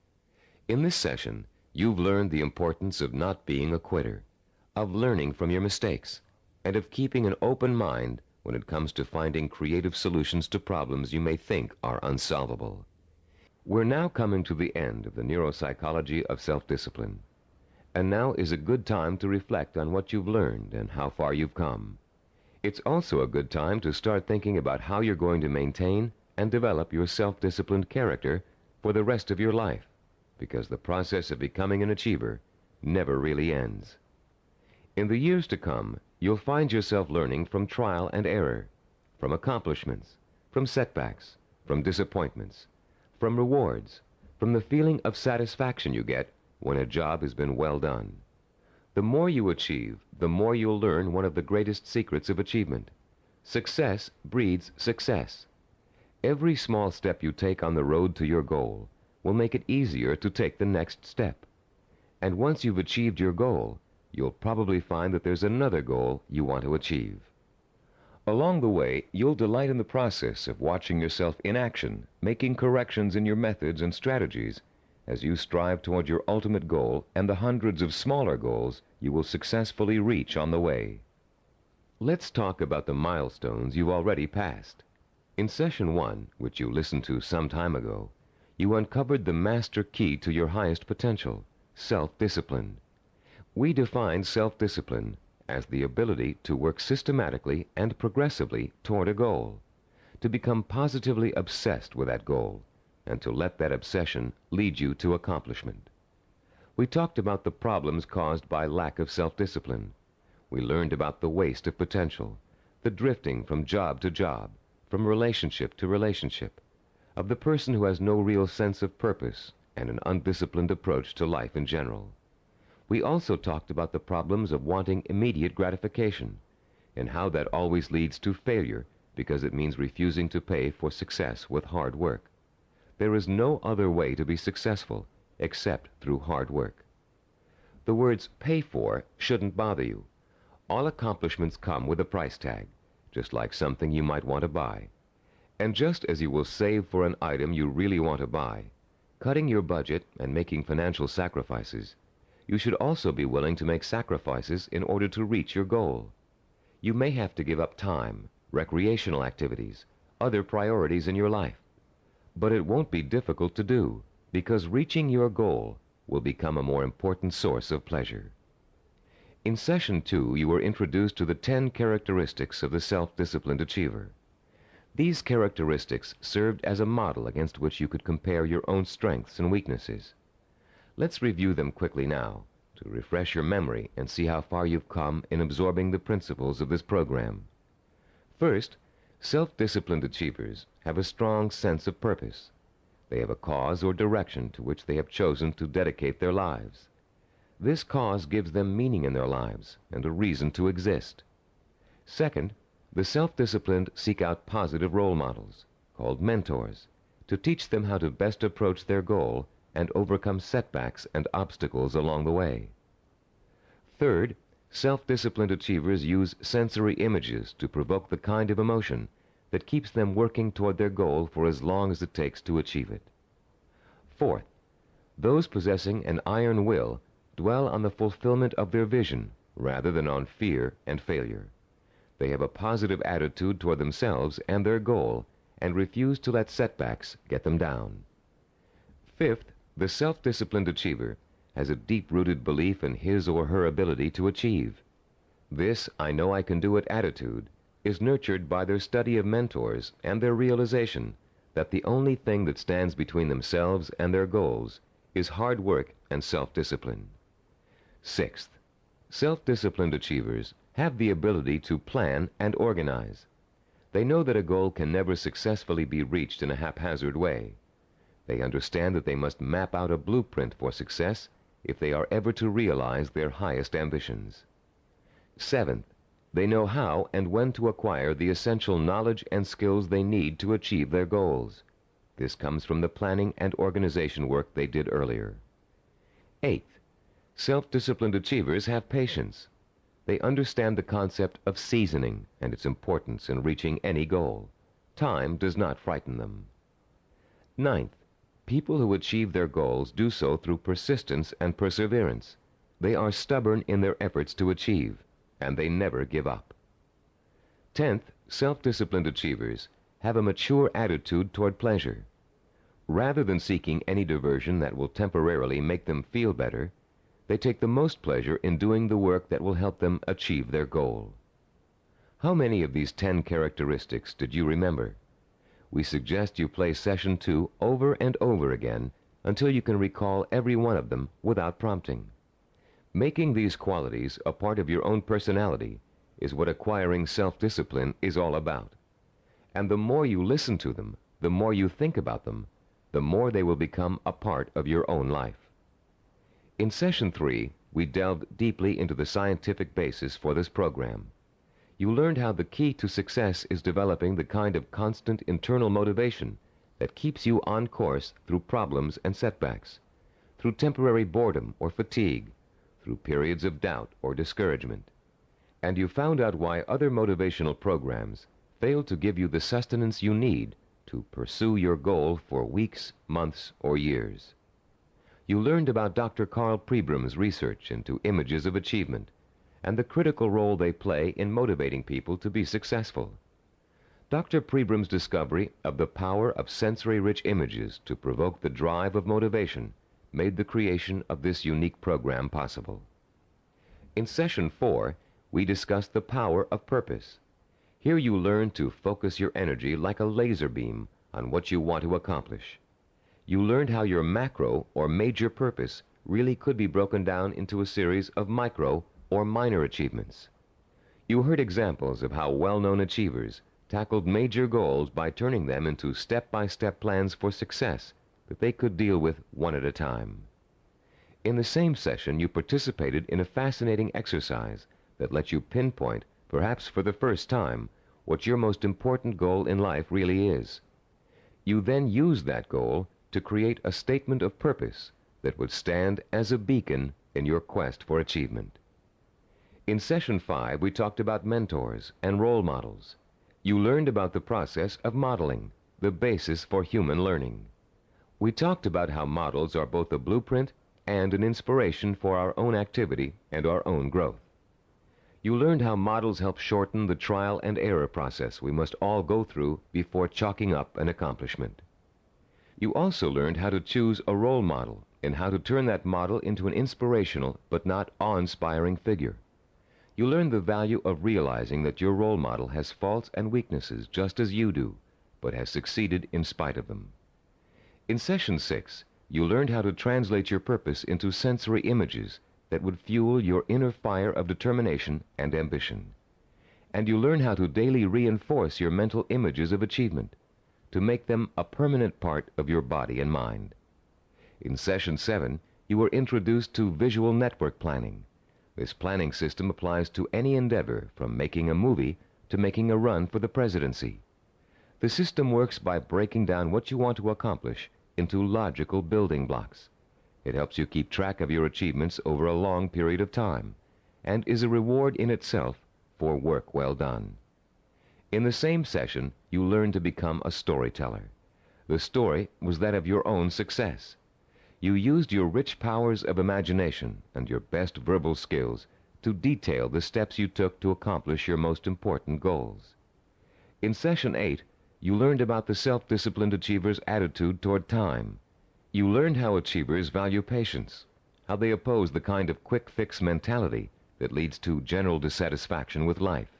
In this session, you've learned the importance of not being a quitter, of learning from your mistakes, and of keeping an open mind when it comes to finding creative solutions to problems you may think are unsolvable. We're now coming to the end of the Neuropsychology of Self-Discipline, and now is a good time to reflect on what you've learned and how far you've come. It's also a good time to start thinking about how you're going to maintain and develop your self-disciplined character for the rest of your life, because the process of becoming an achiever never really ends. In the years to come, you'll find yourself learning from trial and error, from accomplishments, from setbacks, from disappointments, from rewards, from the feeling of satisfaction you get when a job has been well done. The more you achieve, the more you'll learn one of the greatest secrets of achievement. Success breeds success. Every small step you take on the road to your goal will make it easier to take the next step. And once you've achieved your goal, you'll probably find that there's another goal you want to achieve. Along the way, you'll delight in the process of watching yourself in action, making corrections in your methods and strategies as you strive toward your ultimate goal and the hundreds of smaller goals you will successfully reach on the way. Let's talk about the milestones you've already passed. In Session 1, which you listened to some time ago, you uncovered the master key to your highest potential, self-discipline. We defined self-discipline as the ability to work systematically and progressively toward a goal, to become positively obsessed with that goal, and to let that obsession lead you to accomplishment. We talked about the problems caused by lack of self-discipline. We learned about the waste of potential, the drifting from job to job, from relationship to relationship, of the person who has no real sense of purpose and an undisciplined approach to life in general. We also talked about the problems of wanting immediate gratification and how that always leads to failure because it means refusing to pay for success with hard work. There is no other way to be successful except through hard work. The words pay for shouldn't bother you. All accomplishments come with a price tag, just like something you might want to buy. And just as you will save for an item you really want to buy, cutting your budget and making financial sacrifices, you should also be willing to make sacrifices in order to reach your goal. You may have to give up time, recreational activities, other priorities in your life. But it won't be difficult to do, because reaching your goal will become a more important source of pleasure. In Session 2, you were introduced to the 10 characteristics of the self-disciplined achiever. These characteristics served as a model against which you could compare your own strengths and weaknesses. Let's review them quickly now to refresh your memory and see how far you've come in absorbing the principles of this program. First, self-disciplined achievers have a strong sense of purpose. They have a cause or direction to which they have chosen to dedicate their lives. This cause gives them meaning in their lives and a reason to exist. Second, the self-disciplined seek out positive role models, called mentors, to teach them how to best approach their goal and overcome setbacks and obstacles along the way. Third, self-disciplined achievers use sensory images to provoke the kind of emotion that keeps them working toward their goal for as long as it takes to achieve it. Fourth, those possessing an iron will dwell on the fulfillment of their vision rather than on fear and failure. They have a positive attitude toward themselves and their goal and refuse to let setbacks get them down. Fifth, the self-disciplined achiever has a deep-rooted belief in his or her ability to achieve. This "I know I can do it" attitude is nurtured by their study of mentors and their realization that the only thing that stands between themselves and their goals is hard work and self-discipline. Sixth, self-disciplined achievers have the ability to plan and organize. They know that a goal can never successfully be reached in a haphazard way. They understand that they must map out a blueprint for success if they are ever to realize their highest ambitions. Seventh, they know how and when to acquire the essential knowledge and skills they need to achieve their goals. This comes from the planning and organization work they did earlier. Eighth, self-disciplined achievers have patience. They understand the concept of seasoning and its importance in reaching any goal. Time does not frighten them. Ninth, people who achieve their goals do so through persistence and perseverance. They are stubborn in their efforts to achieve, and they never give up. 10th, self-disciplined achievers have a mature attitude toward pleasure. Rather than seeking any diversion that will temporarily make them feel better, they take the most pleasure in doing the work that will help them achieve their goal. How many of these 10 characteristics did you remember? We suggest you play Session 2 over and over again until you can recall every one of them without prompting. Making these qualities a part of your own personality is what acquiring self-discipline is all about. And the more you listen to them, the more you think about them, the more they will become a part of your own life. In Session 3, we delved deeply into the scientific basis for this program. You learned how the key to success is developing the kind of constant internal motivation that keeps you on course through problems and setbacks, through temporary boredom or fatigue, through periods of doubt or discouragement. And you found out why other motivational programs fail to give you the sustenance you need to pursue your goal for weeks, months, or years. You learned about Dr. Carl Pribram's research into images of achievement and the critical role they play in motivating people to be successful. Dr. Pribram's discovery of the power of sensory-rich images to provoke the drive of motivation made the creation of this unique program possible. In Session 4, we discussed the power of purpose. Here you learn to focus your energy like a laser beam on what you want to accomplish. You learned how your macro or major purpose really could be broken down into a series of micro or minor achievements. You heard examples of how well-known achievers tackled major goals by turning them into step-by-step plans for success that they could deal with one at a time. In the same session, you participated in a fascinating exercise that let you pinpoint, perhaps for the first time, what your most important goal in life really is. You then used that goal to create a statement of purpose that would stand as a beacon in your quest for achievement. In Session 5, we talked about mentors and role models. You learned about the process of modeling, the basis for human learning. We talked about how models are both a blueprint and an inspiration for our own activity and our own growth. You learned how models help shorten the trial and error process we must all go through before chalking up an accomplishment. You also learned how to choose a role model and how to turn that model into an inspirational but not awe-inspiring figure. You learned the value of realizing that your role model has faults and weaknesses just as you do, but has succeeded in spite of them. In Session 6, you learned how to translate your purpose into sensory images that would fuel your inner fire of determination and ambition. And you learn how to daily reinforce your mental images of achievement, to make them a permanent part of your body and mind. In Session 7, you were introduced to visual network planning. This planning system applies to any endeavor, from making a movie to making a run for the presidency. The system works by breaking down what you want to accomplish into logical building blocks. It helps you keep track of your achievements over a long period of time, and is a reward in itself for work well done. In the same session, you learned to become a storyteller. The story was that of your own success. You used your rich powers of imagination and your best verbal skills to detail the steps you took to accomplish your most important goals. In Session 8, you learned about the self-disciplined achiever's attitude toward time. You learned how achievers value patience, how they oppose the kind of quick-fix mentality that leads to general dissatisfaction with life,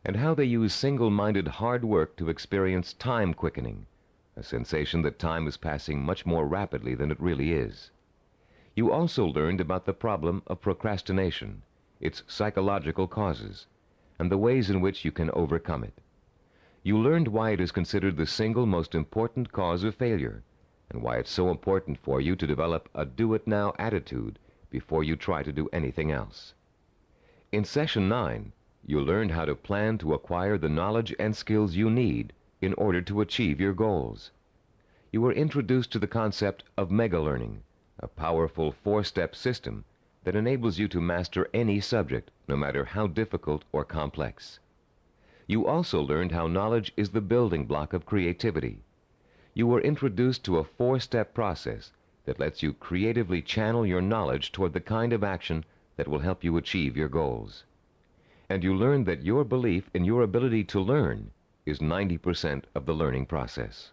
and how they use single-minded hard work to experience time quickening, a sensation that time is passing much more rapidly than it really is. You also learned about the problem of procrastination, its psychological causes, and the ways in which you can overcome it. You learned why it is considered the single most important cause of failure, and why it's so important for you to develop a do-it-now attitude before you try to do anything else. In Session 9, you learned how to plan to acquire the knowledge and skills you need in order to achieve your goals. You were introduced to the concept of mega-learning, a powerful 4-step system that enables you to master any subject, no matter how difficult or complex. You also learned how knowledge is the building block of creativity. You were introduced to a 4-step process that lets you creatively channel your knowledge toward the kind of action that will help you achieve your goals. And you learned that your belief in your ability to learn is 90% of the learning process.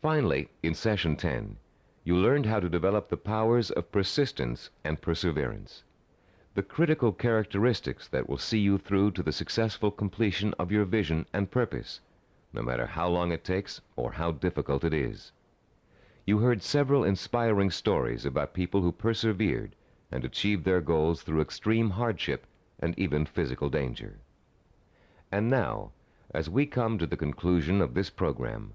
Finally, in Session 10, you learned how to develop the powers of persistence and perseverance, the critical characteristics that will see you through to the successful completion of your vision and purpose, no matter how long it takes or how difficult it is. You heard several inspiring stories about people who persevered and achieved their goals through extreme hardship and even physical danger. And now, as we come to the conclusion of this program,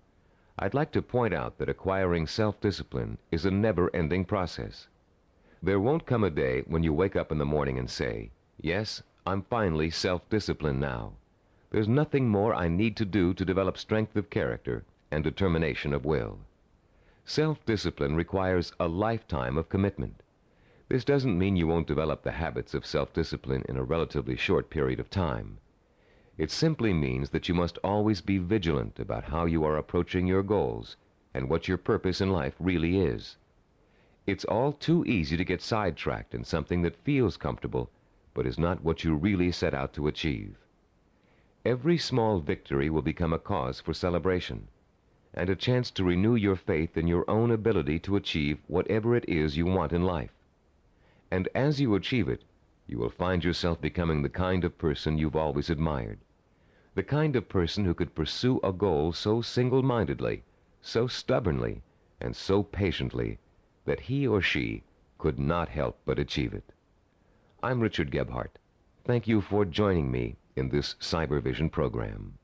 I'd like to point out that acquiring self-discipline is a never-ending process. There won't come a day when you wake up in the morning and say, "Yes, I'm finally self-disciplined now. There's nothing more I need to do to develop strength of character and determination of will." Self-discipline requires a lifetime of commitment. This doesn't mean you won't develop the habits of self-discipline in a relatively short period of time. It simply means that you must always be vigilant about how you are approaching your goals and what your purpose in life really is. It's all too easy to get sidetracked in something that feels comfortable but is not what you really set out to achieve. Every small victory will become a cause for celebration and a chance to renew your faith in your own ability to achieve whatever it is you want in life. And as you achieve it, you will find yourself becoming the kind of person you've always admired, the kind of person who could pursue a goal so single-mindedly, so stubbornly, and so patiently that he or she could not help but achieve it. I'm Richard Gebhardt. Thank you for joining me in this Cybervision program.